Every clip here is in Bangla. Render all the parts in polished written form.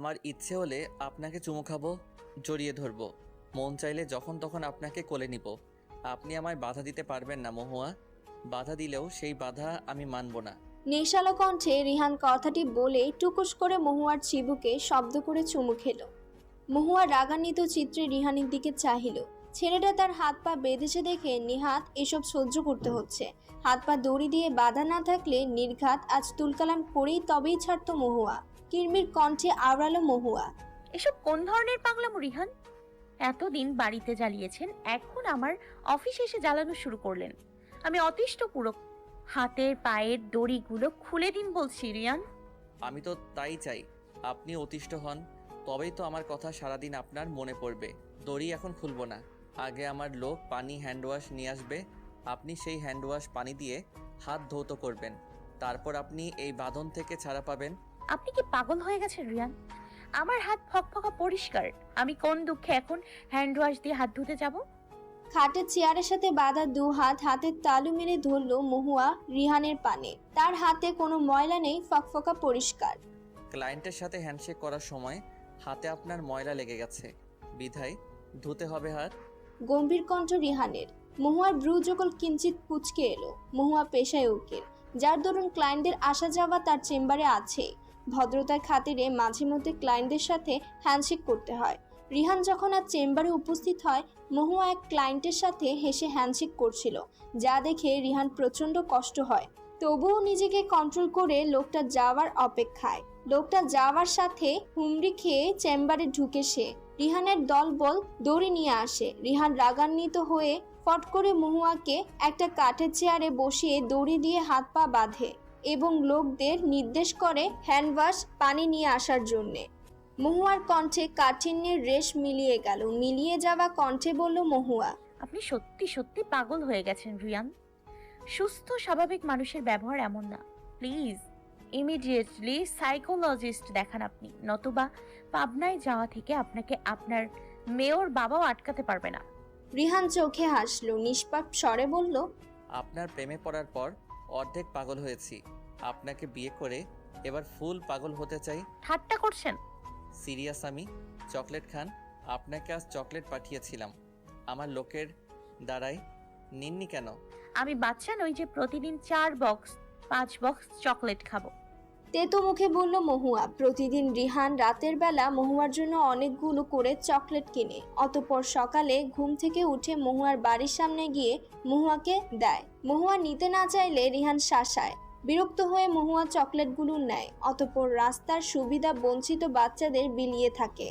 আমার ইচ্ছে হলে আপনাকে চুমু খাবো, জড়িয়ে ধরবো, মন চাইলে যখন তখন আপনাকে কোলে নিব। আপনি আমায় বাধা দিতে পারবেন না মহুয়া। বাধা দিলেও সেই বাধা আমি মানব না। নেশালো কণ্ঠে রিহান কথাটি বলে টুকুস করে মহুয়ার চিবুকে শব্দ করে চুমু খেলো। মহুয়া রাগান্বিত চিত্রে রিহানের দিকে চাহিল। ছেলেটা তার হাত পা বেঁধেছে দেখে নিহাত এসব সহ্য করতে হচ্ছে। হাত পা দড়ি দিয়ে বাঁধা না থাকলে নির্ঘাত আজ তুলকালাম করেই তবেই ছাড়ত মহুয়া। কিরমির কণ্ঠে আওড়ালো মহুয়া। এসব কোন ধরনের পাগলামো রিহান? এতদিন বাড়িতে জ্বালিয়েছেন, এখন আমার অফিসে এসে জ্বালানো শুরু করলেন। আমি অতিষ্ঠ পুরো। হাতের পায়ের দড়িগুলো খুলে দিন বলছি রিয়ান। আমি তো তাই চাই, আপনি অতিষ্ঠ হন, তবেই তো আমার কথা সারাদিন আপনার মনে পড়বে। দড়ি এখন খুলবো না, আগে আমার লোক পানি হ্যান্ড ওয়াশ নিয়ে আসবে। আপনি সেই হ্যান্ড ওয়াশ পানি দিয়ে হাত ধৌত করবেন, তারপর আপনি এই বাঁধন থেকে ছাড়া পাবেন। আপনি কি পাগল হয়ে গেছেন রিয়ান? আমার হাত ফকফকা পরিষ্কার। আমি কোন দুঃখে এখন হ্যান্ড ওয়াশ দিয়ে হাত ধুতে যাব? খাটের চেয়ারের সাথে বাঁধা দু হাত হাতের তালু মেরে ধরল মহুয়া রিহানের পানে। তার হাতে কোনো ময়লা নেই, ফকফকা পরিষ্কার। ক্লায়েন্টের সাথে হ্যান্ডশেক করার সময় হাতে আপনার ময়লা লেগে গেছে, বিধায় ধুতে হবে হাত। গম্ভীর কণ্ঠ রিহানের। মহুয়ার ব্রু যুগল কিঞ্চিত কুঁচকে এলো। মহুয়া পেশায় উকিল, যার দরুন ক্লায়েন্টদের আসা যাওয়া তার চেম্বারে আছে। ভদ্রতার খাতিরে মাঝে মধ্যে ক্লায়েন্টদের সাথে হ্যান্ডশেক করতে হয়। রিহান যখন আজ চেম্বারে উপস্থিত হয়, মহুয়া এক ক্লায়েন্টের সাথে হেসে হ্যান্ডশেক করছিল, যা দেখে রিহান প্রচণ্ড কষ্ট হয়। তবুও নিজেকে কন্ট্রোল করে লোকটা যাওয়ার অপেক্ষায়। লোকটা যাওয়ার সাথে হুমড়ি খেয়ে চেম্বারে ঢুকে সে। রিহানের দলবল দড়ি নিয়ে আসে। রিহান রাগান্বিত হয়ে ফট করে মহুয়াকে একটা কাঠের চেয়ারে বসিয়ে দড়ি দিয়ে হাত পা বাঁধে এবং লোকদের নির্দেশ করে হ্যান্ডওয়াশ পানি নিয়ে আসার জন্যে। মহুয়ার কণ্ঠে কাঠিন্যের রেশ মিলিয়ে গেল। মিলিয়ে যাওয়া কণ্ঠে বলল মহুয়া। আপনি সত্যি সত্যি পাগল হয়ে গেছেন রিয়ান। সুস্থ স্বাভাবিক মানুষের ব্যবহার এমন না। প্লিজ ইমিডিয়েটলি সাইকোলজিস্ট দেখান আপনি, নতুবা পাবনায় যাওয়া থেকে আপনাকে আপনার মেয়র বাবাও আটকাতে পারবে না। রিহান চোখে হাসলো, নিষ্পাপ স্বরে বলল, আপনার প্রেমে পড়ার পর অর্ধেক পাগল হয়েছি, আপনাকে বিয়ে করে এবার ফুল পাগল হতে চাই। ঠাট্টা করছেন? সিরিয়াস আমি। চকলেট খান, আপনাকে আজ চকলেট পাঠিয়েছিলাম আমার লোকের দ্বারাই, নিননি কেন? আমি বাচ্চা নই যে প্রতিদিন 4 বক্স 5 বক্স চকলেট খাবো। তেতো মুখে বলল মহুয়া। প্রতিদিন রিহান রাতের বেলা মহুয়ার জন্য অনেকগুলো করে চকলেট কিনে, অতঃপর সকালে ঘুম থেকে উঠে মহুয়ার বাড়ির সামনে গিয়ে মহুয়াকে দেয়। মহুয়া নিতে না চাইলে রিহান শাসায়। বিরক্ত হয়ে মহুয়া চকলেটগুলো নেয়, অতঃপর রাস্তার সুবিধা বঞ্চিত বাচ্চাদের বিলিয়ে থাকে।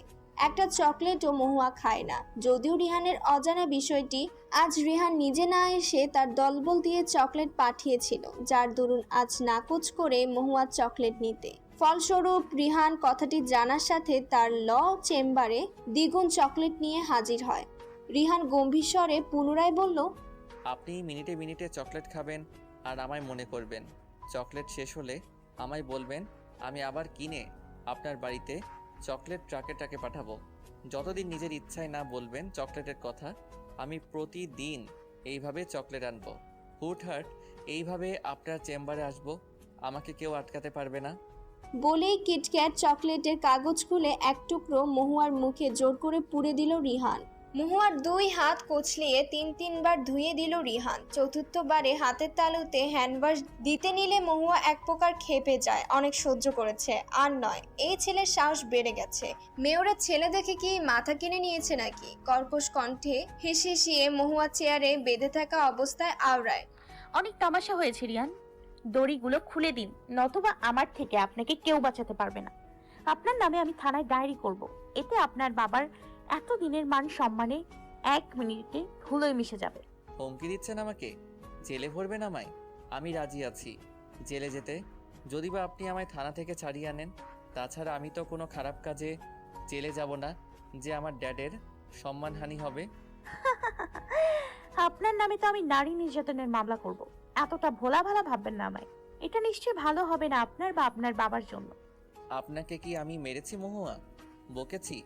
একটা চকলেটও মহুয়া খায় না। যদিও রিহানের অজানা বিষয়টি, আজ রিহান নিজে না এসে তার দলবল দিয়ে চকলেট পাঠিয়েছিল, যার দরুন আজ নাকচ করে মহুয়া চকলেট নিতে। ফলস্বরূপ রিহান কথাটি জানার সাথে তার ল চেম্বারে দ্বিগুণ চকলেট নিয়ে হাজির হয়। রিহান গম্ভীর স্বরে পুনরায় বলল, আপনি মিনিটে মিনিটে চকলেট খাবেন আর আমায় মনে করবেন। চকলেট শেষ হলে আমায় বলবেন, আমি আবার কিনে আপনার বাড়িতে চকলেট ট্রাকে ট্রাকে পাঠাবো। যতদিন নিজের ইচ্ছায় না বলবেন চকলেটের কথা, আমি প্রতিদিন এইভাবে চকলেট আনবো। হুটহাট এইভাবে আপনার চেম্বারে আসবো, আমাকে কেউ আটকাতে পারবে না। বলেই কিটক্যাট চকলেটের কাগজ খুলে এক টুকরো মহুয়ার মুখে জোর করে পুরে দিল রিহান। মহুয়ার 2 হাত কচলিয়ে 3-3 বার ধুয়ে দিল রিহান। চতুর্থবারে হাতের তালুতে হ্যান্ডওয়াশ দিতে নিলে মহুয়া এক প্রকার ক্ষেপে যায়। অনেক সহ্য করেছে, আর নয়। এই ছেলের সাহস বেড়ে গেছে। মেয়রের ছেলে দেখে কি মাথা কিনে নিয়েছে নাকি? কর্কশ কণ্ঠে হেসে মহুয়া চেয়ারে বেঁধে থাকা অবস্থায় আওড়ায়। অনেক তামাশা হয়েছে রিয়ান। দড়িগুলো খুলে দিন, নতুবা আমার থেকে আপনাকে কেউ বাঁচাতে পারবে না। আপনার নামে আমি থানায় ডায়েরি করব। এতে আপনার বাবার এতদিনের মান সম্মানে 1 মিনিটে ধুলোয় মিশে যাবে। হুমকি দিচ্ছেন আমাকে? জেলে ভরবেন আমায়? আমি রাজি আছি জেলে যেতে, যদি বা আপনি আমায় থানা থেকে ছাড়িয়ে আনেন। তাছাড়া আমি তো কোনো খারাপ কাজে জেলে যাব না যে আমার ড্যাডের সম্মানহানি হবে। আপনার নামে তো আমি নারী নির্যাতনের মামলা করব। এতটা ভোলা ভালা ভাববেন না আমায়। এটা নিশ্চয়ই ভালো হবে না আপনার বা আপনার বাবার জন্য। আপনাকে কি আমি মেরেছি মহুয়া? বকেছি?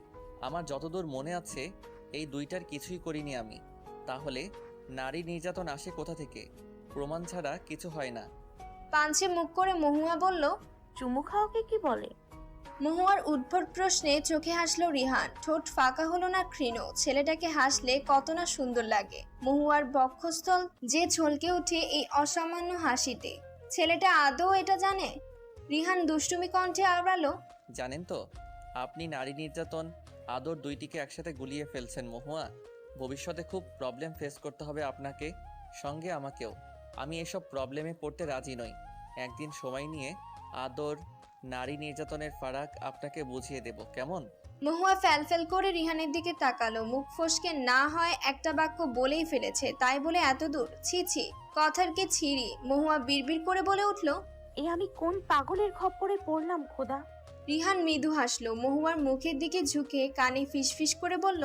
আমার যতদূর মনে আছে এই দুইটার কিছুই করিনি আমি। তাহলে নারী নির্যাতন আসে কোথা থেকে? প্রমাণ ছাড়া কিছু হয় না। পাঞ্চে মুখ করে মহুয়া বলল, চুমু খাওয়াকে কি বলে? মহুয়ার উদ্ভট প্রশ্নে চোখে হাসলো রিহান। ঠোঁট ফাঁকা হলো না ক্ষীণ। ছেলেটাকে হাসলে কত না সুন্দর লাগে। মহুয়ার বক্ষস্থল যে ঝলকে ওঠে এই অসামান্য হাসিতে। ছেলেটা আদৌ এটা জানে? রিহান দুষ্টুমি কণ্ঠে আওড়ালো, জানেন তো, আপনি নারী নির্যাতন আদর দুইটিকে একসাথে গুলিয়ে ফেলছেন মহুয়া। ভবিষ্যতে খুব প্রবলেম ফেস করতে হবে আপনাকে, সঙ্গে আমাকেও। আমি এসব প্রবলেমে পড়তে রাজি নই। একদিন সময় নিয়ে আদর নারী নির্যাতনের ফারাক আপনাকে বুঝিয়ে দেব, কেমন? মহুয়া ফ্যালফ্যাল করে রিহানের দিকে তাকালো। মুখ ফসকে না হয় একটা বাক্য বলেই ফেলেছে, তাই বলে এত দূর? ছি ছি, কথার কি ছিরি। মহুয়া বিড়বিড় করে বলে উঠল। এ আমি কোন পাগলের খপ্পরে পড়লাম খোদা। রিহান মৃদু হাসলো। মহুয়ার মুখের দিকে ঝুঁকে কানে ফিসফিস করে বলল,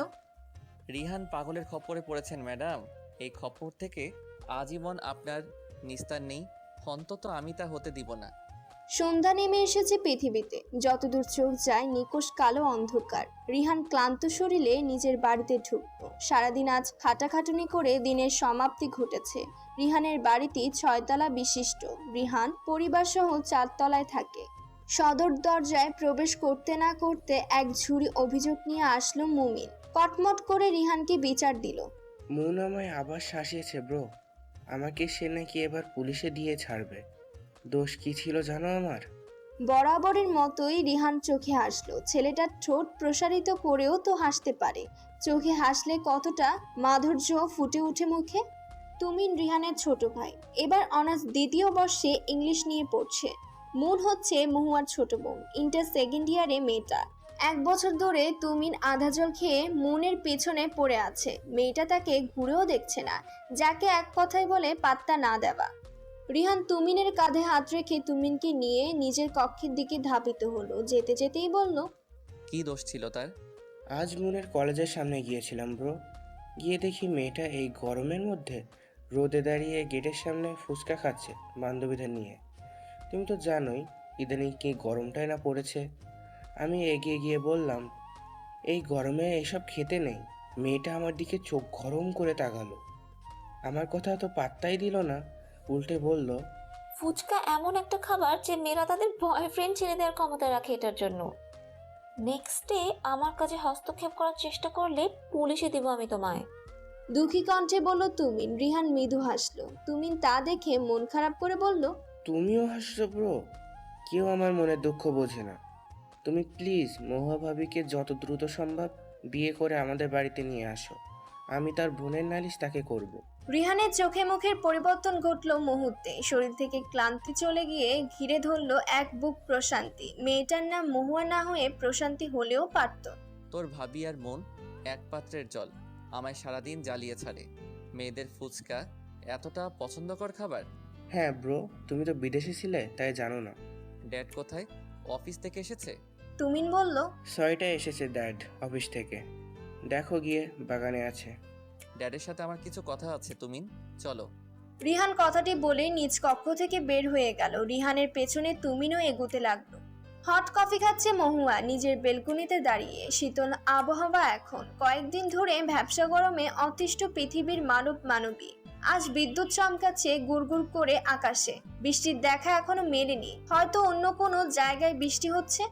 রিহান পাগলের খপ্পরে পড়েছেন ম্যাডাম। এই খপ্পর থেকে আজীবন আপনার নিস্তার নেই, অন্তত আমি তা হতে দিব না। সন্ধ্যা নেমে এসেছে পৃথিবীতে। যতদূর চোখ যায় নিকোষ কালো অন্ধকার। রিহান ক্লান্ত শরীরে নিজের বাড়িতে ঢুকলো। সারাদিন আজ খাটাখাটুনি করে দিনের সমাপ্তি ঘটেছে। রিহানের বাড়িটি 6 তলা বিশিষ্ট। রিহান পরিবার সহ 4 তলায় থাকে। সদর দরজায় প্রবেশ করতে না করতে এক ঝুড়ি অভিযোগ নিয়ে আসলো মুমিন। কটমট করে রিহানকে বিচার দিল। মন আমায় আবার শাসিয়েছে ব্রো। আমাকে সে নাকি এবার পুলিশে দিয়ে ছাড়বে। দোষ কি ছিল জানো আমার? বরাবরের মতোই রিহান চোখে হাসলো। ছেলেটার ঠোঁট প্রসারিত করেও তো হাসতে পারে। চোখে হাসলে কতটা মাধুর্য ফুটে ওঠে মুখে। তুমিন রিহানের ছোট ভাই, এবার অনার্স 2য় বর্ষে ইংলিশ নিয়ে পড়ছে। মুন হচ্ছে মহুয়ার ছোট বোন, ইন্টার 2nd ইয়ারে মেয়েটা। 1 বছর ধরে তুমিন আধা জল খেয়ে মুনের পেছনে পড়ে আছে। মেয়েটা তাকে ঘুরেও দেখছে না, যাকে এক কথায় বলে পাত্তা না দেওয়া। রিহান তুমিনের কাঁধে হাত রেখে তুমিনকে নিয়ে নিজের কক্ষের দিকে ধাবিত হলো। যেতে যেতেই বলল, কি দোষ ছিল তার? আজ মুনের কলেজের সামনে গিয়েছিলাম ব্রো। গিয়ে দেখি মেয়েটা এই গরমের মধ্যে রোদে দাঁড়িয়ে গেটের সামনে ফুচকা খাচ্ছে বান্ধবীদের নিয়ে। তুমি তো জানোই ইদানিং কি গরমটাই না পড়েছে। আমি এগিয়ে গিয়ে বললাম, এই গরমে এসব খেতে নেই। মেয়েটা আমার দিকে চোখ গরম করে তাকালো। আমার কথা তো পাত্তাই দিল না, উল্টে বলল, ফুচকা এমন একটা খাবার যে মেয়েরা তাদের বয়ফ্রেন্ড ছেড়ে দেওয়ার ক্ষমতা রাখে এটার জন্য। নেক্সট ডে আমার কাছে হস্তক্ষেপ করার চেষ্টা করলে পুলিশে দিব আমি তোমায়। দুঃখী কণ্ঠে বলল তুমিন। রিহান মৃদু হাসলো। তুমিন তা দেখে মন খারাপ করে বলল, তুমিও হাসছো ব্রো? কেউ আমার মনের দুঃখ বোঝে না। তুমি প্লিজ মহুয়া ভাবিকে যত দ্রুত সম্ভব বিয়ে করে আমাদের বাড়িতে নিয়ে আসো। আমি তার বোনের নালিশ তাকে করব। রিহানের চোখে মুখের পরিবর্তন ঘটলো মুহূর্তে। শরীর থেকে ক্লান্তি চলে গিয়ে ঘিরে ধরলো এক বুক প্রশান্তি। মেয়েটার নাম মহুয়া না হয়ে প্রশান্তি হলেও পারত। তোর ভাবি আর মন এক পাত্রের জল, আমায় সারাদিন জ্বালিয়ে ছাড়ে। মেয়েদের ফুচকা এতটা পছন্দকর খাবার? হ্যাঁ ব্রো, তুমি তো বিদেশে ছিলে তাই জানো না। ড্যাড কোথায়? অফিস থেকে এসেছে? তুমিন বলল, 6টায় এসেছে ড্যাড অফিস থেকে। দেখো গিয়ে বাগানে আছে। ড্যাডের সাথে আমার কিছু কথা আছে তুমিন, চলো। রিহান কথাটি বলে নিজ কক্ষ থেকে বের হয়ে গেল। রিহানের পেছনে তুমিনও এগোতে লাগলো। হট কফি খাচ্ছে মহুয়া নিজের বেলকুনিতে দাঁড়িয়ে। শীতল আবহাওয়া এখন। কয়েকদিন ধরে ভ্যাপসা গরমে অতিষ্ঠ পৃথিবীর মানবী। আজ বিদ্যুৎ চমকাচ্ছে গুড়গুড় করে আকাশে। বৃষ্টির দেখা এখনো মেলেনি, হয়তো অন্য কোনো জায়গায় বৃষ্টি হচ্ছে।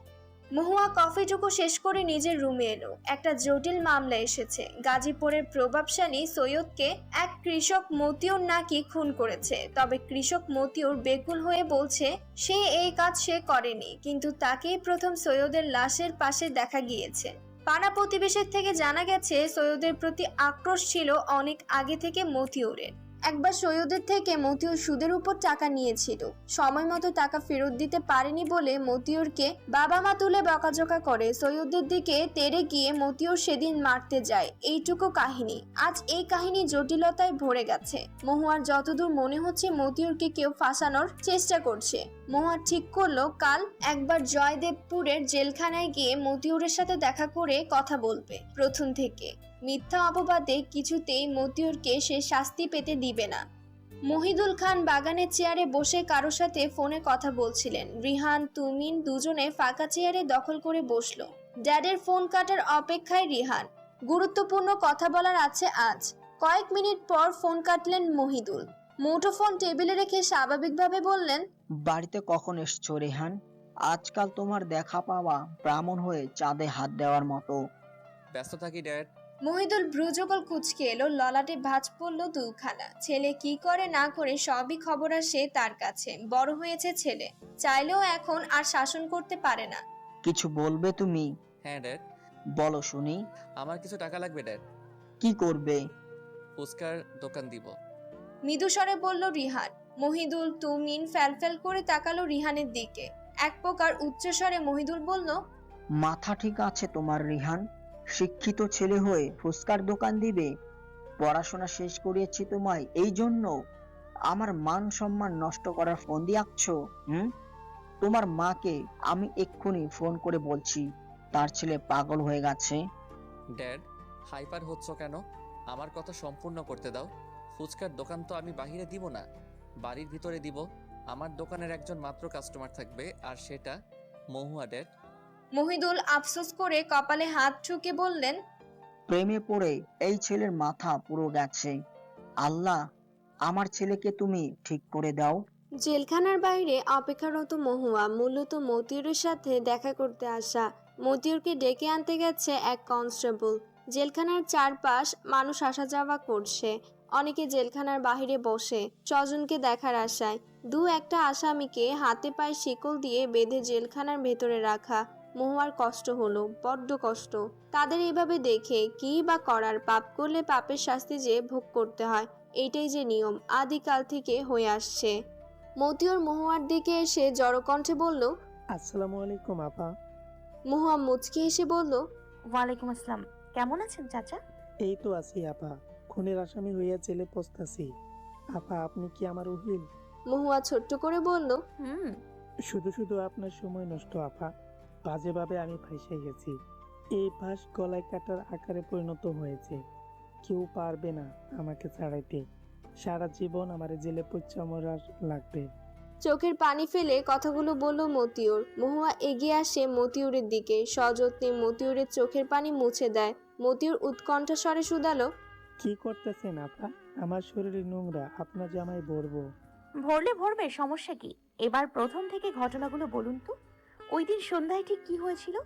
মহুয়া কফিটুকু শেষ করে নিজের রুমে এলো। একটা জটিল মামলা এসেছে। গাজীপুরের প্রভাবশালী সৈয়দকে এক কৃষক মতিউর নাকি খুন করেছে। তবে কৃষক মতিউর বেকুল হয়ে বলছে সে এই কাজ সে করেনি, কিন্তু তাকেই প্রথম সৈয়দের লাশের পাশে দেখা গিয়েছে। পাড়া প্রতিবেশীর থেকে জানা গেছে সৈয়দের প্রতি আক্রোশ ছিল অনেক আগে থেকে মতিউরের। একবার সৈয়দের থেকে মতিউর সুদের উপর টাকা নিয়েছিল। সময় মতো টাকা ফেরত দিতে পারেনি বলে মতিউরকে বাবা মা তুলে বকাঝকা করে। সৈয়দের দিকে তেড়ে গিয়ে মতিউর সেদিন মারতে যায়। এইটুকু কাহিনী। আজ এই কাহিনী জটিলতায় ভরে গেছে। মহুয়ার যতদূর মনে হচ্ছে মতিউরকে কেউ ফাঁসানোর চেষ্টা করছে। মহুয়া ঠিক করলো কাল একবার জয়দেবপুরের জেলখানায় গিয়ে মতিউরের সাথে দেখা করে কথা বলবে। প্রথম থেকে মিথ্যা অপবাদে কিছুতেই মতিউরকে সে শাস্তি পেতে দিবে না। মহিদুল খান বাগানের চেয়ারে বসে কারোর সাথে ফোনে কথা বলছিলেন। রিহান তুমিন দুজনে ফাঁকা চেয়ারে দখল করে বসলো। ড্যাডের ফোন কাটার অপেক্ষায় রিহান। গুরুত্বপূর্ণ কথা বলার আছে আজ। কয়েক মিনিট পর ফোন কাটলেন মহিদুল। মুঠোফোন টেবিলে রেখে স্বাভাবিকভাবে বললেন, বাড়িতে কখন এসছো রেহান? আজকাল তোমার দেখা পাওয়া ব্রাহ্মণ হয়ে চাঁদে হাত দেওয়ার মতো। ব্যস্ত থাকি ড্যাড। মহিদুল ভ্রুযুগল কুঁচকে এলো, ললাটে ভাঁজ পড়ল দুখানা। ছেলে কি করে না করে সবই খবর আসে তার কাছে। বড় হয়েছে ছেলে, চাইলেও এখন আর শাসন করতে পারে না। কিছু বলবে তুমি? হ্যাঁ ড্যাড। বলো শুনি। আমার কিছু টাকা লাগবে ড্যাড। কি করবে? ফুচকার দোকান দিব। মৃদুস্বরে বলল রিহান। মহিদুল তুমিন ফ্যালফ্যাল করে তাকালো রিহানের দিকে। এক প্রকার উচ্চস্বরে মহিদুল বলল, মাথা ঠিক আছে তোমার রিহান? শিক্ষিত ছেলে হয়ে ফুচকার দোকান দিবে? পড়াশোনা শেষ করিয়েছি তোমায় এই জন্য? আমার মান সম্মান নষ্ট করার ফোন দিয়ে আঁকছো? তোমার মাকে আমি এক্ষুনি ফোন করে বলছি তার ছেলে পাগল হয়ে গেছে। ড্যাড, হাইপার হচ্ছ কেন? আমার কথা সম্পূর্ণ করতে দাও। ফুচকার দোকান তো আমি বাহিরে দিব না, বাড়ির ভিতরে দিব। আমার দোকানের একজন মাত্র কাস্টমার থাকবে, আর সেটা মহুয়া ড্যাড। মহিদুল আফসোস করে কপালে হাত ঠুকে বললেন, প্রেমে পড়ে এই ছেলের মাথা পুরো গেছে। আল্লাহ, আমার ছেলেকে তুমি ঠিক করে দাও। জেলখানার বাইরে অপেক্ষারত মহুয়া মূলত মতিউরের সাথে দেখা করতে আসা। মতিউরকে ডেকে আনতে গেছে এক কনস্টেবল। জেলখানার চারপাশ মানুষ আসা যাওয়া করছে। অনেকে জেলখানার বাইরে বসে স্বজনকে দেখার আশায়। দু একটা আসামিকে হাতে পায়ে শিকল দিয়ে বেঁধে জেলখানার ভেতরে রাখা। মহুয়ার কষ্ট হলো, বড্ড কষ্ট। তাদের এভাবে দেখে কি বা করার? পাপ করলে পাপের শাস্তি যে ভোগ করতে হয়, এইটাই যে নিয়ম আদিকাল থেকে হয়ে আসছে। মতিউর মহুয়ার দিকে এসে জড়কণ্ঠে বলল, আসসালামু আলাইকুম আপা। মহুয়া মুচকি এসে বলল, ওয়ালাইকুম আসসালাম। কেমন আছেন চাচা? এই তো আছি আপা, খুনের আসামি হইয়া জেলে পস্তাছি। আপা, আপনি কি আমার উকিল? মহুয়া ছোট্ট করে বলল, হুম। শুধু শুধু আপনার সময় নষ্ট আপা। বাজেভাবে আমি ফাঁসে গেছি। এই ফাঁস গলায় কাটার আকারে পরিণত হয়েছে। কেউ পারবে না আমাকে ছাড়াইতে। সারা জীবন আমার জেলে পচা মরার লাগবে। চোখের পানি ফেলে কথাগুলো বলল মতিউর। মহুয়া এগিয়ে আসে মতিউরের দিকে, সযত্নে মতিউরের চোখের পানি মুছে দেয়। মতিউর উৎকণ্ঠা স্বরে শুধালো, কি করতেছেন আপা? আমার শরীরে নোংরা, আপনার জামাই ভরবো। ভরলে ভরবে, সমস্যা কি? এবার প্রথম থেকে ঘটনাগুলো বলুন তো। ওই দিন সন্ধ্যায় ঠিক কি হয়েছিল?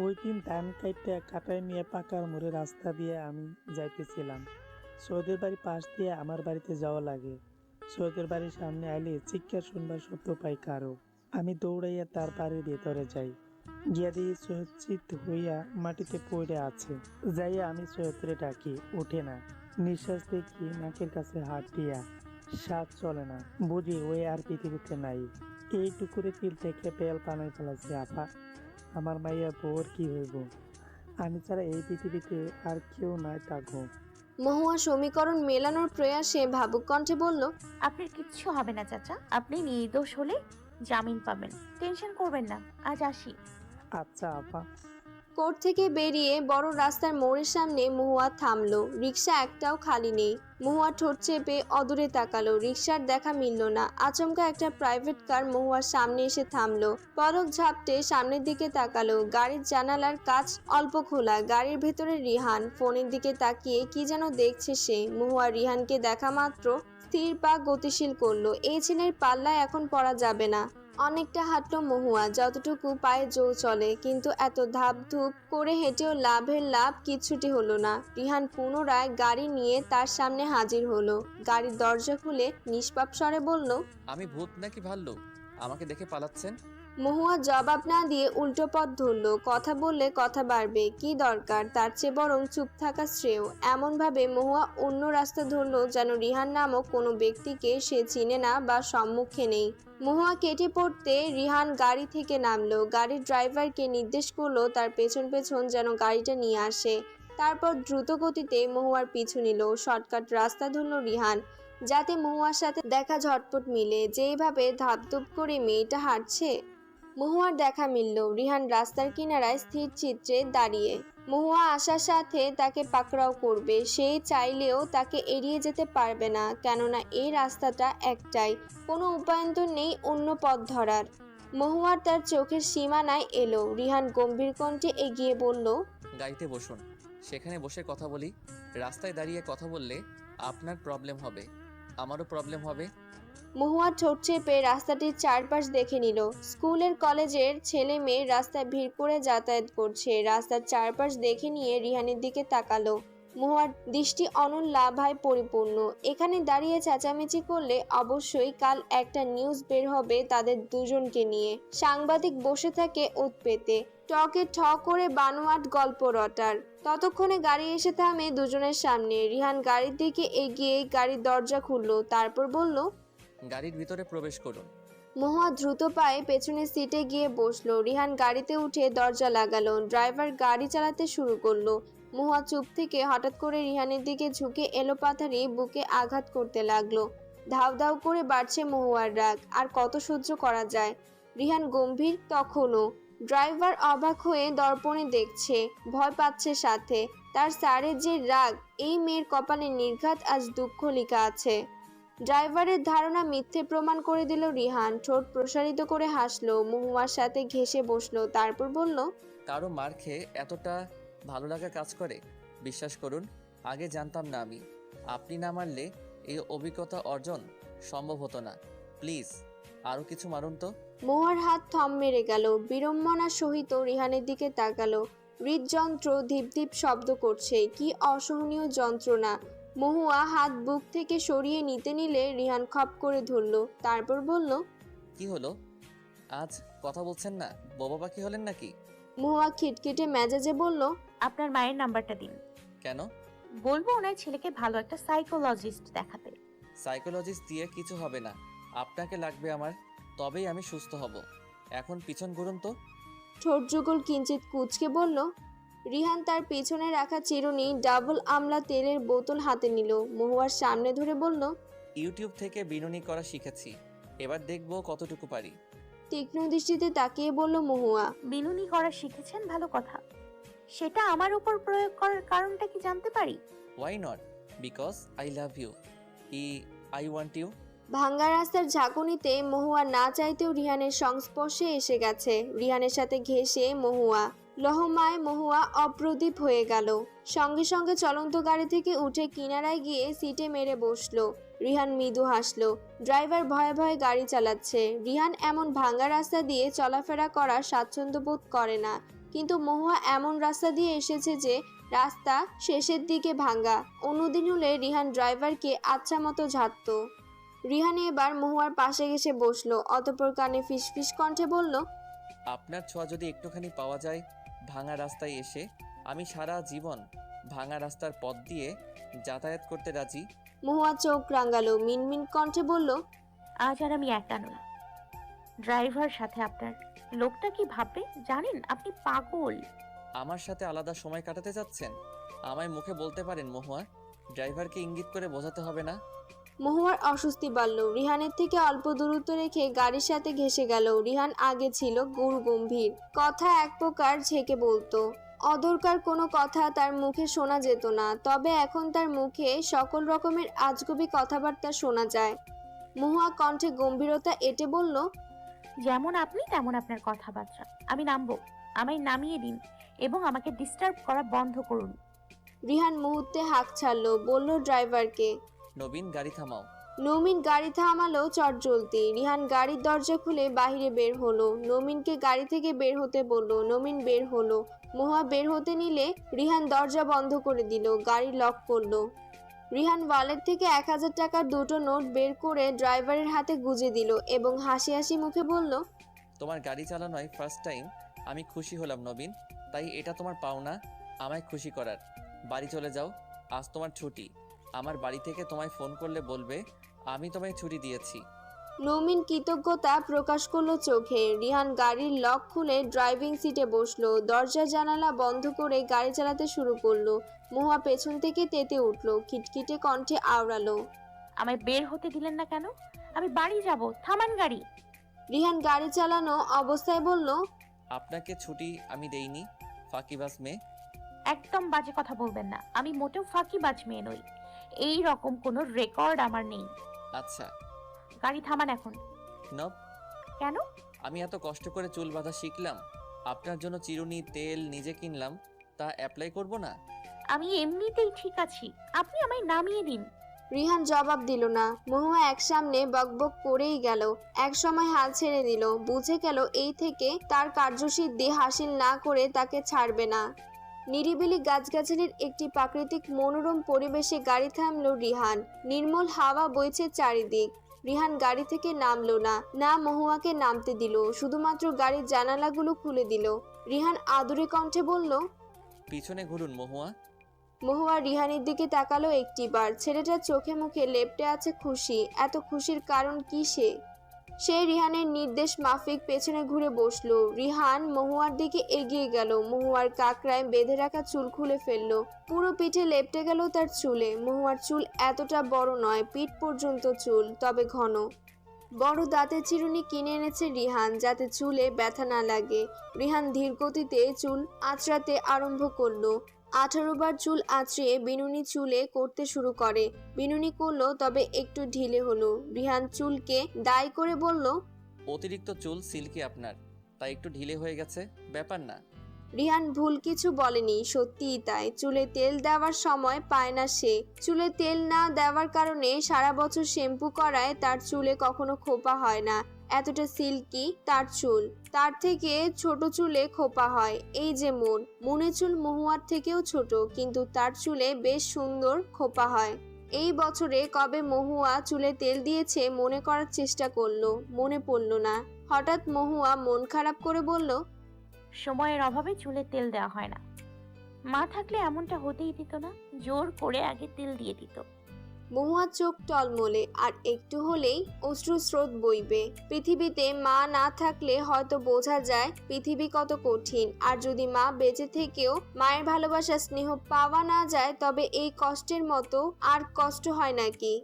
ওই দিন ধান কাইটে কাটায় নিয়ে পাকার মোড়ে রাস্তা দিয়ে আমি যাইতেছিলাম। সৈয়দের বাড়ি পাশ দিয়ে আমার বাড়িতে যাওয়া লাগে। সৈয়দের বাড়ির সামনে আইলে চিৎকার শুনবার শব্দ পাই কারো। আমি দৌড়াইয়া তার বাড়ির ভেতরে যাই। গিয়া দিয়ে সৈয়দ চিত হইয়া মাটিতে পড়ে আছে। যাইয়া আমি সৈয়দরে ডাকি, ওঠে না। নিঃশ্বাস দেখি নাকের কাছে হাত দিয়া। শ্বাস চলে না। বুঝি ওই আর পৃথিবীতে নাই। এই টুকুরে তিল থেকে পেল পানাই ফেলাছে আপা। আমার মাইয়া বউর কি হইব? আমি ছাড়া এই পৃথিবীতে আর কেউ নাই থাকবো। মহুয়া সমীকরণ মেলানোর প্রয়াসে ভাবুক কণ্ঠে বলল, আপনার কিচ্ছু হবে না চাচা, আপনি নির্দোষ হলে জামিন পাবেন। টেনশন করবেন না, আজ আসি। আচ্ছা আপা। কোর্ট থেকে বেরিয়ে বড় রাস্তার মোড়ের সামনে মহুয়া থামলো। রিক্সা একটাও খালি নেই। মহুয়া ঠোঁট চেপে অদূরে তাকালো, রিক্সার দেখা মিলল না। আচমকা একটা প্রাইভেট কার মহুয়ার সামনে এসে থামলো। পলক ঝাপটে সামনের দিকে তাকালো। গাড়ির জানালার কাচ অল্প খোলা। গাড়ির ভেতরে রিহান ফোনের দিকে তাকিয়ে কি যেন দেখছে সে। মহুয়া রিহানকে দেখা মাত্র স্থির পা গতিশীল করলো। এই ছেলের পাল্লায় এখন পড়া যাবে না। অনেকটা হাঁটলো মহুয়া, যতটুকু পায়ে জোর চলে, কিন্তু এত ধাপ ধুপ করে হেঁটেও লাভের লাভ কিচ্ছুটি হলো না। রিহান পুনরায় গাড়ি নিয়ে তার সামনে হাজির হলো। গাড়ির দরজা খুলে নিষ্পাপ স্বরে বলল, আমি ভূত নাকি ভাল্লুক? আমাকে দেখে পালাচ্ছেন? মহুয়া জবাব না দিয়ে উল্টো পথ ধরল। কথা বললে কথা বাড়বে, কি দরকার? তার চেয়ে বরং চুপ থাকা শ্রেয়। এমনভাবে মহুয়া অন্য রাস্তা ধরল যেন রিহান নামক কোনো ব্যক্তিকে সে চিনে না বা সম্মুখে নেই। মহুয়া কেটে পড়তে রিহান গাড়ি থেকে নামলো। গাড়ির ড্রাইভারকে নির্দেশ করলো তার পেছন পেছন যেন গাড়িটা নিয়ে আসে। তারপর দ্রুত গতিতে মহুয়ার পিছু নিল। শর্টকাট রাস্তা ধরল রিহান, যাতে মহুয়ার সাথে দেখা ঝটপট মিলে। যেভাবে ধাপধুপ করে মেয়েটা হাঁটছে, মহুয়ার দেখা মিলল। রিহান রাস্তার কিনারায় স্থির চিত্রে দাঁড়িয়ে। মহুয়া আসার সাথে তাকে পাকড়াও করবে। সে চাইলেও তাকে এড়িয়ে যেতে পারবে না, কেননা এই রাস্তাটা একটাই, কোনো উপায়ন্তর নেই অন্য পথ ধরার। মহুয়ার তার চোখের সীমানায় এলো। রিহান গম্ভীর কণ্ঠে এগিয়ে বলল, গাড়িতে বসুন, সেখানে বসে কথা বলি। রাস্তায় দাঁড়িয়ে কথা বললে আপনার প্রবলেম হবে, আমারও প্রবলেম হবে। মহুয়া ঠোঁট চেপে রাস্তাটির চারপাশ দেখে নিল। স্কুলের কলেজের ছেলে মেয়ে রাস্তায় ভিড় করে যাতায়াত করছে। রাস্তার চারপাশ দেখে নিয়ে রিহানের দিকে তাকালো। মহুয়ার দৃষ্টি অনল লাভায় পরিপূর্ণ। এখানে দাঁড়িয়ে চেঁচামেচি করলে অবশ্যই কাল একটা নিউজ বের হবে তাদের দুজনকে নিয়ে। সাংবাদিক বসে থাকে ওত পেতে, টকে ঠ করে বানোয়াট গল্প রটার। ততক্ষণে গাড়ি এসে থামে দুজনের সামনে। রিহান গাড়ির দিকে এগিয়ে গাড়ির দরজা খুলল, তারপর বলল, গাড়ির ভিতরে প্রবেশ করুন। মহুয়া দ্রুত পায়ে পেছনের সিটে গিয়ে বসলো। রিহান গাড়িতে উঠে দরজা লাগালো। ড্রাইভার গাড়ি চালাতে শুরু করলো। মহুয়া চুপ থেকে হঠাৎ করে রিহানের দিকে ঝুঁকে এলোপাথারি বুকে আঘাত করতে লাগলো। ধাউ ধাউ করে বাড়ছে মহুয়ার রাগ। আর কত সহ্য করা যায়। রিহান গম্ভীর তখনও। ড্রাইভার অবাক হয়ে দর্পণে দেখছে, ভয় পাচ্ছে সাথে। তার স্যারের যে রাগ, এই মেয়ের কপালে নির্ঘাত আজ দুঃখ লেখা আছে। ড্রাইভারের ধারণা মিথ্যে প্রমাণ করে দিল রিহান। ঠোঁট প্রসারিত করে হাসলো, মহুয়ার সাথে ঘেঁষে বসলো, তারপর বলল, কারো মার খেয়ে এতটা ভালো লাগা কাজ করে? বিশ্বাস করুন, আগে জানতাম না আমি। আপনি না মারলে এই অভিজ্ঞতা অর্জন সম্ভব হতো না। প্লিজ আরও কিছু মারুন তো। মহুয়ার হাত থম মেরে গেল। বিড়ম্বনার সহিত রিহানের দিকে তাকালো। হৃদযন্ত্র ধীপ ধীপ শব্দ করছে। কি অসহনীয় যন্ত্রণা। মহুয়া হাত বুক থেকে সরিয়ে নিতে নিলে রিহান খপ করে ধরল, তারপর বলল, কি হলো? আজ কথা বলছেন না? বোবা পাখি হলেন নাকি? মহুয়া খিটখিটে মেজাজে বলল, আপনার মায়ের নাম্বারটা দিন। কেন? বলবো ওনার ছেলেকে ভালো একটা সাইকোলজিস্ট দেখাতে। সাইকোলজিস্ট দিয়ে কিছু হবে না। আপনাকে লাগবে আমার, তবেই আমি সুস্থ হব। এখন পিছন ঘুরুন তো। ঠোঁট যুগল কিঞ্চিত কুঁচকে বলল। রিহান তার পেছনে রাখা চিরুনি ডাবল আমলা তেলের বোতল হাতে নিল। মহুয়ার সামনে ধরে বলল, ইউটিউব থেকে বিনুনি করা শিখেছি, এবার দেখবো কতটুকু পারি। তীক্ষ্ণ দৃষ্টিতে তাকিয়ে বলল মহুয়া। বিনুনি করা শিখেছেন, ভালো কথা। সেটা আমার উপর প্রয়োগ করার কারণটা কি জানতে পারি? Why not? Because I love you. I want you. ভাঙ্গা রাস্তার ঝাঁকুনিতে মহুয়া না চাইতেও রিহানের সংস্পর্শে এসে গেছে। রিহানের সাথে ঘেঁষে মহুয়া লহমায় মহুয়া অপ্রদীপ হয়ে গেল। সঙ্গে সঙ্গে চলন্ত গাড়ি থেকে উঠে কিনারায় গিয়ে সিটে মেরে বসলো। রিহান মৃদু হাসলো। ড্রাইভার ভয়ে ভয়ে গাড়ি চালাচ্ছে। রিহান এমন ভাঙ্গা রাস্তা দিয়ে চলাফেরা করার স্বাচ্ছন্দ্য বোধ করে না, কিন্তু মহুয়া এমন রাস্তা দিয়ে এসেছে যে রাস্তা শেষের দিকে ভাঙ্গা। অন্যদিন হলে রিহান ড্রাইভারকে আচ্ছা মতো ঝাড়ত। রিহান এবার মহুয়ার পাশে এসে বসলো, অতঃপর কানে ফিসফিস কণ্ঠে বলল, আপনার ছোঁয়া যদি একটুখানি পাওয়া যায় ভাঙা রাস্তায় এসে, আমি সারা জীবন ভাঙা রাস্তার পথ দিয়ে যাতায়াত করতে রাজি। মহুয়া চোখ রাঙালো, মিনমিন কণ্ঠে বলল, আজ আর আমি একা নই। ড্রাইভার সাথে আপনার লোকটা কি ভাববে জানেন? আপনি পাগল। আমার সাথে আলাদা সময় কাটাতে যাচ্ছেন? আমায় মুখে বলতে পারেন মহুয়া, ড্রাইভারকে ইঙ্গিত করে বোঝাতে হবে না। মহুয়ার অস্বস্তি বাড়ল। রিহানের থেকে অল্প দূরত্ব রেখে গাড়ির সাথে ঘেঁষে গেল। রিহান আগে ছিল গুরু গম্ভীর, কথা এক প্রকার ঝেঁকে বলতো। অদরকার কোনো কথা তার মুখে শোনা যেত না, তবে এখন তার মুখে সকল রকমের আজগুবি কথাবার্তা শোনা যায়। মহুয়া কণ্ঠে গম্ভীরতা এঁটে বলল, যেমন আপনি তেমন আপনার কথাবার্তা। আমি নামবো, আমায় নামিয়ে দিন এবং আমাকে ডিস্টার্ব করা বন্ধ করুন। রিহান মুহূর্তে হাঁক ছাড়লো, বলল ড্রাইভারকে। নবীন, গাড়ি থামাও। নমিন গাড়ি থামালো চটজলতি। রিহান গাড়ির দরজা খুলে বাইরে বের হলো। নমিনকে গাড়ি থেকে বের হতে বলল। নমিন বের হলো। মহুয়া বের হতে নিলে রিহান দরজা বন্ধ করে দিল, গাড়ি লক করলো। রিহান ওয়ালেট থেকে 1000 টাকার দুটো নোট বের করে ড্রাইভারের হাতে গুজে দিল এবং হাসি হাসি মুখে বলল, তোমার গাড়ি চালানোয় ফার্স্ট টাইম আমি খুশি হলাম নবীন, তাই এটা তোমার পাওনা আমায় খুশি করার। বাড়ি চলে যাও, আজ তোমার ছুটি। আমার বাড়ি থেকে তোমায় ফোন করলে বলবে আমি তোমায় ছুটি দিয়েছি। নমিন কৃতজ্ঞতা প্রকাশ করলো চোখে। রিহান গাড়ির লক খুলে ড্রাইভিং সিটে বসলো। দরজা জানালা বন্ধ করে গাড়ি চালাতে শুরু করলো। মহুয়া পেছন থেকে তেতে উঠলো, খিটখিটে কণ্ঠে আওড়ালো, আমায় বের হতে দিলেন না কেন? আমি বাড়ি যাব, থামান গাড়ি। রিহান গাড়ি চালানো অবস্থায় বলল, আপনাকে ছুটি আমি দেইনি, ফাঁকিবাজ মেয়ে। একদম বাজে কথা বলবেন না। আমি মোটেও ফাঁকিবাজ মেয়ে নই। এই রকম কোনো রেকর্ড আমার নেই। আচ্ছা গাড়ি থামান এখন। নব, কেন? আমি এত কষ্ট করে চুল বাঁধা শিখলাম, আপনার জন্য চিরুনি তেল নিজে কিনলাম, তা অ্যাপ্লাই করব না? আমি এমনিতেই ঠিক আছি, আপনি আমায় নামিয়ে দিন। রিহান জবাব দিল না। মহুয়া এক সামনে বকবক করেই গেল। এক সময় হাল ছেড়ে দিল, বুঝে গেল এই থেকে তার কার্যসিদ্ধি হাসিল না করে তাকে ছাড়বে না। নিরিবিলি গাছগাছালির একটি প্রাকৃতিক মনোরম পরিবেশে গাড়ি থামলো রিহান। নির্মল হাওয়া বইছে চারিদিক। রিহান গাড়ি থেকে নামলো না মহুয়াকে নামতে দিল, শুধুমাত্র গাড়ির জানালাগুলো খুলে দিল। রিহান আদুরে কণ্ঠে বলল, পিছনে ঘুরুন মহুয়া। মহুয়া রিহানের দিকে তাকালো একটিবার। ছেলেটার চোখে মুখে লেপ্টে আছে খুশি। এত খুশির কারণ কি সে রিহানের নির্দেশ মাফিক পেছনে ঘুরে বসলো। রিহান মহুয়ার দিকে এগিয়ে গেল। মহুয়ার কাকড়ায় বেঁধে রাখা চুল খুলে ফেললো। পুরো পিঠে লেপ্টে গেল তার চুলে। মহুয়ার চুল এতটা বড় নয়, পিঠ পর্যন্ত চুল, তবে ঘন। বড় দাঁতের চিরুনি কিনে এনেছে রিহান, যাতে চুলে ব্যথা না লাগে। রিহান ধীর গতিতে চুল আঁচড়াতে আরম্ভ করলো। 18 বার চুল আঁচড়িয়ে বিনুনি চুলে করতে শুরু করে। বিনুনি করলো, তবে একটু ঢিলে হলো। রিহান চুলকে দায় করে বলল, অতিরিক্ত চুল সিল্কি আপনার, তাই একটু ঢিলে হয়ে গেছে, ব্যাপার না। রিহান ভুল কিছু বলেনি, সত্যিই তাই। চুলে তেল দেওয়ার সময় পায় না সে। চুলে তেল না দেওয়ার কারণে সারা বছর শ্যাম্পু করায় তার চুলে কখনো খোপা হয় না। এতটা সিল্কি তার চুল। তার থেকে ছোট চুলে খোপা হয়। এই যে মনে চুল মহুয়ার থেকেও ছোট, কিন্তু তার চুলে বেশ সুন্দর খোপা হয়। এই বছরে কবে মহুয়া চুলে তেল দিয়েছে মনে করার চেষ্টা করলো, মনে পড়ল না। হঠাৎ মহুয়া মন খারাপ করে বলল, সময়ের অভাবে চুলে তেল দেওয়া হয় না। মা থাকলে এমনটা হতেই দিত না, জোর করে আগে তেল দিয়ে দিত। মহুয়ার চোখ টলমলে, আর একটু হলেই অশ্রুস্রোত বইবে। পৃথিবীতে মা না থাকলে হয়তো বোঝা যায় পৃথিবী কত কঠিন। আর যদি মা বেঁচে থেকেও মায়ের ভালোবাসা স্নেহ পাওয়া না যায়, তবে এই কষ্টের মতো আর কষ্ট হয় নাকি?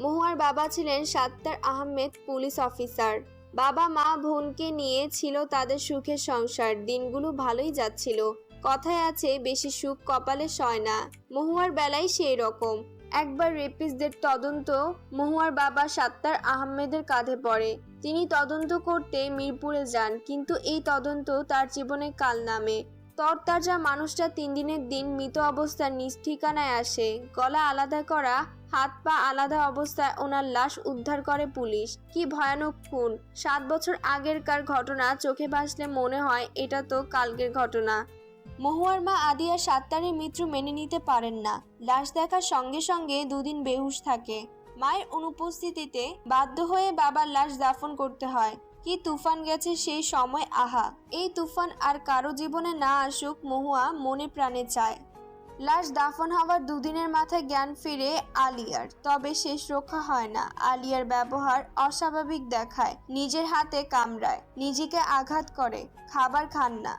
মহুয়ার বাবা ছিলেন সাত্তার আহমেদ, পুলিশ অফিসার। বাবা মা বোনকে নিয়ে ছিল তাদের সুখের সংসার। দিনগুলো ভালোই যাচ্ছিল। কথায় আছে, বেশি সুখ কপালে সয় না। মহুয়ার বেলায় সেই রকম। একবার রেপিসদের তদন্ত মহুয়ার বাবা সাত্তার আহমেদের কাঁধে পড়ে। তিনি তদন্ত করতে মিরপুরে যান, কিন্তু এই তদন্ত তার জীবনে কাল নামে। তরতাজা মানুষটা 3 দিনের দিন মৃত অবস্থায় নিজ ঠিকানায় আসে। গলা আলাদা করা, হাত পা আলাদা অবস্থায় ওনার লাশ উদ্ধার করে পুলিশ। কি ভয়ানক খুন! 7 বছর আগেরকার ঘটনা চোখে ভাসলে মনে হয় এটা তো কালকের ঘটনা। মহুয়ার মা আদিয়া সাত্তারের মৃত্যু মেনে নিতে পারেন না। লাশ দেখার সঙ্গে সঙ্গে 2 দিন বেহুশ থাকে। মায়ের অনুপস্থিতিতে বাধ্য হয়ে বাবার লাশ দাফন করতে হয়। কি তুফান গেছে সেই সময়, আহা! এই তুফান আর কারো জীবনে না আসুক, মহুয়া মনে প্রাণে চায়। লাশ দাফন হওয়ার 2 দিনের মাথায় জ্ঞান ফিরে আলিয়ার, তবে শেষ রক্ষা হয় না। আলিয়ার ব্যবহার অস্বাভাবিক দেখায়, নিজের হাতে কামড়ায়, নিজেকে আঘাত করে, খাবার খান না।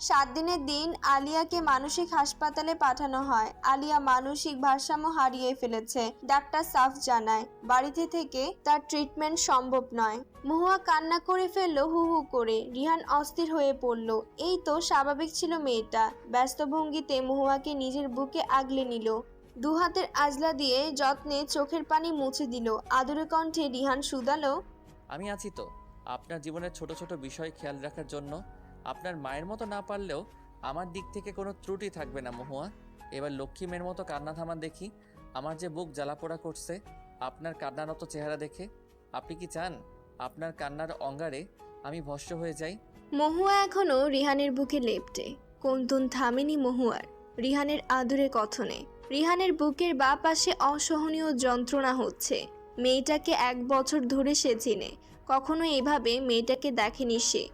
7 দিনের দিন আলিয়াকে মানসিক হাসপাতালে পাঠানো হয়। আলিয়া মানসিক ভারসাম্য হারিয়ে ফেলেছে, ডাক্তার সাফ জানায়। বাড়িতে থেকে তার ট্রিটমেন্ট সম্ভব নয়। মহুয়া কান্না করে ফেললো হু হু করে। রিহান অস্থির হয়ে পড়ল। এই তো স্বাভাবিক ছিল মেয়েটা। ব্যস্ত ভঙ্গিতে মহুয়াকে নিজের বুকে আগলে নিল। 2 হাতের আজলা দিয়ে যত্নে চোখের পানি মুছে দিল। আদুরে কণ্ঠে রিহান শুধালো, আমি আছি তো আপনার জীবনের ছোট ছোট বিষয় খেয়াল রাখার জন্য। আপনার মায়ের মতো না পারলেও আমার দিক থেকে কোনো ত্রুটি থাকবে না মহুয়া। এবার লক্ষ্মী মেয়ের মতো কান্না থামান দেখি। আমার যে বুক জ্বালাপোড়া করছে আপনার কান্নারত চেহারা দেখে। আপনি কি চান আপনার কান্নার অঙ্গারে আমি ভস্ম হয়ে যাই? মহুয়া এখনো রিহানের বুকে লেপ্টে। কন্তুন থামেনি মহুয়ার রিহানের আদুরে কথনে। রিহানের বুকের বা পাশে অসহনীয় যন্ত্রণা হচ্ছে। মেয়েটাকে 1 বছর ধরে সে চিনে। কখনো এভাবে মেয়েটাকে দেখেনি সে।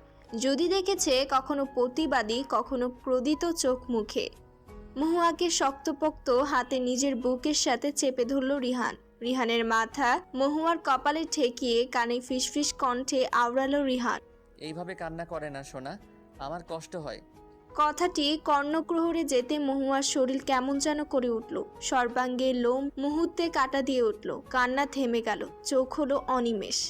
যদি দেখেছে, কখনো প্রতিবাদী, কখনো ক্রোধিত চোখ মুখে। মহুয়াকে শক্তপোক্ত হাতে নিজের বুকের সাথে চেপে ধরল রিহান। রিহানের মাথা মহুয়ার কপালে ঠেকিয়ে কানে ফিসফিস কণ্ঠে আওড়ালো রিহান, এইভাবে কান্না করে না সোনা, আমার কষ্ট হয়। কথাটি কর্ণগ্রহরে যেতে মহুয়ার শরীর কেমন যেন করে উঠল। সর্বাঙ্গে লোম মুহূর্তে কাটা দিয়ে উঠল। কান্না থেমে গেল, চোখ হলো অনিমেষ।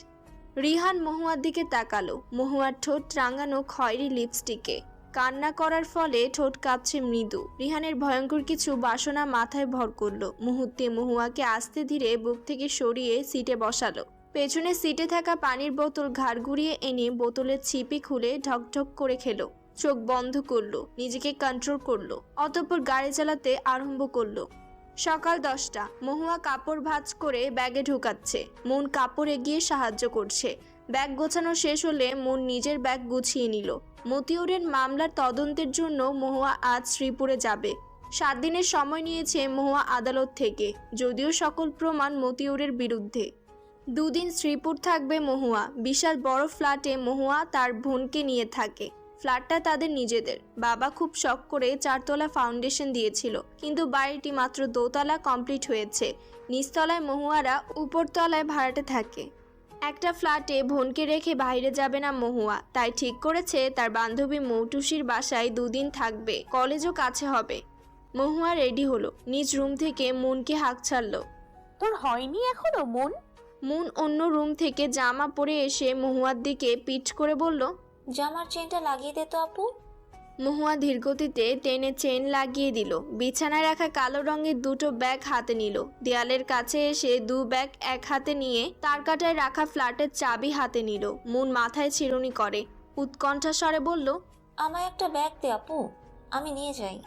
রিহান মহুয়ার দিকে তাকালো। মহুয়ার ঠোঁট রাঙানো খয়েরি লিপস্টিকে। কান্না করার ফলে ঠোঁট কাঁপছে মৃদু। রিহানের ভয়ঙ্কর কিছু বাসনা মাথায় ভর করলো। মুহূর্তে মহুয়াকে আস্তে ধীরে বুক থেকে সরিয়ে সিটে বসালো। পেছনে সিটে থাকা পানির বোতল ঘাড় ঘুরিয়ে এনে বোতলের ছিপি খুলে ঢকঢক করে খেলো। চোখ বন্ধ করলো, নিজেকে কন্ট্রোল করলো। অতঃপর গাড়ি চালাতে আরম্ভ করলো। সকাল 10টা। মহুয়া কাপড় ভাঁজ করে ব্যাগে ঢুকাচ্ছে, মুন কাপড় এগিয়ে সাহায্য করছে। ব্যাগ গোছানো শেষ হলে মুন নিজের ব্যাগ গুছিয়ে নিল। মতিউরের মামলার তদন্তের জন্য মহুয়া আজ শ্রীপুরে যাবে। 7 দিনের সময় নিয়েছে মহুয়া আদালত থেকে, যদিও সকল প্রমাণ মতিউরের বিরুদ্ধে। 2 দিন শ্রীপুর থাকবে মহুয়া। বিশাল বড় ফ্ল্যাটে মহুয়া তার বোনকে নিয়ে থাকে। ফ্ল্যাটটা তাদের নিজেদের। বাবা খুব শখ করে 4 তলা ফাউন্ডেশন দিয়েছিল, কিন্তু বাড়িটি মাত্র 2 তলা কমপ্লিট হয়েছে। নিচতলায় মহুয়ারা, উপরতলায় ভাড়াটে থাকে। একটা ফ্ল্যাটে বোনকে রেখে বাইরে যাবে না মহুয়া, তাই ঠিক করেছে তার বান্ধবী মৌটুসির বাসায় 2 দিন থাকবে। কলেজও কাছে হবে। মহুয়া রেডি হলো, নিজ রুম থেকে মুনকে হাঁক ছাড়লো। তোর হয়নি এখনো মন? মুন অন্য রুম থেকে জামা পরে এসে মহুয়ার দিকে পিচ করে বলল। জামার চেনটা লাগিয়ে দে তো আপু। মহুয়া ধীরগতিতে টেনে চেন লাগিয়ে দিল। বিছানায় রাখা কালো রঙের 2টো ব্যাগ হাতে নিল। দেয়ালের কাছে এসে 2 ব্যাগ এক হাতে নিয়ে তারকাটায় রাখা ফ্ল্যাটের চাবি হাতে নিল। মুন মাথায় চিরুনি করে উৎকণ্ঠা স্বরে বলল, আমায় একটা ব্যাগ দে আপু, আমি নিয়ে যাই।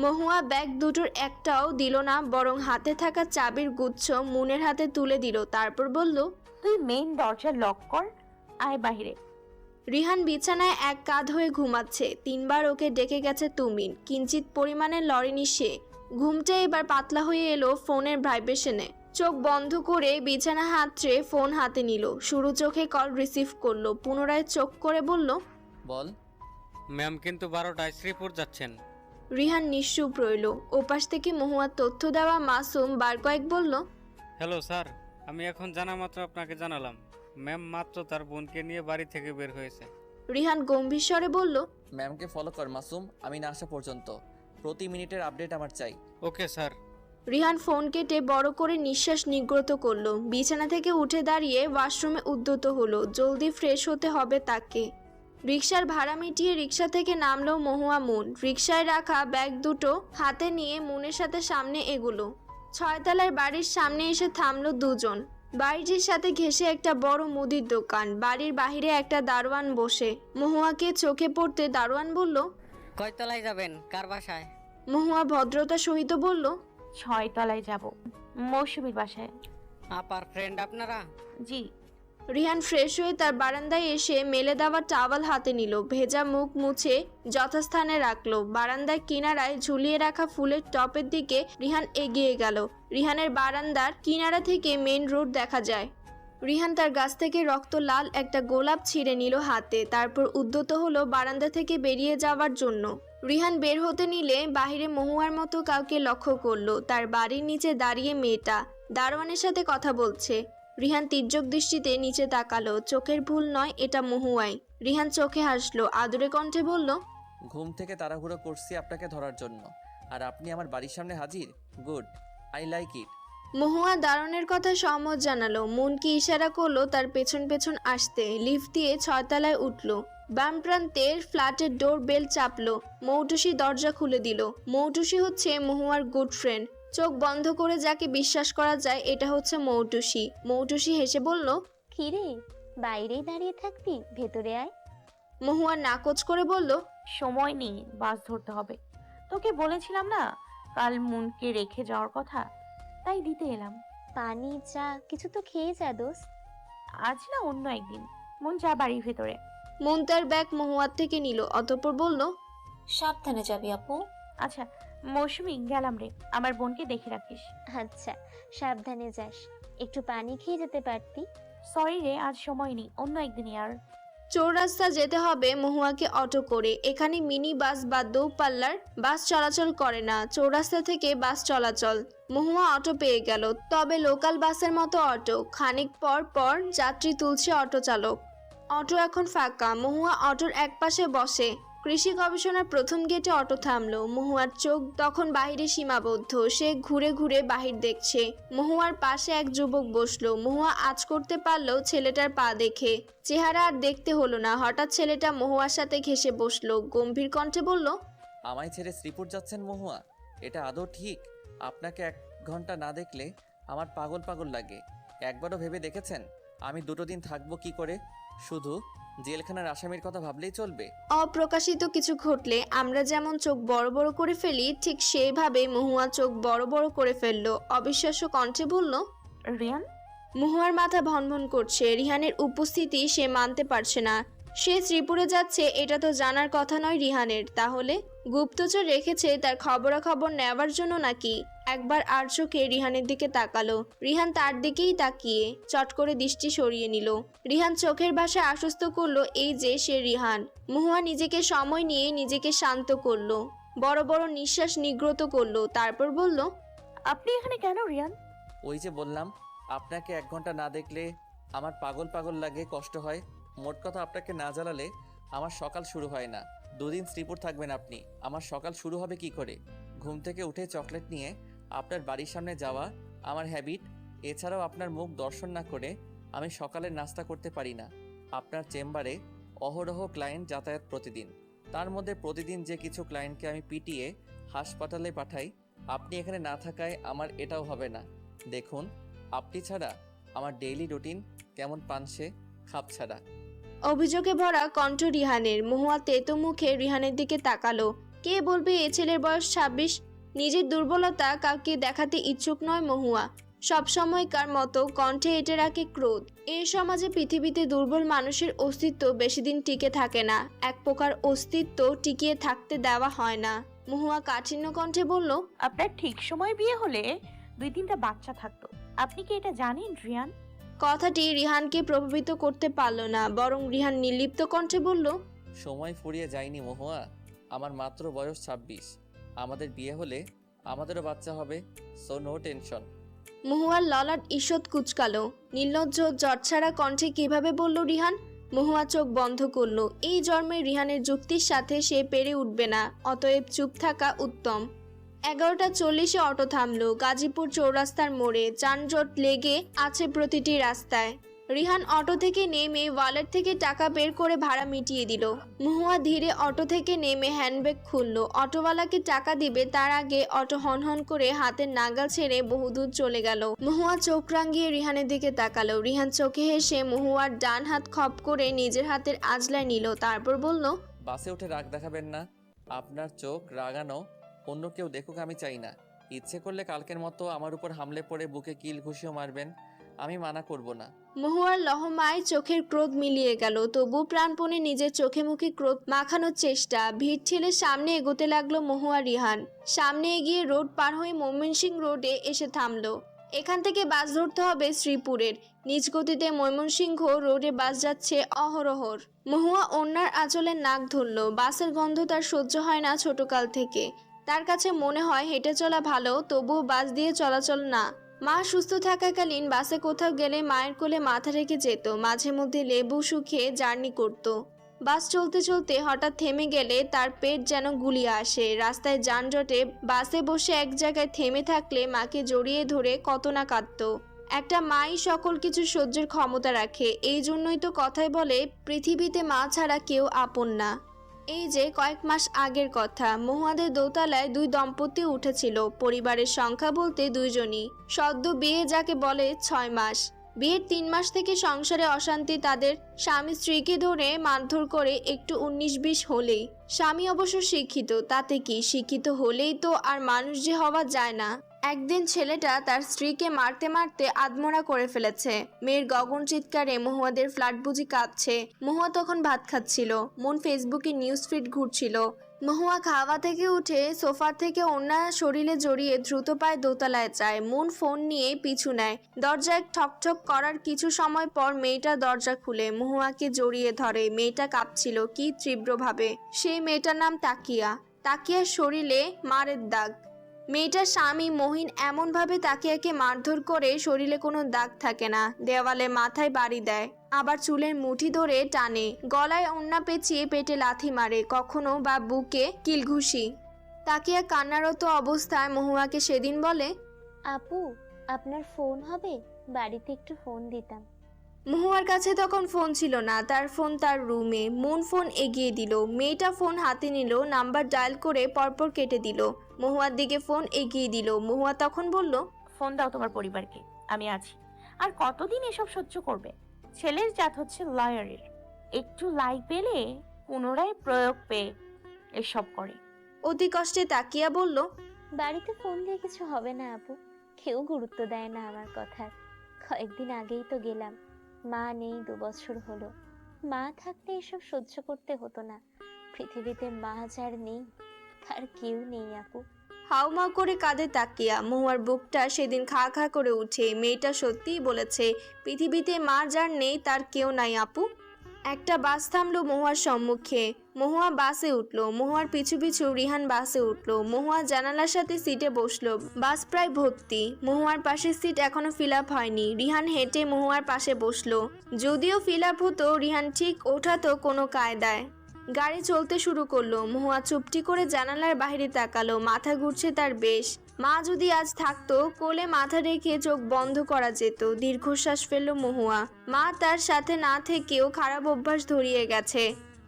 মহুয়া ব্যাগ দুটোর একটাও দিল না, বরং হাতে থাকা চাবির গুচ্ছ মুনের হাতে তুলে দিল। তারপর বলল, তুই মেইন দরজা লক কর, আয় বাহিরে। রিহান বিছানায় এক কাঁধ হয়ে ঘুমাচ্ছে। 3 বার ওকে ডেকে গেছে তুমিন, কিঞ্চিত পরিমাণে লড়েনি সে। ঘুমটা এবার পাতলা হয়ে এলো ফোনের ভাইব্রেশনে। চোখ বন্ধ করে বিছানা হাতড়ে ফোন হাতে নিল। শুরু চোখে কল রিসিভ করলো। পুনরায় চোখ করে বলল, বল। ম্যাম কিন্তু 12টায় শ্রীপুর যাচ্ছেন। রিহান নিশ্চুপ রইল। ওপাশ থেকে মহুয়ার তথ্য দেওয়া মাসুম বার কয়েক বলল, হ্যালো স্যার, আমি এখন জানা মাত্র আপনাকে জানালাম ম্যাম মাত্র তার বোনকে নিয়ে বাড়ি থেকে বের হয়েছে। রিহান গম্ভীর স্বরে বলল, ম্যামকে ফলো কর মাসুম, আমি না আসা পর্যন্ত। প্রতি মিনিটের আপডেট আমার চাই। Okay sir. রিহান ফোন কেটে বড় করে নিঃশ্বাস নিগ্রত করলো। বিছানা থেকে উঠে দাঁড়িয়ে ওয়াশরুমে উদ্যত হলো। জলদি ফ্রেশ হতে হবে তাকে। রিকশার ভাড়া মিটিয়ে রিকশা থেকে নামলো মহুয়া। মুন রিকশায় রাখা ব্যাগ দুটো হাতে নিয়ে মুনের সাথে সামনে এগুলো। 6 তলার বাড়ির সামনে এসে থামলো দুজন। বাড়িটির সাথে ঘেঁষে একটা বড় মুদির দোকান। বাড়ির বাহিরে একটা দারোয়ান বসে। মহুয়াকে চোখে পড়তে দারোয়ান বলল, কয়তলায় যাবেন, কার বাসায়? মহুয়া ভদ্রতা সহিত বলল, 6 তলায় যাব, মৌসুমীর বাসায়। আপার ফ্রেন্ড আপনারা? জি। রিহান ফ্রেশ হয়ে তার বারান্দায় এসে মেলে দেওয়া টাওয়াল হাতে নিল। ভেজা মুখ মুছে যথাস্থানে রাখলো। বারান্দার কিনারায় ঝুলিয়ে রাখা ফুলের টপের দিকে রিহান এগিয়ে গেল। রিহানের বারান্দার কিনারা থেকে মেন রোড দেখা যায়। রিহান তার গাছ থেকে রক্ত লাল একটা গোলাপ ছিঁড়ে নিল হাতে। তারপর উদ্যত হলো বারান্দা থেকে বেরিয়ে যাওয়ার জন্য। রিহান বের হতে নিলে বাহিরে মহুয়ার মতো কাউকে লক্ষ্য করলো। তার বাড়ির নিচে দাঁড়িয়ে মেয়েটা দারোয়ানের সাথে কথা বলছে। রিহান তির্যক দৃষ্টিতে নিচে তাকালো। চোখের ভুল নয়, এটা মহুয়াই। রিহান চোখে হাসলো, আদুরে কণ্ঠে বলল, ঘুম থেকে তাড়াহুড়ো করছি আপনাকে ধরার জন্য, আর আপনি আমার বাড়ির সামনে হাজির। Good, I like it. Mahua দারোয়ানের কথা সম্মত জানালো। মুনকে ইশারা করলো তার পেছন পেছন আসতে। লিফট দিয়ে 6 তলায় উঠলো। বাম প্রান্তের ফ্ল্যাটের ডোর বেল চাপলো। মৌটুসি দরজা খুলে দিল। মৌটুসি হচ্ছে মহুয়ার গুড ফ্রেন্ড। চোখ বন্ধ করে যাকে বিশ্বাস করা যায় এটা হচ্ছে মৌটুসি। মৌটুসি হেসে বলল, কিরে, বাইরেই দাঁড়িয়ে থাকবি, ভেতরে আয়। মহুয়া নাকচ করে বলল, সময় নেই, বাস ধরতে হবে। তোকে বলেছিলাম না কাল মুনকে রেখে যাওয়ার কথা, তাই দিতে এলাম। পানি, চা কিছু তো খেয়ে যা দোস্ত। আজ না অন্য একদিন। মুন যা বাড়ির ভেতরে। মুন তার ব্যাগ মহুয়ার থেকে নিল, অতঃপর বলল, সাবধানে যাবি আপু। আচ্ছা মৌসুমী, গেলাম রে, আমার বোনকে দেখে রাখিস। আচ্ছা, সাবধানে যাস। একটু পানি খেয়ে যেতে পারতি। সরি রে, আজ সময় নেই, অন্য একদিন আর। চৌরাস্তা যেতে হবে মহুয়াকে অটো করে। এখানে মিনি বাস বা দৌপাল্লার বাস চলাচল করে না। চৌরাস্তা থেকে বাস চলাচল। মহুয়া অটো পেয়ে গেল, তবে লোকাল বাসের মতো অটো। খানিক পর পর যাত্রী তুলছে অটো চালক। অটো এখন ফাঁকা। মহুয়া অটোর একপাশে বসে। কৃষি গবেষণার প্রথম গেটে অটো থামলো। মহুয়ার চোখ তখন বাহিরে সীমাবদ্ধ। সে ঘুরে ঘুরে বাহির দেখছে। মহুয়ার পাশে এক যুবক বসলো। মহুয়া আঁচ করতে পারলো ছেলেটার পা দেখে। চেহারা আর দেখতে হলো না। হঠাৎ ছেলেটা মহুয়ার সাথে ঘেঁষে বসলো। গম্ভীর কণ্ঠে বলল, আমায় ছেড়ে শ্রীপুর যাচ্ছেন মহুয়া? এটা আদৌ ঠিক? আপনাকে 1 ঘন্টা না দেখলে আমার পাগল পাগল লাগে। একবারও ভেবে দেখেছেন আমি 2 দিন থাকবো কি করে? শুধু জেলখানার আসামির কথা ভাবলেই চলবে? অপ্রকাশিত কিছু ঘটলে আমরা যেমন চোখ বড় বড় করে ফেলি, ঠিক সেইভাবে মহুয়া চোখ বড় বড় করে ফেললো। অবিশ্বাস্য কণ্ঠে বলল, রিয়ান? মহুয়ার মাথা ভনভন করছে। রিহানের উপস্থিতি সে মানতে পারছে না। সে শ্রীপুরে যাচ্ছে এটা তো জানার কথা নয় রিহানের। তাহলে গুপ্তচর রেখেছে তার খবরাখবর নেওয়ার জন্য নাকি? একবার আর চোখে রিহানের দিকে তাকালো। রিহান তার দিকেই তাকিয়ে চট করে দৃষ্টি সরিয়ে নিল। রিহান চোখের ভাষায় আশ্বস্ত করলো এই যে সে রিহান। মহুয়া নিজেকে সময় নিয়ে নিজেকে শান্ত করলো, বড় বড় নিঃশ্বাস নিগ্রত করলো, তারপর বলল, আপনি এখানে কেন রিয়ান? ওই যে বললাম, আপনাকে 1 ঘন্টা না দেখলে আমার পাগল পাগল লাগে, কষ্ট হয়। মোট কথা, আপনাকে না জ্বালালে আমার সকাল শুরু হয় না। 2 দিন শ্রীপুর থাকবেন আপনি, আমার সকাল শুরু হবে কি করে? ঘুম থেকে উঠে চকলেট নিয়ে আপনার বাড়ির সামনে যাওয়া আমার হ্যাবিট। এছাড়াও আপনার মুখ দর্শন না করে আমি সকালের নাস্তা করতে পারি না। আপনার চেম্বারে অহরহ ক্লায়েন্ট যাতায়াত প্রতিদিন, তার মধ্যে প্রতিদিন যে কিছু ক্লায়েন্টকে আমি পিটিয়ে হাসপাতালে পাঠাই। আপনি এখানে না থাকায় আমার এটাও হবে না। দেখুন, আপনি ছাড়া আমার ডেইলি রুটিন কেমন পানসে খাপ ছাড়া। অভিযোগে ভরা কণ্ঠ রিহানের। মহুয়া তেতো মুখে রিহানের দিকে তাকালো। কে বলবে এ ছেলের বয়স 26? নিজের দুর্বলতা কাউকে দেখাতে ইচ্ছুক নয় মহুয়া। সবসময়কার মতো কণ্ঠে এঁটে রাখে ক্রোধ। এই সমাজে পৃথিবীতে দুর্বল মানুষের অস্তিত্ব বেশি দিন টিকে থাকে না। এক প্রকার অস্তিত্ব টিকিয়ে থাকতে দেওয়া হয় না। মহুয়া কাঠিন্য কণ্ঠে বলল, আপনার ঠিক সময় বিয়ে হলে 2-3টা বাচ্চা থাকতো। আপনি কি এটা জানেন রিয়ান? কথাটি রিহানকে প্রভাবিত করতে পারল না, বরং রিহান নির্লিপ্ত কণ্ঠে বলল, সময় ফুরিয়ে যায়নি মহুয়া, আমার মাত্র বয়স 26। আমাদের বিয়ে হলে আমাদেরও বাচ্চা হবে, সো নো টেনশন। মহুয়ার ললাট ঈষৎ কুচকালো। নির্লজ্জ জটছাড়া কণ্ঠে কিভাবে বলল রিহান? মহুয়া চোখ বন্ধ করলো। এই জন্মে রিহানের যুক্তির সাথে সে পেরে উঠবে না, অতএব চুপ থাকা উত্তম। 11:40-এ অটো থামলো গাজীপুর চৌরাস্তার মোড়ে। যানজট লেগে আছে প্রতিটি রাস্তায়। রিহান অটো থেকে নেমে ওয়ালেট থেকে টাকা বের করে ভাড়া মিটিয়ে দিল। মহুয়া ধীরে অটো থেকে নেমে হ্যান্ডব্যাগ খুললো। অটোওয়ালাকে টাকা দিবে তার আগে অটো হনহন করে হাতের নাগাল ছেড়ে বহুদূর চলে গেল। মহুয়া চোখ রাঙিয়ে রিহানের দিকে তাকালো। রিহান চোখে হেসে মহুয়ার ডান হাত খপ করে নিজের হাতের আজলায় নিল, তারপর বলল, বাসে উঠে রাগ দেখাবেন না। আপনার চোখ রাগানো অন্য কেউ দেখুক আমি চাই না। ইচ্ছে করলে কালকের মতো আমার উপর হামলে পড়ে বুকে কিল ঘুষিও মারবেন, আমি মানা করব না। মহুয়ার লহমায় চোখের ক্রোধ মিলিয়ে গেল, তবু প্রাণপণে নিজের চোখে মুখে ক্রোধ মাখানোর চেষ্টা। ভিড় ঠেলে সামনে এগোতে লাগলো মহুয়া। রিহান সামনে এগিয়ে রোড পার হয়ে ময়মনসিংহ রোডে এসে থামলো। এখান থেকে বাস ধরতে হবে শ্রীপুরের। নিজ গতিতে ময়মনসিংহ রোডে বাস যাচ্ছে অহরহর। মহুয়া ওড়নার আঁচলে নাক ধরল। বাসের গন্ধ তার সহ্য হয় না ছোটকাল থেকে। তার কাছে মনে হয় হেঁটে চলা ভালো, তবুও বাস দিয়ে চলাচল না। মা সুস্থ থাকাকালীন বাসে কোথাও গেলে মায়ের কোলে মাথা রেখে যেত, মাঝে মধ্যে লেবু শুকিয়ে জার্নি করত। বাস চলতে চলতে হঠাৎ থেমে গেলে তার পেট যেন গুলিয়ে আসে। রাস্তায় যানজটে বাসে বসে এক জায়গায় থেমে থাকলে মাকে জড়িয়ে ধরে কত না কাঁদত। একটা মাই সকল কিছু সহ্যের ক্ষমতা রাখে। এই জন্যই তো কথায় বলে পৃথিবীতে মা ছাড়া কেউ আপন না। এই যে কয়েক মাস আগের কথা, মহুয়াদের দোতলায় 2 দম্পতি উঠেছিল। পরিবারের সংখ্যা বলতে 2 জনই। সদ্য বিয়ে যাকে বলে 6 মাস। বিয়ের 3 মাস থেকে সংসারে অশান্তি। তাদের স্বামী স্ত্রীকে ধরে মারধর করে একটু 19-20 হলেই। স্বামী অবশ্য শিক্ষিত, তাতে কি, শিক্ষিত হলেই তো আর মানুষ যে হওয়া যায় না। একদিন ছেলেটা তার স্ত্রীকে মারতে মারতে আদমরা করে ফেলেছে। মেয়ের গগন চিৎকারে মহুয়াদের ফ্ল্যাট বুঝি কাঁপছে। মহুয়া তখন ভাত খাচ্ছিল, মন ফেসবুকে নিউজ ফিড ঘুরছিল। মহুয়া খাওয়া থেকে উঠে সোফা থেকে ওড়না শরীরে জড়িয়ে দ্রুত পায়ে দোতলায় যায়। মন ফোন নিয়ে পিছু নেয়। দরজায় ঠকঠক করার কিছু সময় পর মেয়েটা দরজা খুলে মহুয়াকে জড়িয়ে ধরে। মেয়েটা কাঁপছিল কি তীব্রভাবে। সেই মেয়েটার নাম তাকিয়া। তাকিয়ার শরীরে মারের দাগ। মেয়েটার স্বামী মহিন এমনভাবে তাকিয়াকে মারধর করে শরীরে কোনো দাগ থাকে না। দেওয়ালে মাথায় বাড়ি দেয়, আবার চুলের মুঠি ধরে টানে, গলায় ওড়না পেঁচিয়ে পেটে লাথি মারে, কখনো বা বুকে কিলঘুষি। তাকিয়া কান্নারত অবস্থায় মহুয়াকে সেদিন বলে, আপু, আপনার ফোন হবে? বাড়িতে একটু ফোন দিতাম। মহুয়ার কাছে তখন ফোন ছিল না, তার ফোন তার রুমে। মন ফোন এগিয়ে দিল। মেয়েটা ফোন হাতে নিল, নাম্বার ডায়াল করে পরপর কেটে দিল। মহুয়ার দিকে ফোন এগিয়ে দিল। মহুয়া তখন বলল, ফোন দাও তোমার পরিবারকে, আমি আছি। আর কতদিন এসব সহ্য করবে? ছেলের জাত হচ্ছে লয়ারের। একটু লাই পেলে পুনরায় প্রয়োগ পেয়ে এসব করে। অতি কষ্টে তাকিয়া বলল, বাড়িতে ফোন দিয়ে কিছু হবে না আপু, কেউ গুরুত্ব দেয় না আমার কথার। কয়েকদিন আগেই তো গেলাম, মা নেই 2 বছর হলো। মা থাকলে এসব সহ্য করতে হতো না। পৃথিবীতে মা যার নেই তার কেউ নেই আপু। হাউমাউ করে কাঁধে তাকিয়া মহুয়ার বুকটা সেদিন খা খা করে উঠে। মেয়েটা সত্যিই বলেছে, পৃথিবীতে মা যার নেই তার কেউ নাই আপু। একটা বাস থামলো মহুয়ার সম্মুখে। মহুয়া বাসে উঠলো। মহুয়ার পিছু পিছু রিহান বাসে উঠলো। মহুয়া জানালার সাথে সিটে বসলো। বাস প্রায় ভর্তি। মহুয়ার পাশের সিট এখনো ফিল আপ হয়নি। রিহান হেঁটে মহুয়ার পাশে বসলো। যদিও ফিল আপ হতো, রিহান ঠিক ওঠাতো কোনো কায়দায়। গাড়ি চলতে শুরু করলো। মহুয়া চুপটি করে জানালার বাইরে তাকালো। মাথা ঘুরছে তার বেশ। মা যদি আজ থাকতো, কোলে মাথা রেখে চোখ বন্ধ করা যেত। দীর্ঘশ্বাস ফেললো মহুয়া। মা তার সাথে না থেকেও খারাপ অভ্যাস ধরিয়ে গেছে।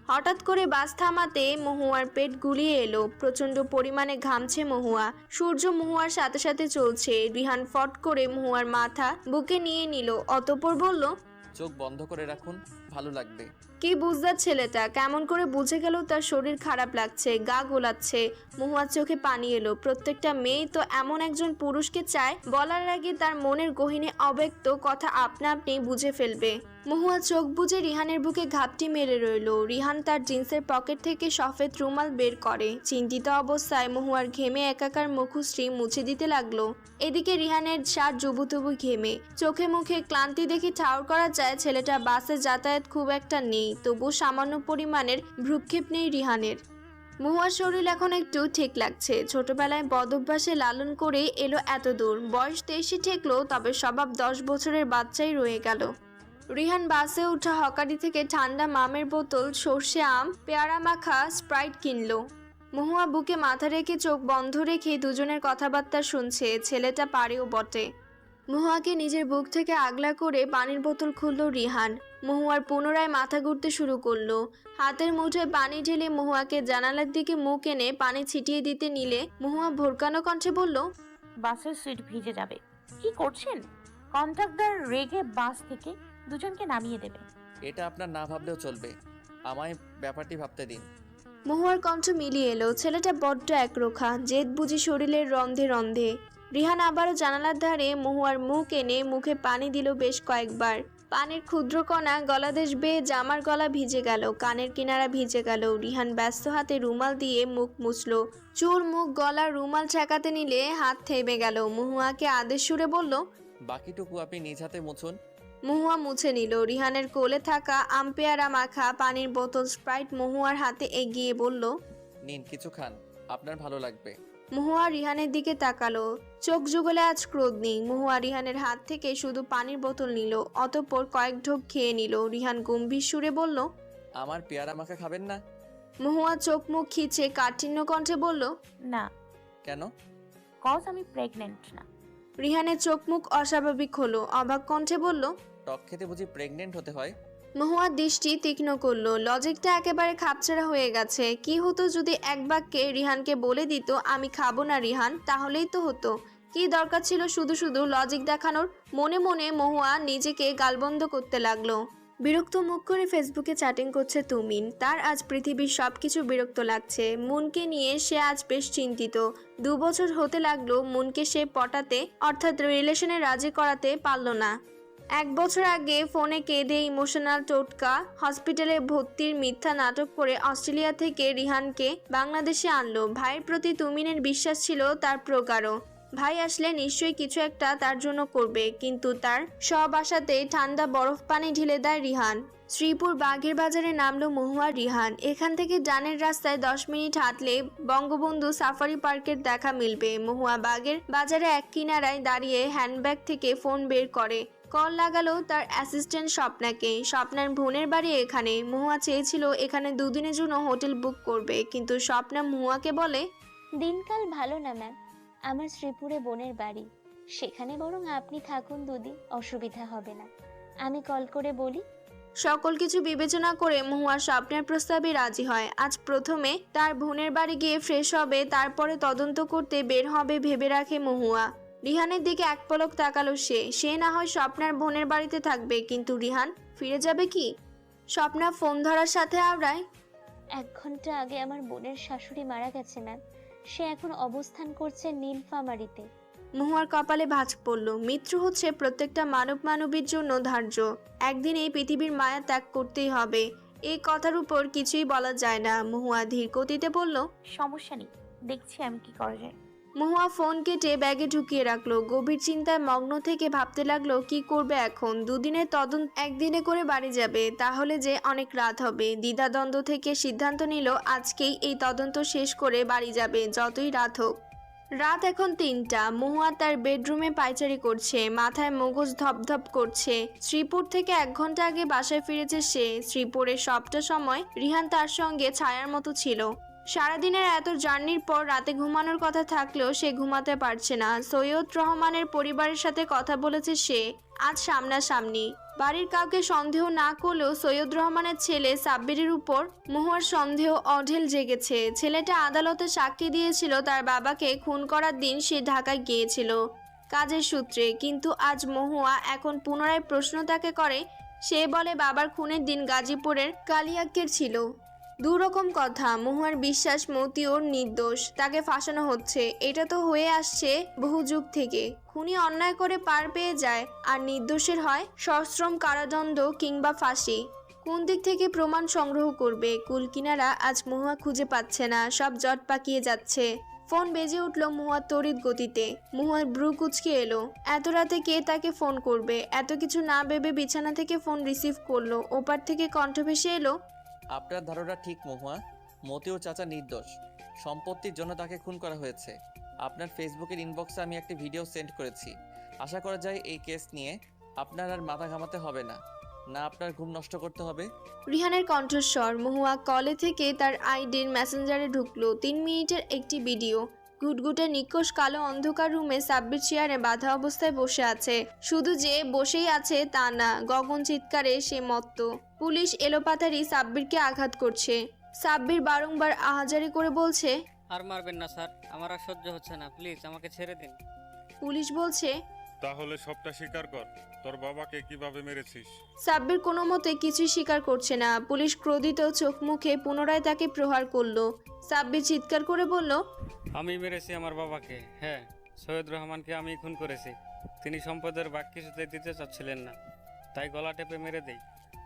হঠাৎ করে বাস থামাতে মহুয়ার পেট গুলিয়ে এলো। প্রচন্ড পরিমাণে ঘামছে মহুয়া। সূর্য মহুয়ার সাথে সাথে চলছে। রিহান ফট করে মহুয়ার মাথা বুকে নিয়ে নিল। অতঃপর বলল, চোখ বন্ধ করে রাখুন, ভালো লাগবে। কি বুঝদার ছেলেটা, কেমন করে বুঝে গেল তার শরীর খারাপ লাগছে, গা গোলাচ্ছে। মহুয়ার চোখে পানি এলো। প্রত্যেকটা মেয়ে তো এমন একজন পুরুষকে চায়, বলার আগে তার মনের গহীনে অব্যক্ত কথা আপনা আপনি বুঝে ফেলবে। মহুয়া চোখ বুজে রিহানের বুকে ঘাপটি মেরে রইল। রিহান তার জিন্সের পকেট থেকে সফেদ রুমাল বের করে। চিন্তিত অবস্থায় মহুয়ার ঘেমে একাকার মুখশ্রী মুছে দিতে লাগলো। এদিকে রিহানের শার্ট জুবুতুবু ঘেমে। চোখে মুখে ক্লান্তি দেখে ঠাউর করা যায় ছেলেটা বাসে যাতায়াত খুব একটা নেই, তবু সামান্য পরিমাণের ভ্রুক্ষেপ নেই রিহানের। মহুয়ার শরীর এখন একটু ঠিক লাগছে। ছোটবেলায় বদভ্যাসে লালন করে এলো এত দূর। বয়স 23 ঠেকলো, তবে স্বভাব 10 বছরের বাচ্চাই রয়ে গেল। রিহান বাসে উঠা হকারি থেকে ঠান্ডা মামের বোতল, সর্ষে আম, পেয়ারা মাখা স্প্রাইট কিনলো। মহুয়া বুকে মাথা রেখে চোখ বন্ধ রেখে দুজনের কথাবার্তা শুনছে। ছেলেটা পারেও বটে। মহুয়াকে নিজের বুক থেকে আগলা করে পানির বোতল খুলল রিহান। মহুয়ার পুনরায় মাথা ঘুরতে শুরু করলো। হাতের মুঠোয় পানি ঢেলে মহুয়াকে জানালার দিকে মুখ এনে পানি ছিটিয়ে দিতে নিলে মহুয়া ভোরকানো কণ্ঠে বলল, বাসের সিট ভিজে যাবে। কি করছেন? কন্ট্রাক্টর রেগে বাস থেকে দুজনকে নামিয়ে দেবে। এটা আপনার না ভাবলেও চলবে, আমায় ব্যাপারটি ভাবতে দিন। মহুয়ার কণ্ঠ মিলিয়ে এলো। ছেলেটা বড্ড একরোখা, জেদ বুঝি শরীরের রন্ধে রন্ধে। রিহান আবারও জানালার ধারে মহুয়ার মুখ এনে মুখে পানি দিল বেশ কয়েকবার। পানির ক্ষুদ্র কণা গলাদেশ বেয়ে জামার গলা ভিজে গেল, কানের কিনারা ভিজে গেল। রিহান ব্যস্ত হাতে রুমাল দিয়ে মুখ মুছল। চুল মুখ গলার রুমাল ঠেকাতে নিলে হাত থেমে গেল। মহুয়াকে আদেশ সুরে বলল, বাকিটুকু আপনি নিজ হাতে মুছুন। মহুয়া মুছে নিল। রিহানের কোলে থাকা আম পেয়ারা মাখা পানির বোতল স্প্রাইট মহুয়ার হাতে এগিয়ে বলল, নিন, কিছু খান, আপনার ভালো লাগবে। মহুয়া রিহানের দিকে তাকালো। চোখ যুগলে আজ ক্রোধ নেই। মহুয়া রিহানের হাত থেকে শুধু পানির বোতল নিল, অতঃপর কয়েক ঢোক খেয়ে নিল। রিহান গম্ভীর সুরে বলল, আমার পেয়ারা মাখা খাবেন না? মহুয়া চোখ মুখ খিচে কাঠিন্য কণ্ঠে বলল, না। কেন? কজ আমি প্রেগনেন্ট না। রিহানের চোখ মুখ অস্বাভাবিক হলো। অবাক কণ্ঠে বলল, টক খেতে বুঝি প্রেগনেন্ট হতে হয়? মহুয়ার দৃষ্টি তীক্ষ্ণ করলো। লজিকটা একেবারে খাপছাড়া হয়ে গেছে। কি হতো যদি এক বাক্যে রিহানকে বলে দিত, আমি খাবো না রিহান, তাহলেই তো হতো। কি দরকার ছিল শুধু শুধু লজিক দেখানোর? মনে মনে মহুয়া নিজেকে গালবন্ধ করতে লাগলো। বিরক্ত মুখ করে ফেসবুকে চ্যাটিং করছে তুমিন। তার আজ পৃথিবীর সবকিছু বিরক্ত লাগছে। মুনকে নিয়ে সে আজ বেশ চিন্তিত। 2 বছর হতে লাগলো মুনকে সে পটাতে, অর্থাৎ রিলেশনে রাজি করাতে পারল না। 1 বছর আগে ফোনে কেঁদে ইমোশনাল টোটকা হসপিটালে ভর্তির মিথ্যা নাটক করে অস্ট্রেলিয়া থেকে রিহানকে বাংলাদেশে আনলো। ভাইয়ের প্রতি তুমিনের বিশ্বাস ছিল তার প্রগাঢ়। ভাই আসলে নিশ্চয়ই কিছু একটা তার জন্য করবে, কিন্তু তার সব আশাতেই ঠান্ডা বরফ পানি ঢেলে দেয় রিহান। শ্রীপুর বাঘের বাজারে নামলো মহুয়া রিহান। এখান থেকে ডানের রাস্তায় 10 মিনিট হাঁটলে বঙ্গবন্ধু সাফারি পার্কের দেখা মিলবে। মহুয়া বাঘের বাজারে এক কিনারায় দাঁড়িয়ে হ্যান্ডব্যাগ থেকে ফোন বের করে কল লাগালো তার অ্যাসিস্ট্যান্ট স্বপ্নাকে। স্বপ্নার বোনের বাড়ি এখানে। মহুয়া চেয়েছিল এখানে 2 দিনের জন্য হোটেল বুক করবে, কিন্তু স্বপ্না মহুয়াকে বলে, দিনকাল ভালো না ম্যাম, আমার শ্রীপুরে বোনের বাড়ি, সেখানে বরং আপনি থাকুন 2 দিন, অসুবিধা হবে না, আমি কল করে বলি। সকল কিছু বিবেচনা করে মহুয়া স্বপ্নের প্রস্তাবে রাজি হয়। আজ প্রথমে তার বোনের বাড়ি গিয়ে ফ্রেশ হবে, তারপরে তদন্ত করতে বের হবে ভেবে রাখে মহুয়া। রিহানের দিকে এক পলক তাকালো সে। সে না হয় স্বপ্নার বোনের বাড়িতে থাকবে, কিন্তু রিহান ফিরে যাবে কি? স্বপ্না ফোন ধরার সাথে আওড়ায়, 1 ঘন্টা আগে আমার বোনের শাশুড়ি মারা গেছে ম্যাম। সে এখন অবস্থান করছে নীলফামারীতে। মহুয়ার কপালে ভাঁজ পড়ল। মৃত্যু হচ্ছে প্রত্যেকটা মানবীর জন্য ধার্য। একদিন এই পৃথিবীর মায়া ত্যাগ করতেই হবে। এই কথার উপর কিছুই বলা যায় না। মহুয়া ধীর গতিতে বলল, সমস্যা নেই, দেখছি আমি কি করা যায়। মহুয়া ফোন কেটে ব্যাগে ঢুকিয়ে রাখলো। গভীর চিন্তায় মগ্ন থেকে ভাবতে লাগলো কি করবে এখন। দুদিনের তদন্ত একদিনে করে বাড়ি যাবে, তাহলে যে অনেক রাত হবে। দ্বিধাদ্বন্দ্ব থেকে সিদ্ধান্ত নিল আজকেই এই তদন্ত শেষ করে বাড়ি যাবে, যতই রাত হোক। রাত এখন 3টা। মহুয়া তার বেডরুমে পায়চারি করছে, মাথায় মগজ ধপধপ করছে। শ্রীপুর থেকে 1 ঘন্টা আগে বাসায় ফিরেছে সে। শ্রীপুরের সবটা সময় রিহান তার সঙ্গে ছায়ার মতো ছিল। সারাদিনের এত জার্নির পর রাতে ঘুমানোর কথা থাকলেও সে ঘুমাতে পারছে না। সৈয়দ রহমানের পরিবারের সাথে কথা বলেছে সে আজ সামনাসামনি। বাড়ির কাউকে সন্দেহ না করলেও সৈয়দ রহমানের ছেলে সাব্বিরের উপর মহুয়ার সন্দেহ অঢেল জেগেছে। ছেলেটা আদালতে সাক্ষী দিয়েছিল তার বাবাকে খুন করার দিন সে ঢাকায় গিয়েছিল কাজের সূত্রে, কিন্তু আজ মহুয়া এখন পুনরায় প্রশ্ন তাকে করে। সে বলে বাবার খুনের দিন গাজীপুরের কালিয়াক্কের ছিল। দুরকম কথা। মহুয়ার বিশ্বাস মতিউর নির্দোষ, তাকে ফাঁসানো হচ্ছে। এটা তো হয়ে আসছে বহু যুগ থেকে। খুনি অন্যায় করে পার পেয়ে যায় আর নির্দোষের হয় সশ্রম কারাদণ্ড কিংবা ফাঁসি। কোন দিক থেকে প্রমাণ সংগ্রহ করবে? কুলকিনারা আজ মহুয়া খুঁজে পাচ্ছে না, সব জট পাকিয়ে যাচ্ছে। ফোন বেজে উঠল মহুয়ার তড়িৎ গতিতে। মহুয়ার ভ্রু কুঁচকে এলো। এত রাতে কে তাকে ফোন করবে? এত কিছু না ভেবে বিছানা থেকে ফোন রিসিভ করলো। ওপার থেকে কণ্ঠ ভেসে এলো, আপনার ধারণা ঠিক মহুয়া, মতিউর চাচা নির্দোষ। সম্পত্তির জন্য তাকে খুন করা হয়েছে। আপনার ফেসবুকের ইনবক্সে আমি একটি ভিডিও সেন্ড করেছি। আশা করা যায় এই কেস নিয়ে আপনার আর মাথা ঘামাতে হবে না, না আপনার ঘুম নষ্ট করতে হবে। রিহানের কণ্ঠস্বর। মহুয়া কলে থেকে তার আইডির মেসেঞ্জারে ঢুকলো। 3 মিনিটের একটি ভিডিও। ঘুটঘুটে নিকোষ কালো অন্ধকার রুমে সাব্বির চেয়ারে বাঁধা অবস্থায় বসে আছে। শুধু যে বসেই আছে তা না, গগন চিৎকারে সে মত্ত। পুলিশ এলোপাতারি সাব্বিরকে আঘাত করছে। সাব্বির বারংবার আহাজারি করে বলছে, আর মারবেন না স্যার, আমার আর সহ্য হচ্ছে না, প্লিজ আমাকে ছেড়ে দিন। পুলিশ বলছে, তাহলে সবটা স্বীকার কর, তোর বাবাকে কিভাবে মেরেছিস। সাব্বির কোনো মতে কিছুই স্বীকার করছে না। পুলিশ ক্রোধিত চোখ মুখে পুনরায় তাকে প্রহার করলো। সাব্বির চিৎকার করে বলল, আমি মেরেছি আমার বাবাকে। হ্যাঁ, সৈয়দ রহমানকে আমি খুন করেছি। তিনি সম্পদের ভাগ কিছুতে দিতে চাচ্ছিলেন না, তাই গলা টেপে মেরে দেই,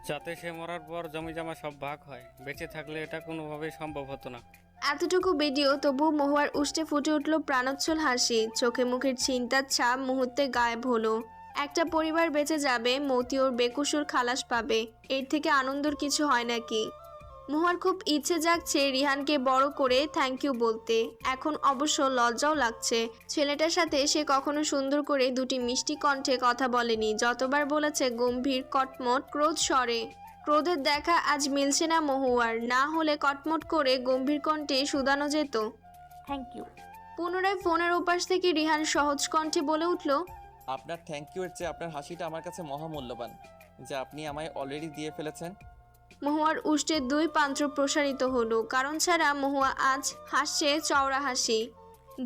যাতে সে মরার পর জমিজমা সব ভাগ হয়। বেঁচে থাকলে এটা কোনোভাবেই সম্ভব হতো না। এতটুকু ভিডিও, তবু মহুয়ার উষ্ঠে ফুটে উঠল প্রাণোচ্ছল হাসি। চোখে মুখের চিন্তার ছাপ মুহূর্তে গায়েব হলো। একটা পরিবার বেঁচে যাবে, মতিউর বেকসুর খালাস পাবে। এর থেকে আনন্দের কিছু হয় নাকি? মহুয়ার খুব ইচ্ছে জাগছে রিহানকে বড় করে থ্যাংক ইউ বলতে। এখন অবশ্য লজ্জাও লাগছে। ছেলেটার সাথে সে কখনো সুন্দর করে দুটি মিষ্টি কণ্ঠে কথা বলেনি। যতবার বলেছে গম্ভীর কটমট ক্রোধ স্বরে। ক্রোধের দেখা আজ মিলছে না মহুয়ার। না হলে কটমট করে গম্ভীর কণ্ঠে শুধানো যেত, থ্যাংক ইউ। পুনরায় ফোনের ওপাশ থেকে রিহান সহজ কণ্ঠে বলে উঠল, আপনার থ্যাংক ইউ এর চেয়ে আপনার হাসিটা আমার কাছে মহামূল্যবান, যা আপনি আমায় অলরেডি দিয়ে ফেলেছেন। মহুয়ার উষ্টের 2 প্রান্ত প্রসারিত হলো। কারণ ছাড়া মহুয়া আজ হাসছে চওড়া হাসি।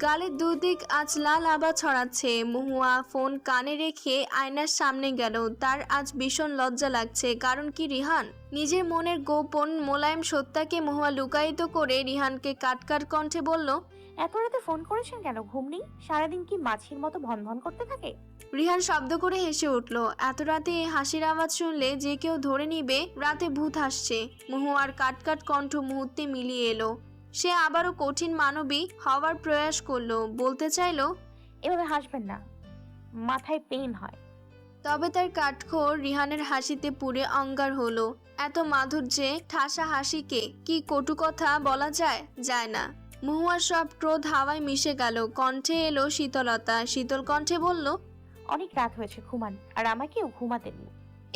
গালের দুদিক আজ লাল আভা ছড়াচ্ছে। মহুয়া ফোন কানে রেখে আয়নার সামনে গেল। তার আজ ভীষণ লজ্জা লাগছে। কারণ কি রিহান? নিজের মনের গোপন মোলায়েম সত্যাকে মহুয়া লুকায়িত করে রিহানকে কাটকাট কণ্ঠে বলল, এত রাতে ফোন করেছেন কেন? ঘুম নেই? সারাদিন কি মাছির মতো ভনভন করতে থাকে? রিহান শব্দ করে হেসে উঠল। এত রাতে এই হাসির আওয়াজ শুনলে যে কেউ ধরে নিবে রাতে ভূত হাসছে। মহুয়ার কাটকাট কণ্ঠ মুহূর্তে মিলিয়ে এলো। সে আবারও কঠিন মানবী হওয়ার প্রয়াস করলো। বলতে চাইলো, এভাবে হাসবেন না, মাথায় পেইন হয়। তবে তার কাঠখোর রিহানের হাসিতে পুড়ে অঙ্গার হলো। এত মাধুর্যে ঠাসা হাসিকে কি কটু কথা বলা যায়? যায় না। মহুয়ার সব ক্রোধ হাওয়ায় মিশে গেল। কণ্ঠে এলো শীতলতা। শীতল কণ্ঠে বলল, অনেক রাত হয়েছে, ঘুমান, আর আমাকেও ঘুমাতে দিন।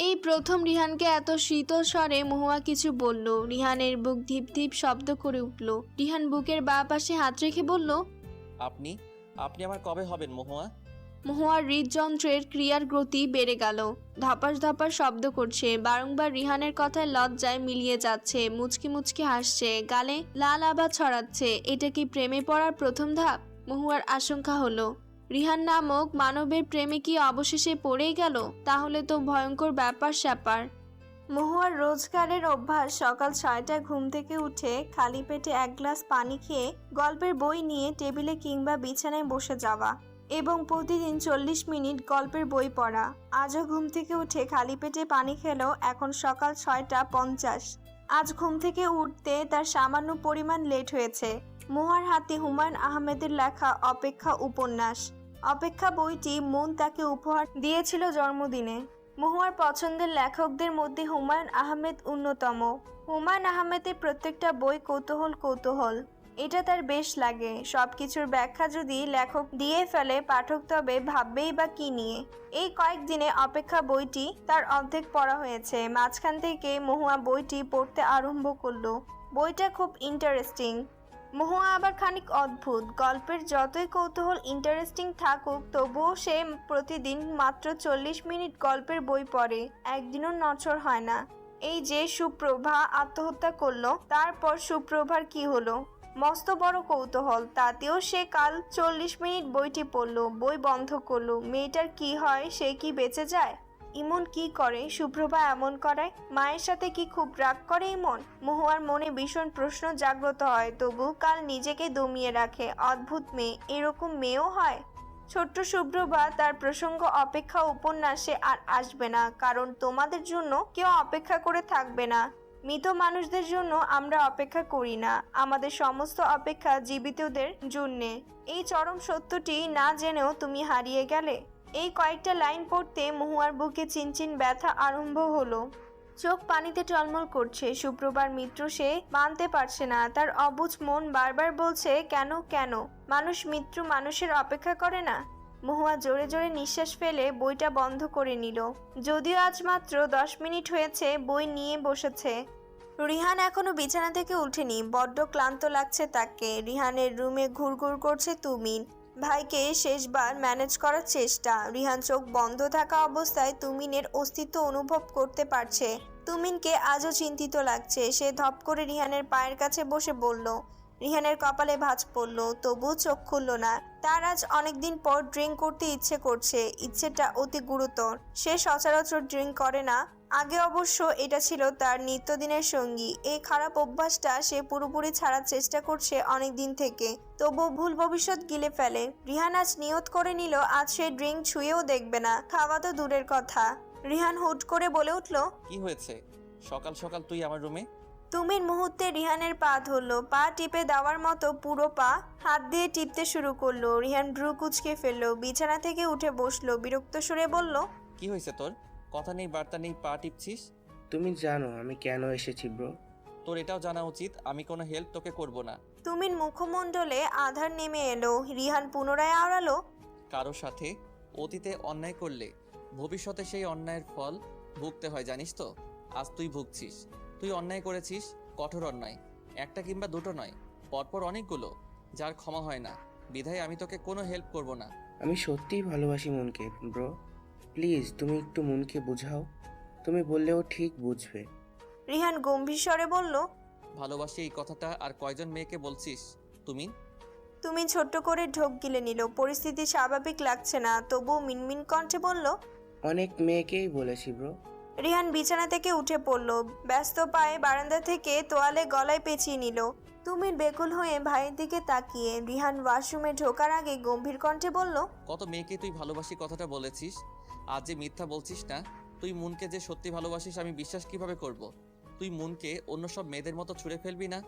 এই প্রথম রিহানকে এত শীতল স্বরে মহুয়া কিছু বলল। রিহানের বুক ধীপ ধীপ শব্দ করে উঠল। রিহান বুকের বাঁ পাশে হাত রেখে বলল, আপনি আপনি আমার কবে হবেন মহুয়া? মহুয়ার হৃদযন্ত্রের ক্রিয়ার গতি বেড়ে গেল। ধপাস ধপাস শব্দ করছে। বারংবার রিহানের কথায় লজ্জায় মিলিয়ে যাচ্ছে। মুচকি মুচকি হাসছে। গালে লাল আভা ছড়াচ্ছে। এটা কি প্রেমে পড়ার প্রথম ধাপ? মহুয়ার আশঙ্কা হলো, রিহান নামক মানবের প্রেমে কি অবশেষে পড়েই গেল? তাহলে তো ভয়ঙ্কর ব্যাপার স্যাপার। মহুয়ার রোজগারের অভ্যাস সকাল 6টায় ঘুম থেকে উঠে খালি পেটে এক গ্লাস পানি খেয়ে গল্পের বই নিয়ে টেবিলে কিংবা বিছানায় বসে যাওয়া এবং প্রতিদিন 40 মিনিট গল্পের বই পড়া। আজও ঘুম থেকে উঠে খালি পেটে পানি খেলো। এখন সকাল 6টা 50। আজ ঘুম থেকে উঠতে তার সামান্য পরিমাণ লেট হয়েছে। মহুয়ার হাতে হুমায়ুন আহমেদের লেখা অপেক্ষা উপন্যাস। অপেক্ষা বইটি মন তাকে উপহার দিয়েছিল জন্মদিনে। মহুয়ার পছন্দের লেখকদের মধ্যে হুমায়ুন আহমেদ অন্যতম। হুমায়ুন আহমেদের প্রত্যেকটা বই কৌতূহল। এটা তার বেশ লাগে। সবকিছুর ব্যাখ্যা যদি লেখক দিয়ে ফেলে পাঠক তবে ভাববেই বা কি নিয়ে। এই কয়েকদিনে অপেক্ষা বইটি তার অর্ধেক পড়া হয়েছে। মাঝখান থেকে মহুয়া বইটি পড়তে আরম্ভ করলো। বইটা খুব ইন্টারেস্টিং। মহুয়া আবার খানিক অদ্ভুত। গল্পের যতই কৌতূহল ইন্টারেস্টিং থাকুক তবুও সে প্রতিদিন মাত্র 40 মিনিট গল্পের বই পড়ে। একদিনও নড়চড় হয় না। এই যে সুপ্রভা আত্মহত্যা করলো, তারপর সুপ্রভার কি হলো? মস্ত বড় কৌতূহল। তাতেও সে কাল 40 মিনিট বইটি পড়লো, বই বন্ধ করলো। মেয়েটার কি হয়? সে কি বেঁচে যায়? ইমন কি করে? সুপ্রভা এমন করায়? মায়ের সাথে কি খুব রাগ করে ইমন? মহুয়ার মনে ভীষণ প্রশ্ন জাগ্রত হয়, তবু কাল নিজেকে দমিয়ে রাখে। অদ্ভুত মেয়ে, এরকম মেয়েও হয়? ছোট্ট সুপ্রভা তার প্রসঙ্গ অপেক্ষা উপন্যাসে আর আসবে না, কারণ তোমাদের জন্য কেউ অপেক্ষা করে থাকবে না। মৃত মানুষদের জন্য আমরা অপেক্ষা করি না, আমাদের সমস্ত অপেক্ষা জীবিতদের জন্যে। এই চরম সত্যটি না জেনেও তুমি হারিয়ে গেলে। এই কয়েকটা লাইন পড়তে মহুয়ার বুকে চিনচিন ব্যথা আরম্ভ হলো। চোখ পানিতে টলমল করছে। সুপ্রভার মৃত্যু সে মানতে পারছে না। তার অবুঝ মন বারবার বলছে, কেন কেন মানুষ মৃত্যু মানুষের অপেক্ষা করে না? মহুয়া জোরে জোরে নিঃশ্বাস ফেলে বইটা বন্ধ করে নিল। যদিও আজ মাত্র 10 মিনিট হয়েছে বই নিয়ে বসেছে। রিহান এখনো বিছানা থেকে উঠেনি। বড্ড ক্লান্ত লাগছে তাকে। রিহানের রুমে ঘুরঘুর করছে তুমিন। ভাইকে শেষবার ম্যানেজ করার চেষ্টা। রিহান চোখ বন্ধ থাকা অবস্থায় তুমিনের অস্তিত্ব অনুভব করতে পারছে। তুমিনকে আজও চিন্তিত লাগছে। সে ধপ করে রিহানের পায়ের কাছে বসে বলল। রিহানের কপালে ভাঁজ পড়ল, তবুও চোখ খুলল না। তার আজ অনেকদিন পর ড্রিঙ্ক করতে ইচ্ছে করছে। ইচ্ছেটা অতি গুরুতর। সে সচরাচর ড্রিঙ্ক করে না। আগে অবশ্য এটা ছিল তার নিত্যদিনের সঙ্গী। এই খারাপ অভ্যাসটা সে পুরোপুরি ছাড়ার চেষ্টা করছে অনেক দিন থেকে, তবুও ভুল ভবিষ্যৎ গিলে ফেলে। রিহান আজ নিয়ত করে নিল আজ সে ড্রিঙ্ক ছুঁয়েও দেখবে না। খাওয়া তো দূরের কথা। রিহান হুট করে বলে উঠল, কি হয়েছে? সকাল সকাল তুই আমার রুমে? তুমির মুহূর্তে রিহানের পা ধরলো। পা টিপে দেওয়ার মতো পুরো পা হাত দিয়ে টিপতে শুরু করলো। রিহান ভ্রু কুঁচকে ফেললো। বিছানা থেকে উঠে বসলো। বিরক্ত সুরে বলল, কি হয়েছে তোর? কথা নেই বার্তা নেই, পা টিপছিস। তুমি জানো আমি কেন এসেছি ব্রো? তোর এটাও জানা উচিত আমি কোনো হেল্প তোকে করব না। তুমির মুখমণ্ডলে আধার নেমে এলো। রিহান পুনরায় আওড়ালো, কারোর সাথে অতীতে অন্যায় করলে ভবিষ্যতে সেই অন্যায়ের ফল ভুগতে হয়, জানিস তো? আজ তুই ভুগছিস। তুই অন্যায় করেছিস, কঠোর অন্যায়। একটা কিংবা দুটো নয়, পরপর অনেকগুলো, যার ক্ষমা হয় না। বিধায় আমি তোকে কোনো হেল্প করব না। আমি সত্যিই ভালোবাসি মনকে ব্রো। প্লিজ তুমি একটু মনকে বুঝাও। তুমি বললেও ঠিক বুঝবে। রিহান গম্ভীর স্বরে বলল, ভালোবাসি এই কথাটা আর কয়জন মেয়েকে বলছিস তুমি? তুমি ছোট্ট করে ঢোক গিলে নিল। পরিস্থিতি স্বাভাবিক লাগছে না, তবুও মিনমিন কণ্ঠে বলল, অনেক মেয়েকেই বলেছি ব্রো। রিহান বিছানা থেকে উঠে পড়ল। ব্যস্ত পায়ে বারান্দা থেকে তোয়ালে গলায় পেঁচিয়ে নিল। তুমির বেকুল হয়ে ভাইয়ের দিকে তাকিয়ে। রিহান ওয়াশরুমে ঢোকার আগে গম্ভীর কণ্ঠে বলল, কত মেয়েকে তুই ভালোবাসি কথাটা বলেছিস, আজ যে মিথ্যা বলছিস না। তুই মুনকে যে সত্যি ভালোবাসিস আমি বিশ্বাস কিভাবে করব? তুই মুনকে অন্য সব মেয়েদের মতো ছুঁড়ে ফেলবি না?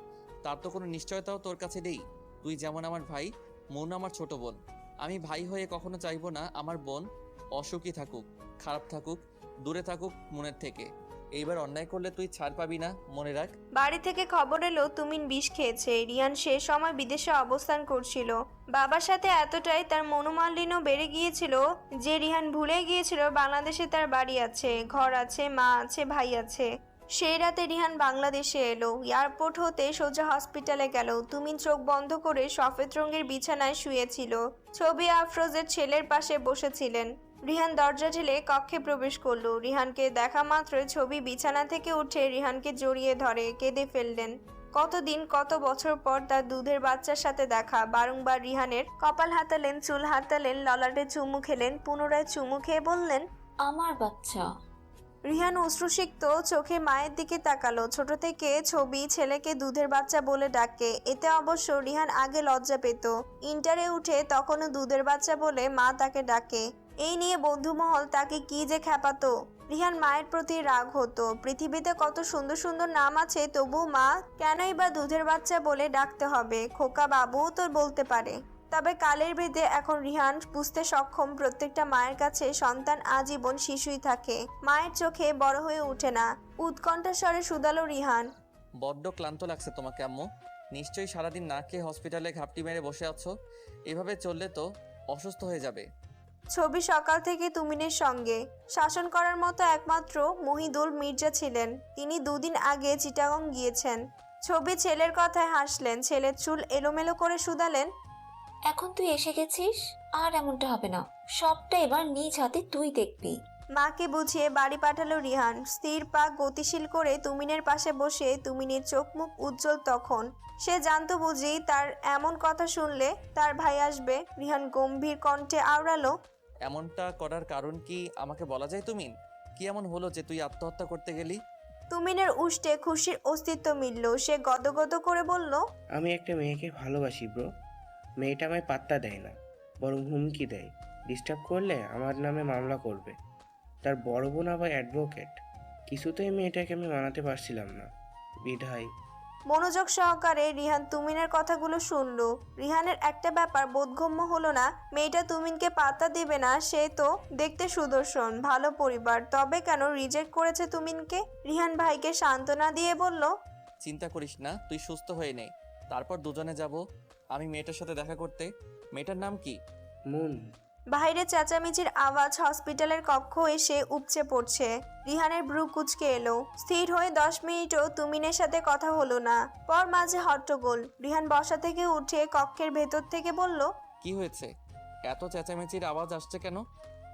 তার তো কোনো নিশ্চয়তাও তোর কাছে নেই। তুই যেমন আমার ভাই, মুন আমার ছোট বোন। আমি ভাই হয়ে কখনো চাইবো না আমার বোন অসুখী থাকুক, খারাপ থাকুক, দূরে থাকুক মনের থেকে। এইবার অন্যায় করলে তুই ছাড় পাবি না, মনে রাখ। বাড়ি থেকে খবর এলো তুমিন বিষ খেয়েছে। রিয়ান সে সময় বিদেশে অবস্থান করছিল। বাবার সাথে এতটাই তার মনোমালিন্য বেড়ে গিয়েছিল যে রিহান ভুলে গিয়েছিল বাংলাদেশে তার বাড়ি আছে, ঘর আছে, মা আছে, ভাই আছে। সেই রাতে রিহান বাংলাদেশে এলো। এয়ারপোর্ট হতে সোজা হসপিটালে গেল। তুমিন চোখ বন্ধ করে সফেদ রঙের বিছানায় শুয়েছিল। ছবি আফরোজের ছেলের পাশে বসেছিলেন। রিহান দরজা ঠেলে কক্ষে প্রবেশ করলো। রিহানকে দেখা মাত্রই ছবি বিছানা থেকে উঠে রিহানকে জড়িয়ে ধরে কেঁদে ফেললেন। কতদিন কত বছর পর তার দুধের বাচ্চার সাথে দেখা। বারংবার রিহানের কপাল হাতালেন, চুল হাতালেন, ললাটে চুমু খেলেন। পুনরায় চুমু খেয়ে বললেন, আমার বাচ্চা। রিহান অশ্রুসিক্ত চোখে মায়ের দিকে তাকালো। ছোট থেকে ছবি ছেলেকে দুধের বাচ্চা বলে ডাকে, এতে অবশ্য রিহান আগে লজ্জা পেত। ইন্টারে উঠে তখনও দুধের বাচ্চা বলে মা তাকে ডাকে। এই নিয়ে বন্ধুমহল তাকে কি যে খ্যাপাতো। রিহান মায়ের প্রতি রাগ হতো। পৃথিবীতে কত সুন্দর সুন্দর নাম আছে, তবু মা কেনই বা দুধের বাচ্চা বলে ডাকতে হবে? খোকা বাবুও তো বলতে পারে। তবে কালের ভেদে এখন রিহান বুঝতে সক্ষম, প্রত্যেকটা মায়ের কাছে সন্তান আজীবন শিশুই থাকে, মায়ের চোখে বড় হয়ে ওঠে না। উৎকণ্ঠার স্বরে শুধালো রিহান, বড্ড ক্লান্ত লাগছে তোমাকে আম্মু। নিশ্চয়ই সারাদিন না খেয়ে হসপিটালে ঘাপটি মেরে বসে আছো। এভাবে চললে তো অসুস্থ হয়ে যাবে। ছবি সকাল থেকে তুমিনের সঙ্গে শাসন করার মতো একমাত্র মহিদুল মির্জা ছিলেন। তিনি দুদিন আগে চিটাগং গিয়েছেন। ছবি ছেলের কথায় হাসলেন, ছেলের চুল এলোমেলো করে শুধালেন, এখন তুই এসে গেছিস, আর এমনটা হবে না। সবটা এবার নিজ হাতে তুই দেখবি। মাকে বুঝিয়ে বাড়ি পাঠালো রিহান। স্থির পা গতিশীল করে তুমিনের পাশে বসে তুমিনের চোখ মুখ উজ্জ্বল তখন। সে জানতো বুঝি তার এমন কথা শুনলে তার ভাই আসবে। রিহান গম্ভীর কণ্ঠে আওড়ালো, এমনটা করার কারণ কি আমাকে বলা যায় তুমিন? কি এমন হলো যে তুই আত্মহত্যা করতে গেলি? তুমিনের উষ্ঠে খুশির অস্তিত্ব মিলল। সে গদগদ করে বলল, আমি একটা মেয়েকে ভালোবাসি ব্রো। মেয়েটা আমায় পাত্তা দেয় না, বরং হুমকি দেয়। ডিস্টার্ব করলে আমার নামে মামলা করবে। তার বড় বোন আবার অ্যাডভোকেট। কিছুতেই মেয়েটাকে আমি মানাতে পারছিলাম না, বিধায়। মনোযোগ সহকারে রিহান তুমিনের কথাগুলো শুনল। রিহানের একটা ব্যাপার বোধগম্য হলো না, মেয়েটা তুমিনকে পাত্তা দিবে না। সে তো দেখতে সুদর্শন, ভালো পরিবার, তবে কেন রিজেক্ট করেছে তুমিনকে? রিহান ভাইকে সান্ত্বনা দিয়ে বলল, চিন্তা করিস না, তুই সুস্থ হয়ে নে, তারপর দুজনে যাব আমি মেয়েটার সাথে দেখা করতে। মেয়েটার নাম কি? মুন। বাইরে চেঁচামেচির আওয়াজ হসপিটালের কক্ষ এসে উপচে পড়ছে। রিহানের ভ্রু কুঁচকে এলো। স্থির হয়ে 10 মিনিটও তুমিনের সাথে কথা হলো না। পর মাঝে হট্টগোল। রিহান বসা থেকে উঠে কক্ষের ভেতর থেকে বলল, কি হয়েছে? এত চেঁচামেচির আওয়াজ আসছে কেন?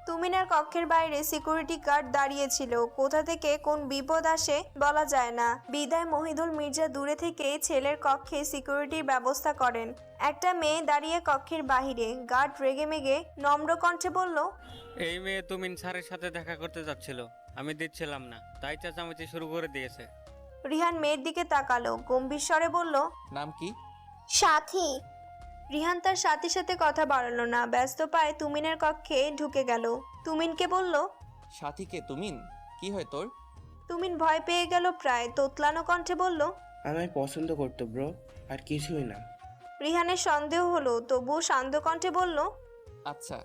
তুমিনের কক্ষের বাইরে সিকিউরিটি গার্ড দাঁড়িয়েছিল। কোথা থেকে কোন বিপদ আসে বলা যায় না, বিদায় মহিদুল মির্জা দূরে থেকে ছেলের কক্ষে সিকিউরিটির ব্যবস্থা করেন। একটা মেয়ে দাঁড়িয়ে কক্ষের বাহিরে। গার্ড রেগে মেগে নম্র কণ্ঠে বলল, এই মেয়ে তুমিন স্যারের সাথে দেখা করতে যাচ্ছিল, আমি দিচ্ছিলাম না, তাই চেঁচামেচি শুরু করে দিয়েছে। রিহান মেয়ের দিকে তাকালো, গম্ভীর স্বরে বলল, নাম কি? সাথী। রিহান তার সাথীর সাথে কথা বাড়ালো না, ব্যস্ত পায়ে তুমিনের কক্ষে ঢুকে গেল। তুমিনকে বলল, সাথীকে? তুমিন? কি হয় তোর? তুমিন ভয় পেয়ে গেল প্রায়, তোতলানো কণ্ঠে বলল, আমায় পছন্দ করতো ব্রো, আর কিছুই না। রিহানের সন্দেহ হলো, তবুও শান্ত কণ্ঠে বলল, আচ্ছা।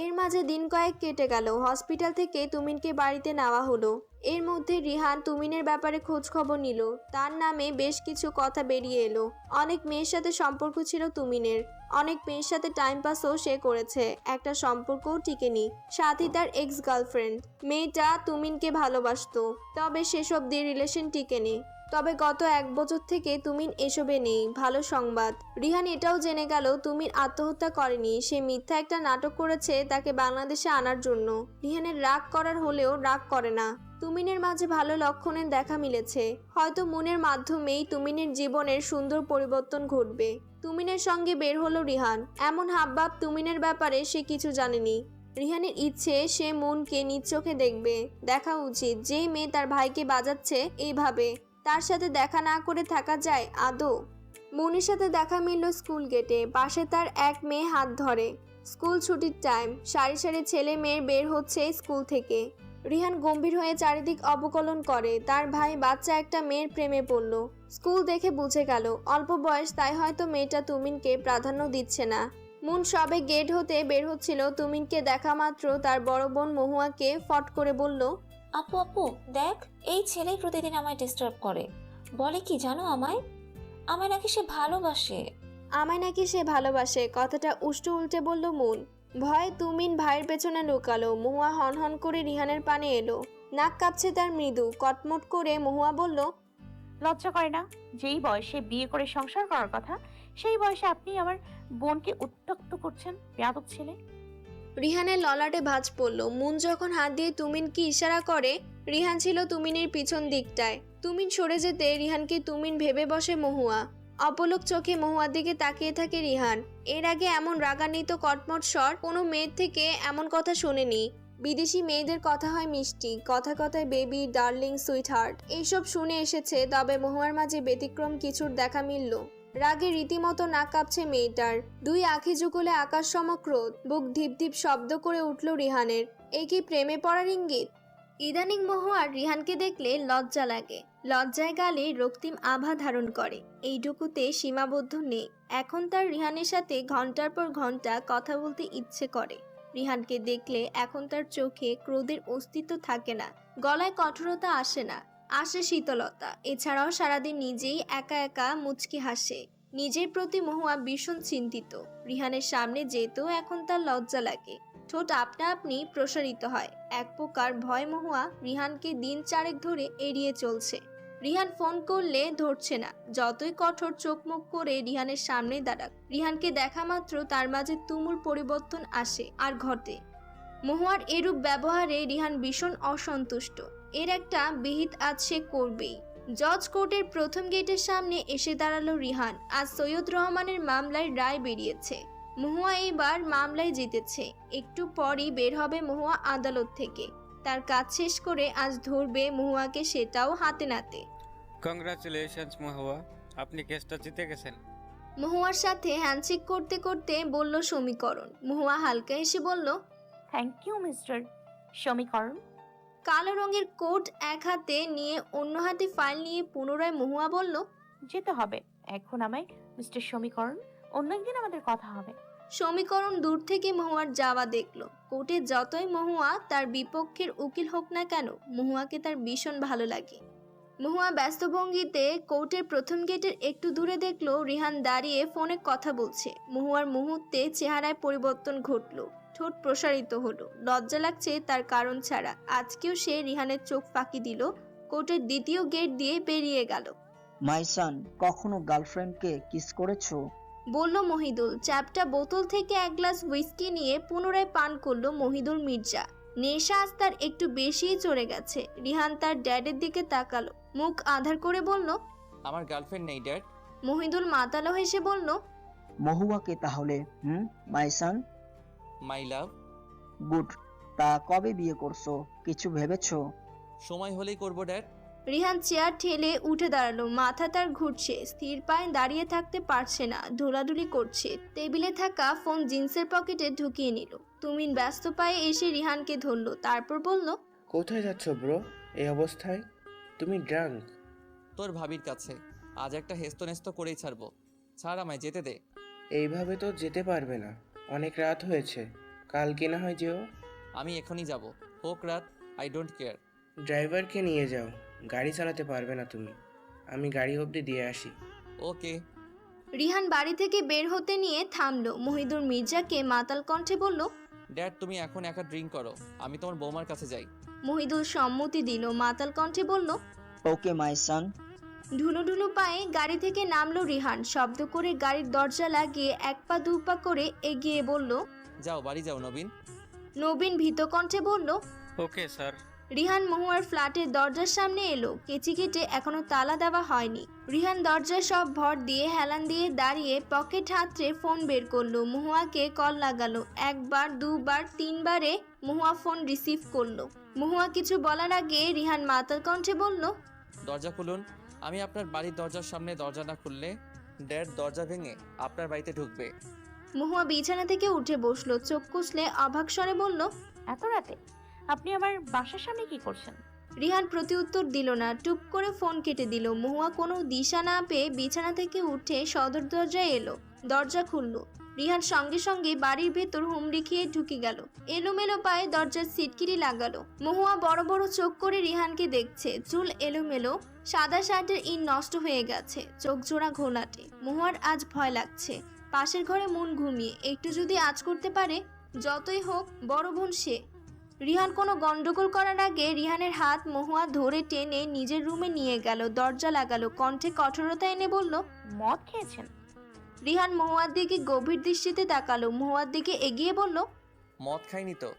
এর মাঝে দিন কয়েক কেটে গেল। হসপিটাল থেকে তুমিনকে বাড়িতে নেওয়া হলো। এর মধ্যে রিহান তুমিনের ব্যাপারে খোঁজ খবর নিল। তার নামে বেশ কিছু কথা বেরিয়ে এলো। অনেক মেয়ের সাথে সম্পর্ক ছিল তুমিনের, অনেক মেয়ের সাথে টাইম পাসও সে করেছে, একটা সম্পর্কও টিকেনি। সাথী তার এক্স গার্লফ্রেন্ড। মেয়েটা তুমিনকে ভালোবাসতো, তবে সেসব দিয়ে রিলেশন টিকেনি। তবে গত 1 বছর থেকে তুমিন এসবে নেই। ভালো সংবাদ, রিহান এটাও জেনে গেল তুমিন আত্মহত্যা করেনি, সে মিথ্যা একটা নাটক করেছে তাকে বাংলাদেশে আনার জন্য। রিহানের রাগ করার হলেও রাগ করে না। তুমিনের মাঝে ভালো লক্ষণের দেখা মিলেছে। হয়তো মনের মাধ্যমেই তুমিনের জীবনের সুন্দর পরিবর্তন ঘটবে। তুমিনের সঙ্গে বের হলো রিহান। এমন হাবভাব তুমিনের ব্যাপারে সে কিছু জানেনি। রিহানের ইচ্ছে সে মনকে নিজ চোখে দেখবে। দেখা উচিত, যেই মেয়ে তার ভাইকে বাজাচ্ছে এইভাবে, তার সাথে দেখা না করে থাকা যায় আদৌ? মনির সাথে দেখা মিলল স্কুল গেটে। পাশে তার এক মেয়ে হাত ধরে। স্কুল ছুটির টাইম, সারি সারি ছেলে মেয়ের বের হচ্ছে স্কুল থেকে। রিহান গম্ভীর হয়ে চারিদিক অবকলন করে। তার ভাই বাচ্চা একটা মেয়ের প্রেমে পড়ল। স্কুল দেখে বুঝে গেল অল্প বয়স, তাই হয়তো মেয়েটা তুমিনকে প্রাধান্য দিচ্ছে না। মুন সবে গেট হতে বের হচ্ছিল, তুমিনকে দেখা মাত্র তার বড় বোন মহুয়াকে ফট করে বলল, আপু আপু দেখ, এই ছেলেই প্রতিদিন আমায় ডিস্টার্ব করে। বলে কি জানো, আমায় আমায় নাকি সে ভালোবাসে। আমায় নাকি সে ভালোবাসে? কথাটা উল্টে উল্টে বলল মুন। ভয়ে তুমিন ভাইয়ের পেছনে লুকালো। মহুয়া হনহন করে রিহানের পানে এলো। নাক কাঁপছে তার মৃদু। কটমট করে মহুয়া বলল, লজ্জা করে না? যেই বয়সে বিয়ে করে সংসার করার কথা, সেই বয়সে আপনি আমার বোনকে উত্ত্যক্ত করছেন, বেয়াদব ছেলে। রিহানের ললাটে ভাঁজ পড়ল। মুন যখন হাত দিয়ে তুমিনকে ইশারা করে, রিহান ছিল তুমিনের পিছন দিকটায়। তুমিন সরে যেতে রিহানকে তুমিন ভেবে বসে মহুয়া। অপলক চোখে মহুয়ার দিকে তাকিয়ে থাকে রিহান। এর আগে এমন রাগান্বিত কটমট স্বর কোনো মেয়ের থেকে এমন কথা শোনেনি। বিদেশি মেয়েদের কথা হয় মিষ্টি, কথা কথায় বেবি, ডার্লিং, সুইট হার্ট এইসব শুনে এসেছে, তবে মহুয়ার মাঝে ব্যতিক্রম কিছুর দেখা মিলল। রাগে রীতিমতো নাক কাঁপছে মেয়েটার, দুই আঁখি যুগলে আকাশ সম ক্রোধ, বুক ধিপ ধিপ শব্দ করে উঠল রিহানের। এ কি প্রেমে পড়ার ইঙ্গিত? ইদানিং মহুয়ার রিহানকে দেখলে লজ্জা লাগে, লজ্জায় গালে রক্তিম আভা ধারণ করে। এইটুকুতে সীমাবদ্ধ নেই, এখন তার রিহানের সাথে ঘন্টার পর ঘন্টা কথা বলতে ইচ্ছে করে। রিহানকে দেখলে এখন তার চোখে ক্রোধের অস্তিত্ব থাকে না, গলায় কঠোরতা আসে না, আসে শীতলতা। এছাড়াও সারাদিন নিজেই একা একা মুচকি হাসে। নিজের প্রতি মহুয়া ভীষণ চিন্তিত। রিহানের সামনে যেতেও এখন তার লজ্জা লাগে, ঠোঁট আপনা আপনি প্রসারিত হয়। এক প্রকার ভয় মহুয়া রিহানকে দিন 4 ধরে এড়িয়ে চলছে। রিহান ফোন করলে ধরছে না, যতই কঠোর চোখ মুখ করে রিহানের সামনে দাঁড়াক, রিহানকে দেখা মাত্র তার মাঝে তুমুল পরিবর্তন আসে আর ঘটে। মহুয়ার এরূপ ব্যবহারে রিহান ভীষণ অসন্তুষ্ট। এর একটা বিহিত আজ সে করবেই। জজ কোর্টের প্রথম গেটের সামনে এসে দাঁড়ালো রিহান। আজ সৈয়দ রহমানের মামলায় রায় বেরিয়েছে। মহুয়া এইবার মামলায় জিতেছে। একটু পরই বের হবে মহুয়া আদালত থেকে। তার কাজ শেষ করে আজ ধরবে মহুয়াকে, সেটাও হাতে নাতে। কংগ্রাচুলেশনস মহুয়া, আপনি কেসটা জিতে গেছেন। মহুয়ার সাথে হ্যান্ডশেক করতে করতে বলল সমীকরণ। মহুয়া হালকা এসে বলল, থ্যাংক ইউ মিস্টার সমীকরণ। কালো রঙের কোট এক হাতে নিয়ে অন্য হাতে ফাইল নিয়ে পুনরায় মহুয়া বলল, যেতে হবে এখন আমায় মিস্টার সমীকরণ, অন্য একদিন আমাদের কথা হবে। সমীকরণ দূর থেকে মহুয়ার যাওয়া দেখল। কোর্টে যতই মহুয়া তার বিপক্ষের উকিল হোক না কেন, মহুয়াকে তার ভীষণ ভালো লাগে। মহুয়া ব্যস্ত ভঙ্গিতে কোর্টের প্রথম গেটের একটু দূরে দেখলো রিহান দাঁড়িয়ে ফোনে কথা বলছে। মহুয়ার মুহূর্তে চেহারায় পরিবর্তন ঘটল, ঠোঁট প্রসারিত হলো। লজ্জা লাগছে তার কারণ ছাড়া। আজকেও সে রিহানের চোখ ফাঁকি দিল, কোর্টের দ্বিতীয় গেট দিয়ে বেরিয়ে গেল। মাইসান, কখনো গার্লফ্রেন্ডকে কিস করেছো? বলল মহিদুল। চ্যাপটা বোতল থেকে এক গ্লাস হুইস্কি নিয়ে পুনরায় পান করলো মহিদুল মির্জা। নেশা আজ তার একটু বেশিই চড়ে গেছে। রিহান তার ড্যাডের দিকে তাকালো, মুখ আধার করে বলল, আমার গার্লফ্রেন্ড নেই ড্যাড। মহিদুল মাতালো হেসে বলল, মহুয়াকে তাহলে মাইসান? মাই লাভ। গুড। তা কবে বিয়ে করছো, কিছু ভেবেছো? সময় হলেই করবো ড্যাড। রিহান চেয়ার ঠেলে উঠে দাঁড়ালো, মাথা তার ঘুরছে, স্থির পায়ে দাঁড়িয়ে থাকতে পারছে না, ঢোলাঢুলি করছে। টেবিলে থাকা ফোন জিন্সের পকেটে ঢুকিয়ে নিল। তুমিন ব্যস্ত পায়ে এসে রিহানকে ধরলো, তারপর বলল, কোথায় যাচ্ছ ব্রো এই অবস্থায়? তুমি ড্রাঙ্ক? তোর ভাবির কাছে আজ একটা হেস্তনেস্ত করেই ছাড়বো। ছাড়, আমায় যেতে দে। এইভাবে তো যেতে পারবে না, অনেক রাত হয়েছে। কালকে না হয় যেও। আমি এখনই যাব, হোক রাত, আই ডোন্ট কেয়ার। ড্রাইভারকে নিয়ে যাও, গাড়ি চালাতে পারবে না তুমি। আমি গাড়ি অবধি দিয়ে আসি। ওকে। রিহান বাড়ি থেকে বের হতে নিয়ে থামলো। মহিদুর মির্জাকে মাতাল কণ্ঠে বলল, ড্যাড তুমি এখন একা ড্রিঙ্ক করো, আমি তোমার বৌমার কাছে যাই। মহিদুল সম্মতি দিল। মাতাল কণ্ঠে বলল, ওকে মাইসান। ঢুলু ঢুলু পায়ে গাড়ি থেকে নামলো রিহান। শব্দ করে গাড়ির দরজা লাগিয়ে এক পা দু পা করে এগিয়ে বলল, যাও বাড়ি যাও নবীন। নবীন ভীত কণ্ঠে বলল, ওকে স্যার। রিহান মহুয়ার ফ্ল্যাটের দরজার সামনে এলো। কেচি কেটে এখনো তালা দেওয়া হয়নি। রিহান দরজায় সব ভর দিয়ে হেলান দিয়ে দাঁড়িয়ে পকেট হাতড়ে ফোন বের করলো। মহুয়াকে কল লাগালো। একবার, দুবার, 3বারে মহুয়া ফোন রিসিভ করলো। মহুয়া কিছু বলার আগে রিহান মাতাল কণ্ঠে বলল, দরজা খুলুন। আমি আপনার বাড়ির দরজার সামনে, দরজা না খুললে ড্যাড দরজা ভেঙে আপনার বাড়িতে ঢুকবে। মহুয়া বিছানা থেকে উঠে বসলো, চোখ কুচলে অবাক স্বরে বলল, এত রাতে আপনি আমার বাসার সামনে কি করছেন? রিহান প্রতিউত্তর দিল না, টুপ করে ফোন কেটে দিল। মহুয়া কোনো দিশা না পেয়ে বিছানা থেকে উঠে সদর দরজায় এলো। দরজা খুললো। রিহান সঙ্গে সঙ্গে বাড়ির ভেতর হুমড়ি খেয়ে ঢুকে গেল। এলোমেলো পায়ে দরজার সিটকিরি লাগালো। মহুয়া বড় বড় চোখ করে রিহানকে দেখছে। চুল এলোমেলো, সাদা শার্টের ইন নষ্ট হয়ে গেছে, চোখ জোড়া ঘোলাটে। মহুয়ার আজ ভয় লাগছে। পাশের ঘরে মন ঘুমিয়ে একটু যদি আজ করতে পারে, যতই হোক বড় বোন সে। রিহান কোনো গন্ডগোল করার আগে রিহানের হাত মহুয়া ধরে টেনে নিজের রুমে নিয়ে গেল। দরজা লাগালো। কণ্ঠে কঠোরতা এনে বলল, মদ খেয়েছেন? রিহান মহুয়ার দিকে গভীর দৃষ্টিতে তাকালো। মহুয়ার দিকে এগিয়ে বলল, মদ খাইনি তো,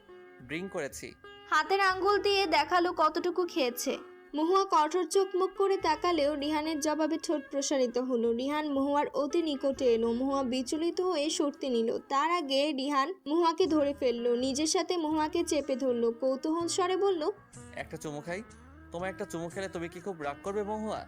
ড্রিঙ্ক করেছি। হাতের আঙ্গুল দিয়ে দেখালো কতটুকু খেয়েছে। মহুয়া কঠোর চোখ মুখ করে তাকালেও রিহানের জবাবে ঠোঁট প্রসারিত হলো। রিহান মহুয়ার অতি নিকটে এলো। মহুয়া বিচলিত হয়ে সরতে নিল। তার আগে রিহান মহুয়াকে ধরে ফেললো, নিজের সাথে মহুয়াকে চেপে ধরলো, কৌতূহল স্বরে বলল, একটা চুমু খাই। তোমার একটা চুমু খেলে তুমি কি খুব রাগ করবে মহুয়া?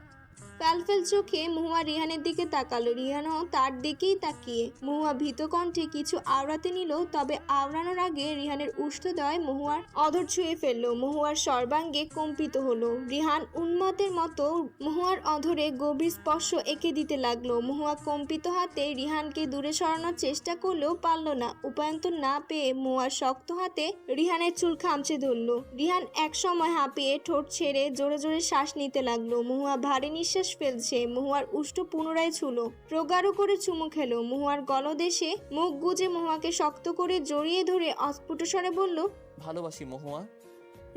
প্যালফেল চোখে মহুয়া রিহানের দিকে তাকালো। রিহানও তার দিকেই তাকিয়ে। মহুয়া ভীত কণ্ঠে কিছু আওড়াতে নিল, তবে আওড়ানোর আগে রিহানের উষ্ঠদয় মহুয়ার অধর ছুঁয়ে ফেললো। মহুয়ার সর্বাঙ্গে কম্পিত হলো। রিহান উন্মতের মতো মহুয়ার অধরে গভীর স্পর্শ এঁকে দিতে লাগলো। মহুয়া কম্পিত হাতে রিহানকে দূরে সরানোর চেষ্টা করলেও পারল না। উপায়ন্তর না পেয়ে মহুয়ার শক্ত হাতে রিহানের চুল খামচে ধরলো। রিহান এক সময় হাঁপিয়ে ঠোঁট ছেড়ে জোরে জোরে শ্বাস নিতে লাগলো। মহুয়া ভারী নিঃশ্বাস ফেলছে। মহুয়ার উষ্ঠ পুনরায় ছুলো, প্রগাঢ় করে চুমু খেলো। মহুয়ার গলদেশে মুখ গুজে মহুয়াকে শক্ত করে জড়িয়ে ধরে অস্ফুট স্বরে বলল, ভালোবাসি মহুয়া।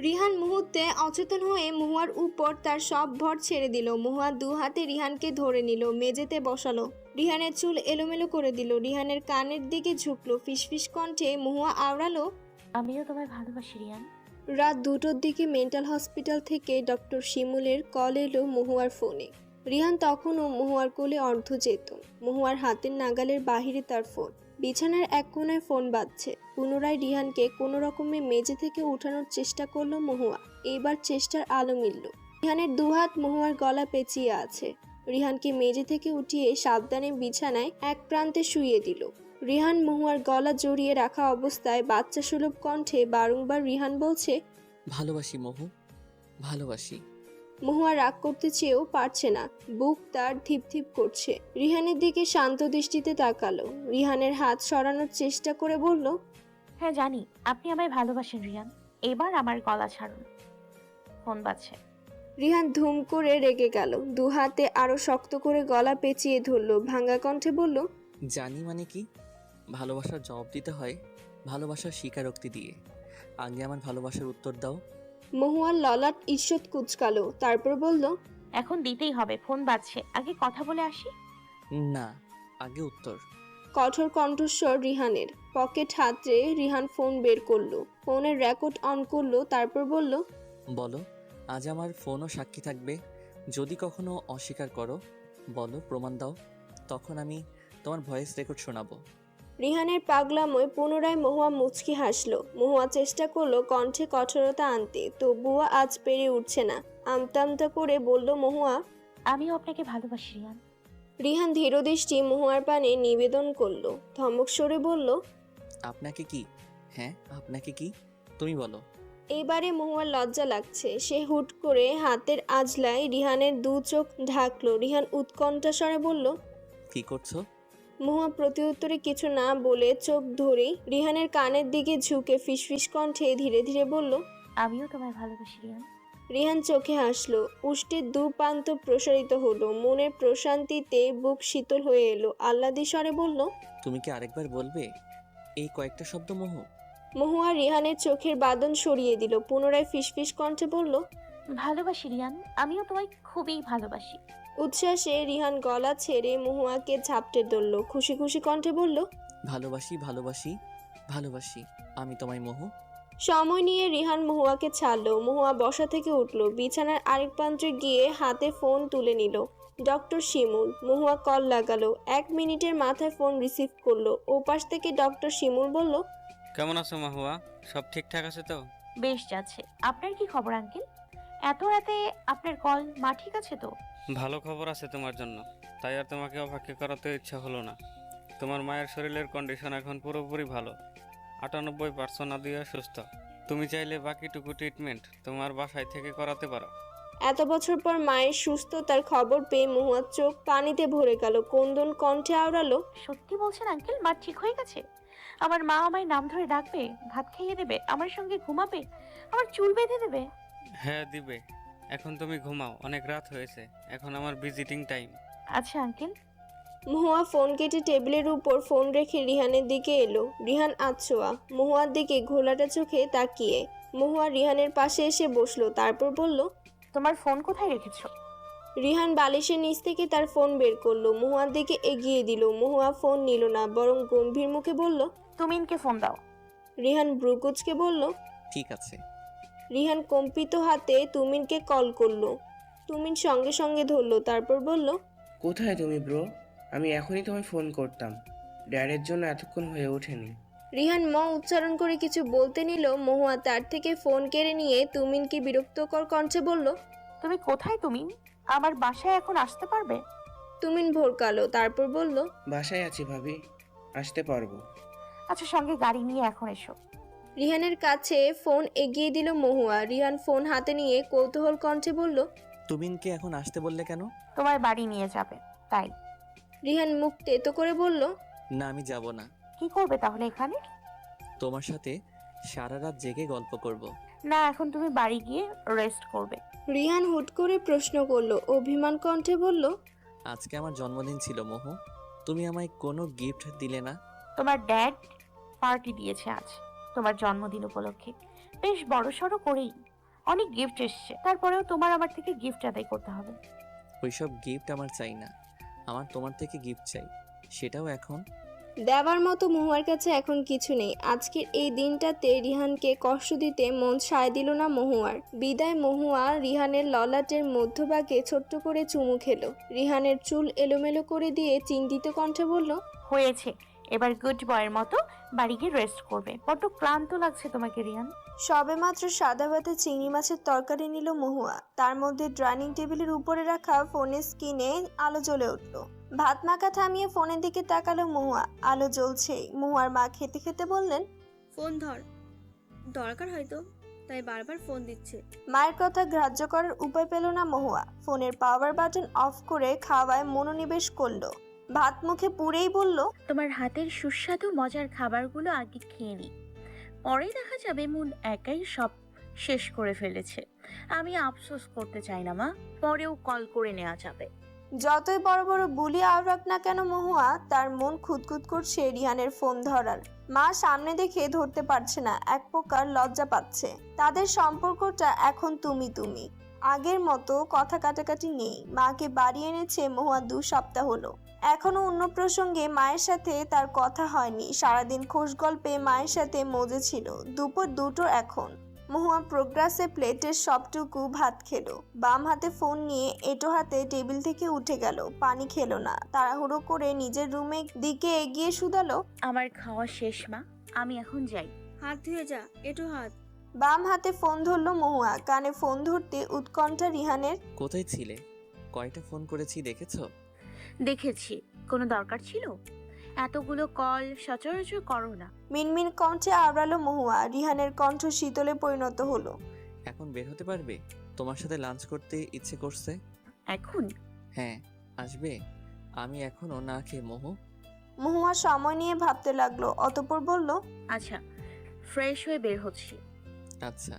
রিহান মুহূর্তে অচেতন হয়ে মহুয়ার উপর তার সব ভর ছেড়ে দিল। মহুয়া দু হাতে রিহানকে ধরে নিল, মেঝেতে বসালো, রিহানের চুল এলোমেলো করে দিল, রিহানের কানের দিকে ঝুঁকলো। ফিসফিস কণ্ঠে মহুয়া আওড়ালো, আমিও তোমায় ভালোবাসি রিয়ান। রাত 2টোর দিকে মেন্টাল হসপিটাল থেকে ডক্টর শিমুলের কল এলো মহুয়ার ফোনে। রিহান তখনও মহুয়ার কোলে অর্ধচেতন। মহুয়ার হাতের নাগালের বাহিরে তার ফোন। বিছানার এক কোণায় ফোন বাজছে। পুনরায় রিহানকে কোনো রকমে মেঝে থেকে উঠানোর চেষ্টা করলো মহুয়া। এইবার চেষ্টার আলো মিলল। রিহানের দুহাত মহুয়ার গলা পেঁচিয়ে আছে। রিহানকে মেঝে থেকে উঠিয়ে সাবধানে বিছানায় এক প্রান্তে শুইয়ে দিল। রিহান মহুয়ার গলা জড়িয়ে রাখা অবস্থায় বাচ্চা সুলভ কণ্ঠে বারংবার রিহান বলছে, ভালোবাসি মহু, ভালোবাসি। মহুয়া রাগ করতে চেয়েও পারছে না, বুক তার থিপ থিপ করছে। রিহানের দিকে শান্ত দৃষ্টিতে তাকালো। রিহানের হাত সরানোর চেষ্টা করে বলল, হ্যাঁ জানি আপনি আমায় ভালোবাসেন রিয়ান, এবার আমার গলা ছাড়ুন, ফোন বাজছে। রিহান ধুম করে রেগে গেল। দু হাতে আরো শক্ত করে গলা পেঁচিয়ে ধরলো। ভাঙা কণ্ঠে বলল, জানি মানে কি? ভালোবাসার জবাব দিতে হয় ভালোবাসার স্বীকারোক্তি দিয়ে। আগে আমার ভালোবাসার উত্তর দাও। মহুয়ার ললাট ঈষৎ কুচকালো, তারপর বলল, এখন দিতেই হবে, ফোন বাজছে, আগে কথা বলে আসি। না, আগে উত্তর। কঠোর কণ্ঠস্বর রিহানের। পকেট হাতড়ে রিহান ফোন বের করলো, ফোনের রেকর্ড অন করলো, তারপর বলল, বলো, আজ আমার ফোনও সাক্ষী থাকবে। যদি কখনো অস্বীকার করো, বলো, প্রমাণ দাও, তখন আমি তোমার ভয়েস রেকর্ড শোনাবো। রিহানের পাগলাময় পুনরায় মহুয়া মুচকি হাসলো। মহুয়া চেষ্টা করলো কণ্ঠে কঠোরতা আনতে, তবুও আজ পেরে উঠছে না। আমতা আমতা করে বলল মহুয়া, আমিও আপনাকে ভালোবাসি রিয়ান। রিহান ধীরদৃষ্টি মহুয়ার পানে নিবেদন করলো, ধমক সরে বলল, আপনাকে কি? হ্যাঁ, আপনাকে কি? তুমি বলো। এবারে মহুয়ার লজ্জা লাগছে। সে হুট করে হাতের আজলায় রিহানের দু চোখ ঢাকলো। রিহান উৎকণ্ঠা স্বরে বলল, কি করছো? মহুয়া প্রত্যুত্তরে কিছু না বলে চোখ ধরেই রিহানের কানের দিকে ঝুঁকে ফিসফিস কণ্ঠে ধীরে ধীরে বলল, আমিও তোমায় ভালোবাসি রিয়ান। রিহান চোখে হাসলো। উষ্টের দু প্রান্ত প্রসারিত হলো। মনের প্রশান্তিতে বুক শীতল হয়ে এলো। আহ্লাদি স্বরে বলল, তুমি কি আরেকবার বলবে এই কয়েকটা শব্দ মহু? মহুয়া রিহানের চোখের বাঁধন সরিয়ে দিল। পুনরায় ফিসফিস কণ্ঠে বলল, ভালোবাসি রিয়ান, আমিও তোমায় খুবই ভালোবাসি। উচ্ছ্বাসে রিহান গলা ছেড়ে মহুয়াকে ঝাপটে ধরল। খুশি খুশি কণ্ঠে বলল, ভালোবাসি, ভালোবাসি, ভালোবাসি আমি তোমায় মহু। সময় নিয়ে রিহান মহুয়াকে ছাড়লো। মহুয়া বসা থেকে উঠল, বিছানার আরেক প্রান্তে গিয়ে হাতে ফোন তুলে নিল। ডক্টর শিমুল। মহুয়া কল লাগালো। 1 মিনিটের মাথায় ফোন রিসিভ করলো। ওপাশ থেকে ডক্টর শিমুল বলল, কেমন আছো মাহুয়া? সব ঠিকঠাক আছে তো? বেশ যাচ্ছে। আপনার কি খবর আঙ্কেল? এত রাতে আপনার কল, মা ঠিক আছে তো? ভালো খবর আছে তোমার জন্য, তাই আর তোমাকে অপেক্ষা করাতে ইচ্ছা হলো না। তোমার মায়ের শরীরের কন্ডিশন এখন পুরোপুরি ভালো, 98% আদিও সুস্থ। তুমি চাইলে বাকিটুকু ট্রিটমেন্ট তোমার বাসায় থেকে করাতে পারো। এত বছর পর মায়ের সুস্থতার খবর পেয়ে মহুয়ার চোখ পানিতে ভরে গেল। কোন্দন কণ্ঠে আওড়ালো, সত্যি বলছেন আঙ্কেল, মা ঠিক হয়ে গেছে? আমার মা আমায় নাম ধরে ডাকবে, ভাত খাইয়ে দেবে, আমার সঙ্গে ঘুমাবে, আমার চুল বেঁধে দেবে? হ্যাঁ দিবে। এখন তুমি ঘুমাও, অনেক রাত হয়েছে, এখন আমার ভিজিটিং টাইম। আচ্ছা আঙ্কেল। মহুয়া ফোন কেটে টেবিলের উপর ফোন রেখে রিহানের দিকে এলো। রিহান আছোয়া, মহুয়ার দিকে ঘোলাটা চোখে তাকিয়ে। মহুয়া রিহানের পাশে এসে বসলো, তারপর বলল, তোমার ফোন কোথায় রেখেছো? রিহান বালিশের নিচ থেকে তার ফোন বের করলো, মহুয়ার দিকে এগিয়ে দিল। মহুয়া ফোন নিল না, বরং গম্ভীর মুখে বলল, তুমি ইনকে ফোন দাও। রিহান ব্রুকুচকে বলল, ঠিক আছে। রিহান কম্পিত হাতে তুমিনকে কল করলো। তুমিন সঙ্গে সঙ্গে ধরলো, তারপর বলল, কোথায় তুমি ব্রো? আমি এখনই তোমায় ফোন করতাম। ড্যাডের জন্য এতক্ষণ হয়ে ওঠেনি। রিহান উচ্চারণ করে কিছু বলতে নিল, মহুয়া তার থেকে ফোন কেড়ে নিয়ে তুমিনকে বিরক্তকর কণ্ঠে বলল, তুমি কোথায়? তুমি আমার বাসায় এখন আসতে পারবে? তুমিন ভোরকালো, তারপর বলল, বাসায় আছি ভাবি, আসতে পারবো। আচ্ছা, সঙ্গে গাড়ি নিয়ে এখন এসো। রিহানের কাছে ফোন এগিয়ে দিল মহুয়া। রিহান ফোন হাতে নিয়ে কৌতূহল কণ্ঠে বলল, তুমিনকে এখন আসতে বললে কেন? তোমার বাড়ি নিয়ে যাবে তাই। রিহান মুখ তেতো করে বলল, না, আমি যাব না। কি করবে তাহলে এখানে? তোমার সাথে সারা রাত জেগে গল্প করব। না, এখন তুমি বাড়ি গিয়ে রেস্ট করবে। রিহান হুট করে প্রশ্ন করলো, অভিমান কণ্ঠে বলল, আজকে আমার জন্মদিন ছিল মোহু, তুমি আমায় কোনো গিফট দিলে না। তোমার ড্যাড পার্টি দিয়েছে আজ তোমার জন্মদিন উপলক্ষে, বেশ বড়সড় করেই। অনেক গিফট এসছে, তারপরেও তোমার আমার থেকে গিফট আদায় করতে হবে। ওইসব গিফট আমার চাই না, আমার তোমার থেকে গিফট চাই, সেটাও এখন। দেওয়ার মতো মহুয়ার কাছে এখন কিছু নেই। আজকের এই দিনটাতে রিহানকে কষ্ট দিতে মন সায় দিল না মহুয়ার। বিদায় মহুয়া রিহানের ললাটের মধ্যভাগে ছোট্ট করে চুমু খেলো। রিহানের চুল এলোমেলো করে দিয়ে চিন্তিত কণ্ঠে বলল, হয়েছে, এবার গুড বয়ের মতো বাড়ি গিয়ে রেস্ট করবে। বড্ড ক্লান্ত লাগছে তোমাকে রিয়ান। সবেমাত্র সাদা ভাতে চিংড়ি মাছের তরকারি নিল মহুয়া। তার মধ্যে ডাইনিং টেবিলের উপরে রাখা ফোনের স্ক্রিনে আলো জ্বলে উঠল। ভাত মাখা থামিয়ে ফোনের দিকে তাকালো মহুয়া। আলো জ্বলছেই। মহুয়ার মা খেতে খেতে বললেন, ফোন ধর, দরকার হয়তো তাই বারবার ফোন দিচ্ছে। মায়ের কথা গ্রাহ্য করার উপায় পেল না মহুয়া। ফোনের পাওয়ার বাটন অফ করে খাওয়ায় মনোনিবেশ করলো। ভাত মুখে পুরেই বলল, তোমার হাতের সুস্বাদু মজার খাবারগুলো আগে খেয়ে নি, পরে দেখা যাবে মন একাই সব শেষ করে ফেলেছে। আমি আফসোস করতে চাই না মা, পরেও কল করে নেওয়া যাবে। যতই বড় বড় বুলি আওড়াক না কেন মহুয়া, তার মন খুঁতখুত করছে রিহানের ফোন ধরার। মা সামনে দেখে ধরতে পারছে না, এক প্রকার লজ্জা পাচ্ছে। তাদের সম্পর্কটা এখন তুমি তুমি, আগের মতো কথা কাটাকাটি নেই। মাকে বাড়ি এনেছে মহুয়া 2 সপ্তাহ হলো। এখনো অন্য প্রসঙ্গে মায়ের সাথে তার কথা হয়নি। সারাদিন খোশ গল্পে মায়ের সাথে মজে ছিল। দুপুর 2টো এখন। মহুয়া প্রোগ্রাসে প্লেটের সবটুকু ভাত খেলো। বাম হাতে ফোন নিয়ে এটো হাতে টেবিল থেকে উঠে গেল। পানি খেলো না, তাড়াহুড়ো করে নিজের রুমের দিকে এগিয়ে শুধালো, আমার খাওয়া শেষ মা, আমি এখন যাই। হাত ধুয়ে যা, এটো হাত। বাম হাতে ফোন ধরলো মহুয়া। কানে ফোন ধরতে উৎকণ্ঠা রিহানের। কোথায় ছিলে? কয়টা ফোন করেছি দেখেছো? দেখেছি, কোনো দরকার ছিল? এতগুলো কল সচরাচর করো না। মিনমিন কণ্ঠে আওড়ালো মহুয়া। রিহানের কণ্ঠ শীতলে পরিণত হলো। এখন বের হতে পারবে? তোমার সাথে লাঞ্চ করতে ইচ্ছে করছে। এখন? হ্যাঁ, আসবে? আমি এখনো না খেয়ে মোহু। মহুয়া সময় নিয়ে ভাবতে লাগলো, অতঃপর বলল, আচ্ছা, ফ্রেশ হয়ে বের হচ্ছি। আচ্ছা,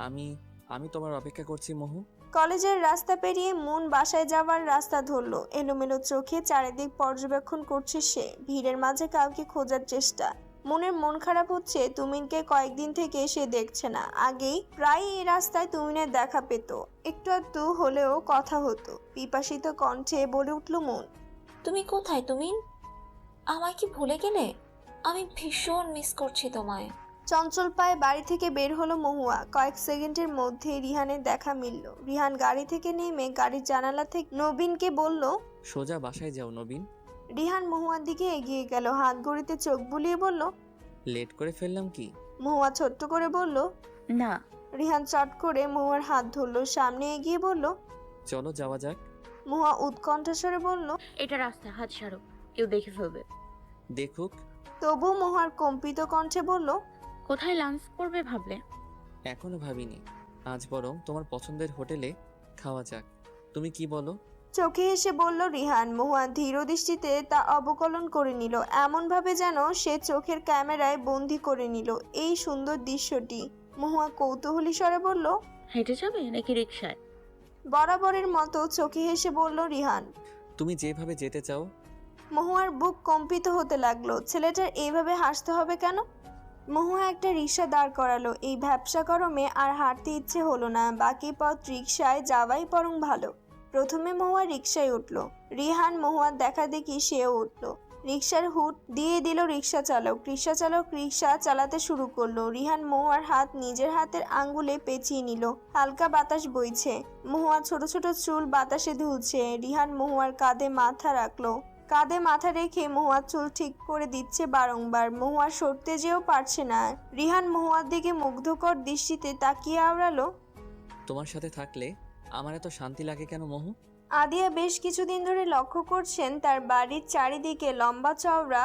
আমি আমি তোমার অপেক্ষা করছি মোহু। কলেজের রাস্তা পেরিয়ে মুন বাসায় যাওয়ার রাস্তা ধরলো। এলোমেলো চোখে চারিদিক পর্যবেক্ষণ করছে সে। ভিড়ের মাঝে কাউকে খোঁজার চেষ্টা। মুনের মন খারাপ হচ্ছে। তুমিনকে কয়েকদিন থেকে সে দেখছে না। আগেই প্রায় এই রাস্তায় তুমিনের দেখা পেত, একটু একটু হলেও কথা হতো। পিপাসিত কণ্ঠে বলে উঠল মুন, তুমি কোথায় তুমিন? আমায় কি ভুলে গেলে? আমি ভীষণ মিস করছি তোমায়। চঞ্চল পায়ে বাড়ি থেকে বের হলো মহুয়া। কয়েক সেকেন্ডের মধ্যে রিহানের দেখা মিলল। রিহান গাড়ি থেকে নেমে গাড়ির জানালা থেকে নবীনকে বলল, সোজা বাসায় যাও নবীন। রিহান মহুয়ার দিকে এগিয়ে গেল। হাত ঘড়িতে চোখ বুলিয়ে বলল, লেট করে ফেললাম কি? মহুয়া ছোট্ট করে বলল, না। রিহান চট করে মহুয়ার হাত ধরলো। সামনে এগিয়ে বলল, চলো যাওয়া যাক। মহুয়া উৎকণ্ঠাস্বরে বলল, এটা রাস্তা, হাত ছাড়ো, কেউ দেখে ফেলবে। দেখুক। তবু মহুয়ার কম্পিত কণ্ঠে বলল, কোথায় লাঞ্চ করবে ভাবলে? এখনো ভাবিনি, আজ বরং তোমার পছন্দের হোটেলে খাওয়া যাক। তুমি কি বলো? চোখে হেসে বলল রিহান। মহুয়া ধীর দৃষ্টিতে তা অবকলন করে নিল, এমন ভাবে যেন সে চোখের ক্যামেরায় বন্দি করে নিল এই সুন্দর দৃশ্যটি। মহুয়া কৌতূহলী স্বরে বলল, হেঁটে যাবে নাকি রিকশায়? বরাবরের মতো চোখে হেসে বলল রিহান। তুমি যেভাবে যেতে চাও। মহুয়ার বুক কম্পিত হতে লাগলো। ছেলেটার এইভাবে হাসতে হবে কেন? মহুয়া একটা রিক্সা দাঁড় করালো। এই ভ্যাপসা গরমে আর হাঁটতে ইচ্ছে হলো না। বাকি পথ রিক্সায় যাওয়াই বরং ভালো। প্রথমে মহুয়া রিক্সায় উঠল। রিহান মহুয়ার দেখা দেখি সেও উঠল। রিকশার হুড দিয়ে দিল রিকশা চালক। রিকশা চালাতে শুরু করলো। রিহান মহুয়ার হাত নিজের হাতের আঙ্গুলে পেঁচিয়ে নিল। হালকা বাতাস বইছে। মহুয়া ছোট ছোট চুল বাতাসে দুলছে। রিহান মহুয়ার কাঁধে মাথা রাখলো। কাঁধে মাথা রেখে মহুয়ার চুল ঠিক করে দিচ্ছে বারংবার। মহুয়া সরতে যেও পারছে না। রিহান মহুয়ার দিকে মুগ্ধকর দৃষ্টিতে তাকিয়ে আওড়ালো, তোমার সাথে থাকলে আমার এত শান্তি লাগে কেন মহু? আদিয়া বেশ কিছুদিন ধরে লক্ষ্য করছেন তার বাড়ির চারিদিকে লম্বা চওড়া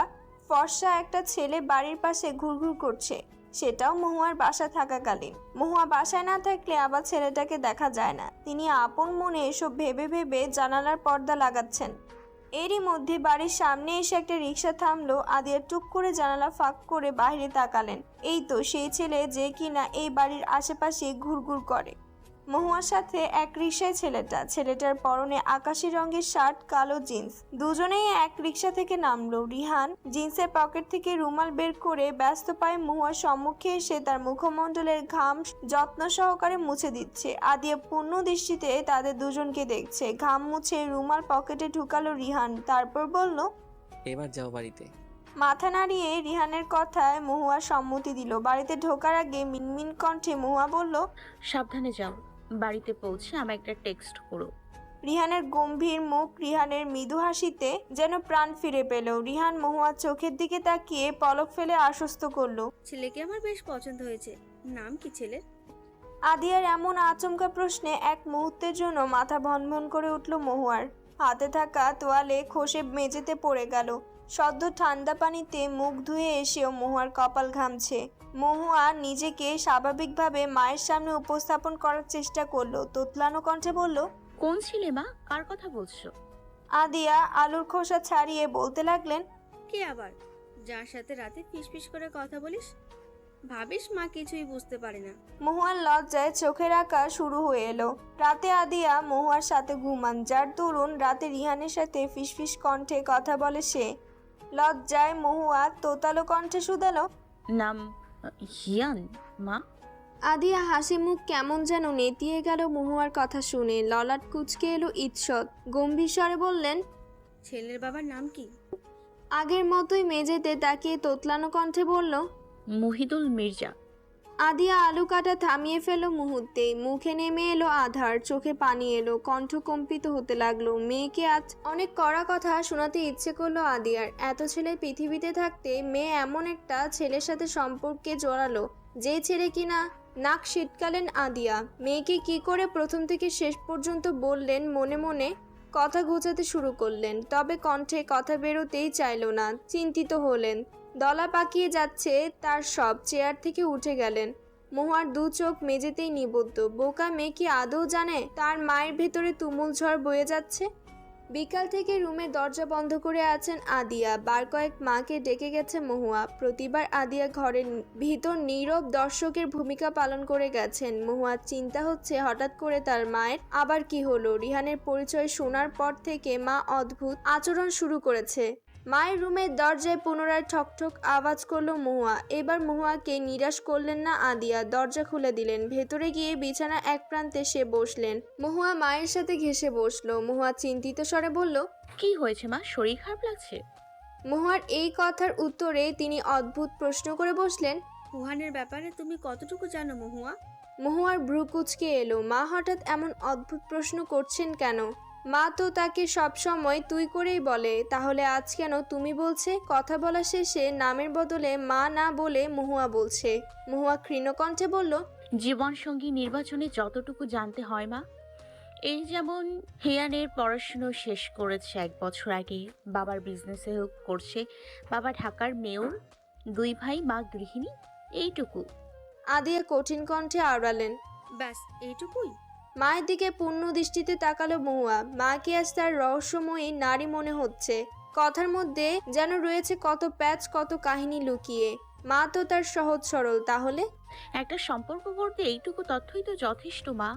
ফর্সা একটা ছেলে বাড়ির পাশে ঘুরঘুর করছে, সেটাও মহুয়ার বাসা থাকাকালীন। মহুয়া বাসায় না থাকলে আবার ছেলেটাকে দেখা যায় না। তিনি আপন মনে এসব ভেবে ভেবে জানালার পর্দা লাগাচ্ছেন। এরই মধ্যে বাড়ির সামনে এসে একটা রিকশা থামলো। আদিয়া টুক করে জানালা ফাঁক করে বাইরে তাকালেন। এই তো সেই ছেলে যে কিনা এই বাড়ির আশেপাশে ঘুরঘুর করে। মহুয়ার সাথে এক রিকশায় ছেলেটার পরনে আকাশি রঙের শার্ট, কালো জিন্স। দুজনেই এক রিকশা থেকে নামলো। রিহান জিন্সের পকেট থেকে রুমাল বের করে ব্যস্ত পায়ে মহুয়ার সম্মুখে এসে তার মুখমণ্ডলের ঘাম যত্ন সহকারে মুছে দিচ্ছে। আদিয়া পূর্ণ দৃষ্টিতে তাদের দুজনকে দেখছে। ঘাম মুছে রুমাল পকেটে ঢুকালো রিহান, তারপর বলল, এবার যাও বাড়িতে। মাথা নাড়িয়ে রিহানের কথায় মহুয়া সম্মতি দিল। বাড়িতে ঢোকার আগে মিনমিন কণ্ঠে মহুয়া বলল, সাবধানে যাও, বাড়িতে পৌঁছে আমায় একটা টেক্সট করো। রিহানের গম্ভীর মুখ রিহানের মৃদু হাসিতে যেন প্রাণ ফিরে পেল। রিহান মহুয়ার চোখের দিকে তাকিয়ে পলক ফেলে আশ্বস্ত করলো, ছেলেকে আমার বেশ পছন্দ হয়েছে। নাম কি ছেলের? আদিয়ার এমন আচমকা প্রশ্নে এক মুহূর্তের জন্য মাথা ভনভন করে উঠল মহুয়ার। হাতে থাকা তোয়ালে খসে মেঝেতে পড়ে গেল। সদ্য ঠান্ডা পানিতে মুখ ধুয়ে এসেও মহুয়ার কপাল ঘামছে। মহুয়া নিজেকে স্বাভাবিকভাবে মায়ের সামনে উপস্থাপন করার চেষ্টা করলো। তোতলানো কণ্ঠে বলল, কোন ছেলে মা, কার কথা বলছো? আদিয়া আলুর খোসা ছাড়িয়ে বলতে লাগলেন, কে আবার? যার সাথে রাতে ফিসফিস করে কথা বলিস? ভাবিস মা কিছুই বুঝতে পারে না। মহুয়ার লজ্জায় চোখের আঁকা শুরু হয়ে এলো। রাতে আদিয়া মহুয়ার সাথে ঘুমান, যার দরুন রাতে রিহানের সাথে ফিসফিস কণ্ঠে কথা বলে সে। লজ্জায় মহুয়া তোতালো কণ্ঠে শুধালো, নাম হিয়ান মা? আদিয়া হাসি মুখ কেমন যেন নেতিয়ে গেল মহুয়ার কথা শুনে। ললাট কুচকে এলো ঈষৎ। গম্ভীর স্বরে বললেন, ছেলের বাবার নাম কি? আগের মতোই মেঝেতে তাকিয়ে তোতলানো কণ্ঠে বলল, মহিদুল মির্জা। আদিয়া আলু কাটা থামিয়ে ফেল মুহূর্তে। মুখে নেমে এলো আধার, চোখে পানি এলো, কণ্ঠ কম্পিত হতে লাগলো। মেয়েকে আজ অনেক কড়া কথা শোনাতে ইচ্ছে করলো আদিয়ার। এত ছেলে পৃথিবীতে থাকতে মেয়ে এমন একটা ছেলের সাথে সম্পর্কে জড়ালো, যে ছেলে কিনা নাক শীতকালেন আদিয়া। মেয়েকে কি করে প্রথম থেকে শেষ পর্যন্ত বললেন, মনে মনে কথা গোছাতে শুরু করলেন। তবে কণ্ঠে কথা বেরোতেই চাইল না। চিন্তিত হলেন। দলা পাকিয়ে যাচ্ছে তার সব। চেয়ার থেকে উঠে গেলেন। মহুয়ার দু চোখ মেঝেতেই নিবদ্ধ। বোকা মেয়ে কি আদৌ জানে তার মায়ের ভেতরে তুমুল ঝড় বয়ে যাচ্ছে? বিকাল থেকে রুমে দরজা বন্ধ করে আছেন আদিয়া। বার কয়েক মাকে ডেকে গেছে মহুয়া। প্রতিবার আদিয়া ঘরের ভিতর নীরব দর্শকের ভূমিকা পালন করে গেছেন। মহুয়ার চিন্তা হচ্ছে হঠাৎ করে তার মায়ের আবার কি হলো। রিহানের পরিচয় শোনার পর থেকে মা অদ্ভুত আচরণ শুরু করেছে। মায়ের রুমের দরজায় পুনরায় ঠকঠক আওয়াজ করলো মহুয়া। এবার মহুয়াকে নিরাশ করলেন না আদিয়া, দরজা খুলে দিলেন। ভেতরে গিয়ে বিছানা এক প্রান্তে সে বসলেন। মহুয়া মায়ের সাথে ঘেঁষে বসলো। মহুয়া চিন্তিত স্বরে বলল, কি হয়েছে মা, শরীর খারাপ লাগছে? মহুয়ার এই কথার উত্তরে তিনি অদ্ভুত প্রশ্ন করে বসলেন, রুহানের ব্যাপারে তুমি কতটুকু জানো মহুয়া? মহুয়ার ভ্রু কুঁচকে এলো। মা হঠাৎ এমন অদ্ভুত প্রশ্ন করছেন কেন? মা তো তাকে সবসময় তুই করেই বলে, তাহলে আজ কেন তুমি বলছে? কথা বলা শেষে নামের বদলে মা না বলে মহুয়া বলছে। মহুয়া ক্ষীণ কণ্ঠে বলল, জীবনসঙ্গী নির্বাচনে যতটুকু জানতে হয় মা, এই যেমন হিয়ানের পড়াশুনো শেষ করেছে 1 বছর আগে, বাবার বিজনেসে হেল্প করছে, বাবা ঢাকার মেয়র, 2 ভাই, মা গৃহিণী, এইটুকু। আদিয়া কঠিন কণ্ঠে আওড়ালেন, ব্যাস এইটুকুই? মায়ের দিকে পূর্ণ দৃষ্টিতে তাকালো মহুয়া। মাকে আজ তার রহস্যময়ী নারী মনে হচ্ছে। কথার মধ্যে যেন রয়েছে কত প্যাচ, কত কাহিনী লুকিয়ে। মা তো তার সহজ সরল। তাহলে একটা সম্পর্ক করতে এইটুকু তথ্যই তো যথেষ্ট মা।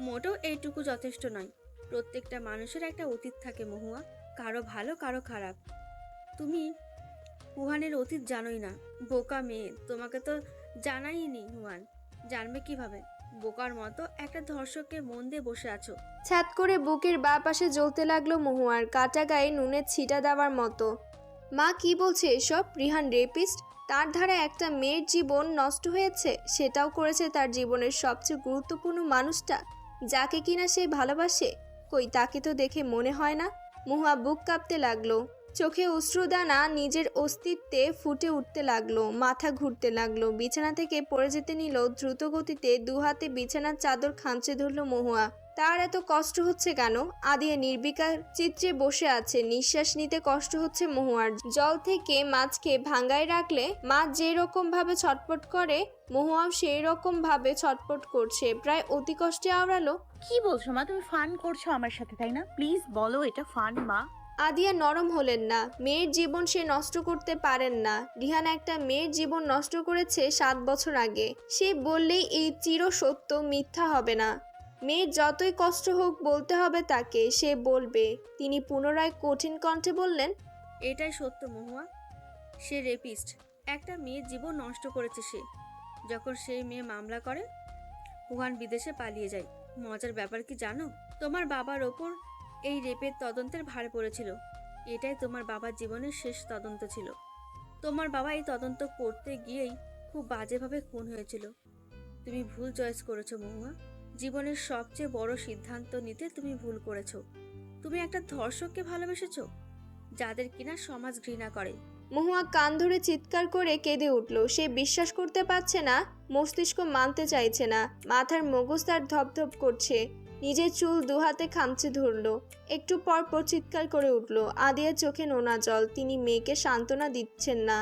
মোটেও এইটুকু যথেষ্ট নয়। প্রত্যেকটা মানুষের একটা অতীত থাকে মহুয়া, কারো ভালো কারো খারাপ। তুমি হুয়ানের অতীত জানোই না, বোকা মেয়ে। তোমাকে তো জানাইনি হুয়ান, জানবে কিভাবে? বোকার মতো একটা ধর্ষককে মন দিয়ে বসে আছো। ছাদ করে বুকের বা পাশে জ্বলতে লাগলো মহুয়ার, কাটা গায়ে নুনের ছিটা দেওয়ার মতো। মা কি বলছে এসব? রিহান রেপিস্ট? তার ধারা একটা মেয়ের জীবন নষ্ট হয়েছে, সেটাও করেছে তার জীবনের সবচেয়ে গুরুত্বপূর্ণ মানুষটা, যাকে কিনা সে ভালোবাসে। কই, তাকে তো দেখে মনে হয় না। মহুয়া বুক কাঁপতে লাগলো, চোখে অশ্রুদানা নিজের অস্তিত্বে ফুটে উঠতে লাগলো, মাথা ঘুরতে লাগলো। বিছানা থেকে পড়ে যেতে নিল দ্রুত গতিতে, দু হাতে বিছানার চাদর খামচে ধরল মহুয়া। তার এত কষ্ট হচ্ছে কেন? আদিয়া নির্বিকার চিত্রে বসে আছে, নিঃশ্বাস নিতে কষ্ট হচ্ছে মহুয়ার। জল থেকে মাছকে ভাঙ্গায় রাখলে মাছ যে রকম ভাবে ছটপট করে, মহুয়াও সেই রকম ভাবে ছটপট করছে, প্রায় অতি কষ্টে আওড়ালো। কি বলছো মা? তুমি ফান করছো আমার সাথে, তাই না? প্লিজ বলো এটা ফান মা। আদিয়া নরম হলেন না। মেয়ের জীবন সে নষ্ট করতে পারেন না। রিহান একটা মেয়ের জীবন নষ্ট করেছে 7 বছর আগে। সে বললেই এই চির সত্য মিথ্যা হবে না। মেয়ের যতই কষ্ট হোক বলতে হবে তাকে, সে বলবে। তিনি পুনরায় কঠিন কণ্ঠে বললেন, এটাই সত্য মহুয়া, সে রেপিস্ট। একটা মেয়ের জীবন নষ্ট করেছে সে। যখন সেই মেয়ে মামলা করে, হুয়ান বিদেশে পালিয়ে যায়। মজার ব্যাপার কি জানো? তোমার বাবার ওপর এই রেপের তদন্তের ভার পড়েছিল। এটাই তোমার বাবার জীবনের শেষ তদন্ত ছিল। তোমার বাবা এই তদন্ত করতে গিয়েই খুব বাজেভাবে খুন হয়েছিল। তুমি ভুল চয়েস করেছো মহুয়া। জীবনের সবচেয়ে বড় সিদ্ধান্ত নিতে তুমি ভুল করেছো। তুমি একটা ধর্ষককে ভালোবেসেছো, যাদের কিনা সমাজ ঘৃণা করে। মহুয়া কান ধরে চিৎকার করে কেঁদে উঠল। সে বিশ্বাস করতে পারছে না, মস্তিষ্ক মানতে চাইছে না, মাথার মগজ তার ধপধপ করছে। নিজের চুল দুহাতে খামচে ধরল, একটু পর পর চিৎকার করে উঠল। আদিয়ার চোখে নোনা জল। তিনি মেয়েকে সান্ত্বনা দিচ্ছেন না,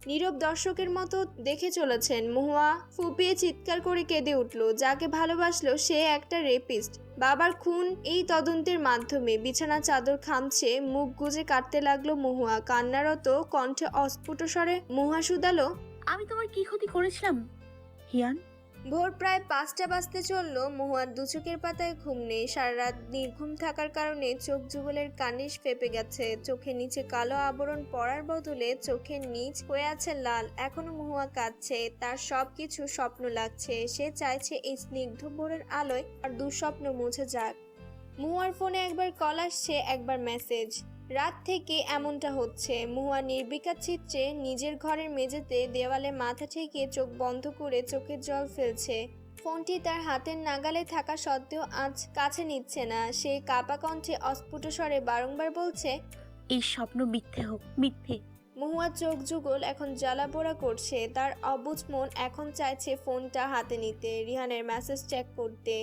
নীরব দর্শকের মতো দেখে চলেছেন। মহুয়া ফুপিয়ে চিৎকার করে কেঁদে উঠল। যাকে ভালোবাসলো সে একটা রেপিস্ট। বাবার খুন এই তদন্তের মাধ্যমে। বিছানা চাদর খামছে, মুখ গুজে কাটতে লাগলো মহুয়া। কান্নারত কণ্ঠে অস্ফুট স্বরে মহুয়া শুধালো, আমি তোমার কি ক্ষতি করেছিলাম হিয়ান? ভোর প্রায় 5টা বাজতে চললো। মহুয়ার দু চোখের পাতায় ঘুম নেই। সারা রাত নির্ঘুম থাকার কারণে চোখ যুগলের কার্নিশ ফেপে গেছে। চোখের নিচে কালো আবরণ পড়ার বদলে চোখের নিচ হয়ে আছে লাল। এখনো মহুয়া কাঁদছে, তার সবকিছু স্বপ্ন লাগছে। সে চাইছে এই স্নিগ্ধ ভোরের আলোয় আর দুঃস্বপ্ন মুছে যাক। মহুয়ার ফোনে একবার কল আসছে, একবার মেসেজ। রাত থেকে এমনটা হচ্ছে। মহুয়া নির্বিকার চিত্রে নিজের ঘরের মেঝেতে দেওয়ালে মাথা ঠেকে চোখ বন্ধ করে চোখের জল ফেলছে। ফোনটি তার হাতের নাগালে থাকা সত্ত্বেও আজ কাছে নিচ্ছে না। সে কাপা কণ্ঠে অস্ফুট স্বরে বারংবার বলছে, এই স্বপ্ন মিথ্যে হোক, মিথ্যে। মহুয়ার চোখ যুগল এখন জ্বালাপোড়া করছে। তার অবুঝ মন এখন চাইছে ফোনটা হাতে নিতে, রিহানের মেসেজ চেক করতে।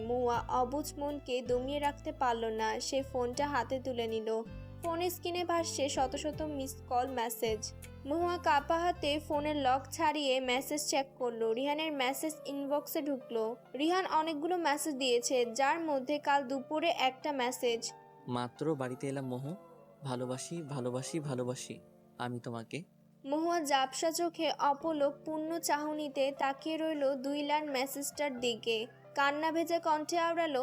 মহুয়া অবুঝ মনকে দমিয়ে রাখতে পারল না। সে ফোনটা হাতে তুলে নিল। ফোনের স্ক্রিনে ভাসছে শত শত মিস কল মেসেজ। মহুয়া কাপা হাতে ফোনের লক ছাড়িয়ে মেসেজ চেক করলো। রিহানের মেসেজ ইনবক্সে ঢুকলো। রিহান অনেকগুলো মেসেজ দিয়েছে, যার মধ্যে কাল দুপুরে একটা মেসেজ। মাত্র বাড়িতে এলাম মহু, ভালোবাসি ভালোবাসি ভালোবাসি আমি তোমাকে। মহুয়া ঝাপসা চোখে অপলক পূর্ণ চাহনিতে তাকিয়ে রইল 2 লাইন মেসেজটার দিকে। কান্না ভেজা কণ্ঠে আওড়ালো,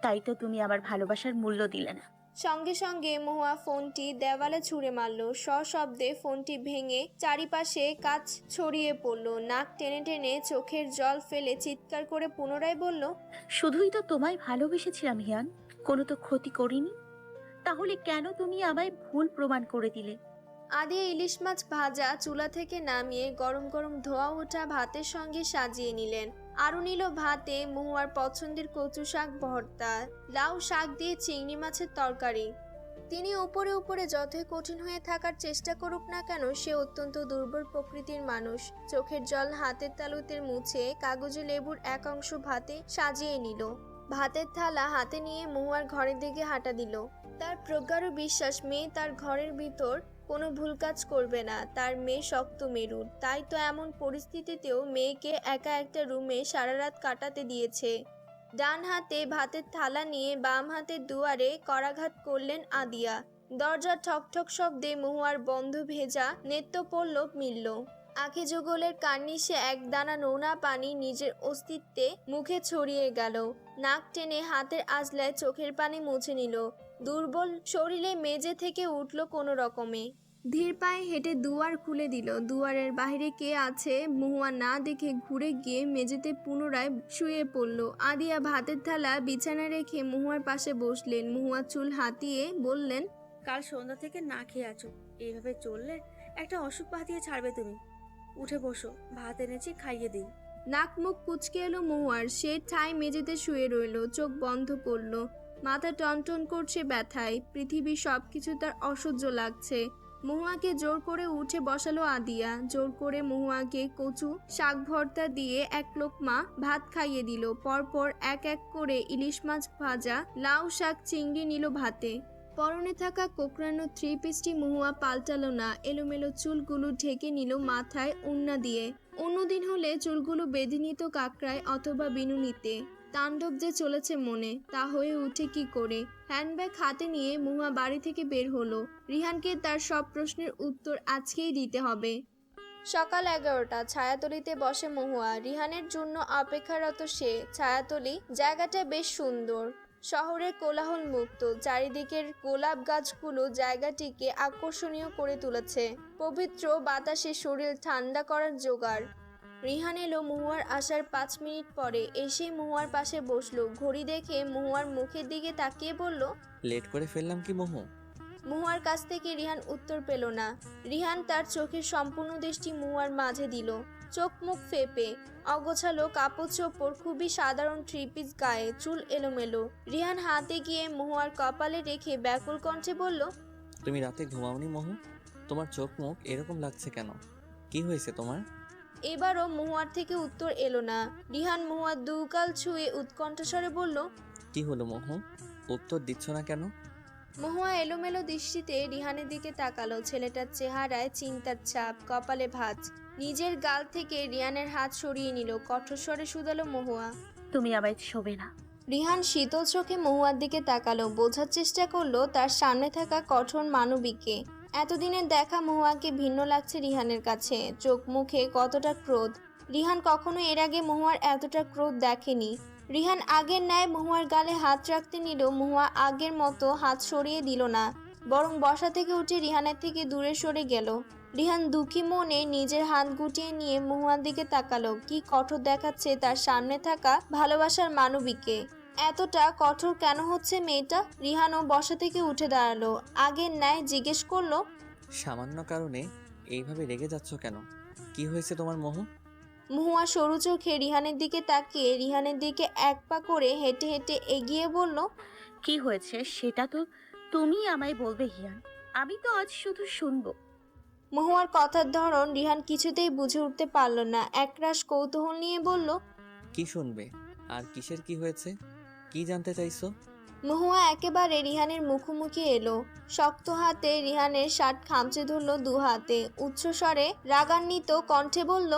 তাই তো তুমি আমার ভালোবাসার মূল্য দিলে না। সঙ্গে সঙ্গে মহুয়া ফোনটি দেওয়ালে ছুঁড়ে মারল। সশব্দে ফোনটি ভেঙে চারিপাশে কাচ ছড়িয়ে পড়ল। নাক টেনে টেনে চোখের জল ফেলে চিৎকার করে পুনরায় বলল, শুধুই তো তোমায় ভালোবেসেছিলাম হিয়ান, কোনো তো ক্ষতি করিনি। তাহলে কেন তুমি আমায় ভুল প্রমাণ করে দিলে? আদিয়া ইলিশ মাছ ভাজা চুলা থেকে নামিয়ে গরম গরম ধোয়া ওঠা ভাতের সঙ্গে সাজিয়ে নিলেন। আরও নিল ভাতে মহুয়ার পছন্দের কচু শাক ভর্তা, লাউ শাক দিয়ে চিংড়ি মাছের তরকারি। তিনি উপরে উপরে যতই কঠিন হয়ে থাকার চেষ্টা করুক না কেন, সে অত্যন্ত দুর্বল প্রকৃতির মানুষ। চোখের জল হাতের তালুতে মুছে কাগজে লেবুর এক অংশ ভাতে সাজিয়ে নিল। ভাতের থালা হাতে নিয়ে মহুয়ার ঘরের দিকে হাঁটা দিল। তার প্রগাঢ় বিশ্বাস মেয়ে তার ঘরের ভিতর কোনো ভুল কাজ করবে না। তার মেয়ে শক্ত মেরুর, তাই তো এমন পরিস্থিতিতেও মেয়েকে একা একটা রুমে সারা রাত কাটাতে দিয়েছে। ডান হাতে ভাতের থালা নিয়ে বাম হাতের দুয়ারে করাঘাত করলেন আদিয়া। দরজা ঠকঠক শব্দে মহুয়ার বন্ধ ভেজা নেত্রপল্লব মিলল। আখি যুগলের কার্নিশে এক দানা নোনা পানি নিজের অস্তিত্বে মুখে ছড়িয়ে গেল। নাক টেনে হাতের আজলায় চোখের পানি মুছে নিল। দুর্বল শরীরে মেঝে থেকে উঠল কোনো রকমে। ধীর পায়ে হেঁটে দুয়ার খুলে দিল। দুয়ারের বাইরে কে আছে মহুয়া না দেখে ঘুরে গিয়ে মেঝেতে পুনরায় শুয়ে পড়ল। আদিয়া ভাতের থালা বিছানায় রেখে মহুয়ার পাশে বসলেন। মহুয়া চুল হাতিয়ে বললেন, কাল সন্ধ্যা থেকে না খেয়ে আছো, এইভাবে চললে একটা অসুখ বাঁধিয়ে ছাড়বে তুমি। উঠে বসো, ভাত এনেছি, খাইয়ে দিই। নাক মুখ কুচকে এলো মহুয়ার। সে ঠায় মেঝেতে শুয়ে রইল, চোখ বন্ধ করলো। মাথা টনটন করছে ব্যথায়। পৃথিবীর সবকিছু তার অসহ্য লাগছে। মহুয়াকে জোর করে উঠে বসালো আদিয়া। জোর করে মহুয়াকে কচু শাক ভর্তা দিয়ে এক লোকমা ভাত খাইয়ে দিল। পরপর এক এক করে ইলিশ মাছ ভাজা, লাউ শাক, চিংড়ি নিল ভাতে। পরনে থাকা কোকড়ানো থ্রি পিসটি মহুয়া পাল্টালো না। এলোমেলো চুলগুলো ঢেকে নিল মাথায় ওড়না দিয়ে। অন্যদিন হলে চুলগুলো বেঁধে নিত কাকড়ায় অথবা বিনুনিতে। তাণ্ডব যে চলেছে মনে, তা হয়ে উঠে কি করে। হ্যান্ডব্যাগ হাতে নিয়ে মহুয়া বাড়ি থেকে বের হলো। রিহানকে তার সব প্রশ্নের উত্তর আজকেই দিতে হবে। সকাল 11টা। ছায়াতলিতে বসে মহুয়া। রিহানের জন্য অপেক্ষারত সে। ছায়াতলি জায়গাটা বেশ সুন্দর। শহরের কোলাহল মুক্ত। চারিদিকের গোলাপ গাছগুলো জায়গাটিকে আকর্ষণীয় করে তুলেছে। পবিত্র বাতাসে শরীর ঠান্ডা করার জোগাড়। রিহান এলো মহুয়ার আসার 5 মিনিট পরে। এসে মহুয়ার পাশে বসলো। ঘড়ি দেখে মহুয়ার মুখের দিকে তাকিয়ে বলল, লেট করে ফেললাম কি মহু? মহুয়ার কাছ থেকে রিহান উত্তর পেল না। রিহান তার চোখের সম্পূর্ণ দৃষ্টি মহুয়ার মাঝে দিল। চোখ মুখ ফেপে, অগোছালো কাপড় চোপড়, খুবই সাধারণ থ্রি পিস গায়ে, চুল এলোমেলো। রিহান হাতে গিয়ে মহুয়ার কপালে রেখে ব্যাকুল কণ্ঠে বলল, তুমি রাতে ঘুমাওনি মহু? তোমার চোখ মুখ এরকম লাগছে কেন? কি হয়েছে তোমার? এবারও মহুয়ার থেকে উত্তর এলো না। রিহান মহুয়ার দুগাল ছুঁয়ে উৎকণ্ঠস্বরে বলল, কি হলো মহু? উত্তর দিচ্ছ না কেন? মহুয়া এলোমেলো দৃষ্টিতে রিহানের দিকে তাকালো। ছেলেটার চেহারায় চিন্তার ছাপ, কপালে ভাঁজ। নিজের গাল থেকে রিহানের হাত সরিয়ে নিল। কঠোর স্বরে শুধালো মহুয়া, তুমি আমায় ছোবে না। রিহান শীতল চোখে মহুয়ার দিকে তাকালো। বোঝার চেষ্টা করলো তার সামনে থাকা কঠোর মানবীকে। এতদিনের দেখা মহুয়াকে ভিন্ন লাগছে রিহানের কাছে। চোখ মুখে কতটা ক্রোধ। রিহান কখনো এর আগে মহুয়ার এতটা ক্রোধ দেখেনি। রিহান আগের ন্যায় মহুয়ার গালে হাত রাখতে নিল। মহুয়া আগের মতো হাত সরিয়ে দিল না, বরং বসা থেকে উঠে রিহানের থেকে দূরে সরে গেল। রিহান দুঃখী মনে নিজের হাত গুটিয়ে নিয়ে মহুয়ার দিকে তাকালো। কি কঠোর দেখাচ্ছে তার সামনে থাকা ভালোবাসার মানবীকে। এতটা কঠোর কেন হচ্ছে মেয়েটা? রিহানও বসা থেকে উঠে দাঁড়ালো। আগের ন্যায় জিজ্ঞেস করলো, সামান্য কারণে এইভাবে রেগে যাচ্ছ কেন? কি হয়েছে তোমার মহু? মহুয়া সরু চোখে রিহানের দিকে তাকিয়ে রিহানের দিকে এক পা করে হেঁটে হেঁটে এগিয়ে বলল, কি হয়েছে সেটা তো তুমি আমায় বলবে হিয়ান। আমি তো আজ শুধু শুনবো। মহুয়ার কথার ধরন রিহান কিছুতেই বুঝে উঠতে পারল না। একরাশ কৌতূহল নিয়ে বলল, কি শুনবে? আর কিসের কি হয়েছে? কি জানতে চাইছো? মহুয়া একেবারে রিহানের মুখোমুখি এলো। শক্ত হাতে রিহানের শার্ট খামচে ধরল দু হাতে। উচ্চস্বরে রাগান্বিত কণ্ঠে বলল,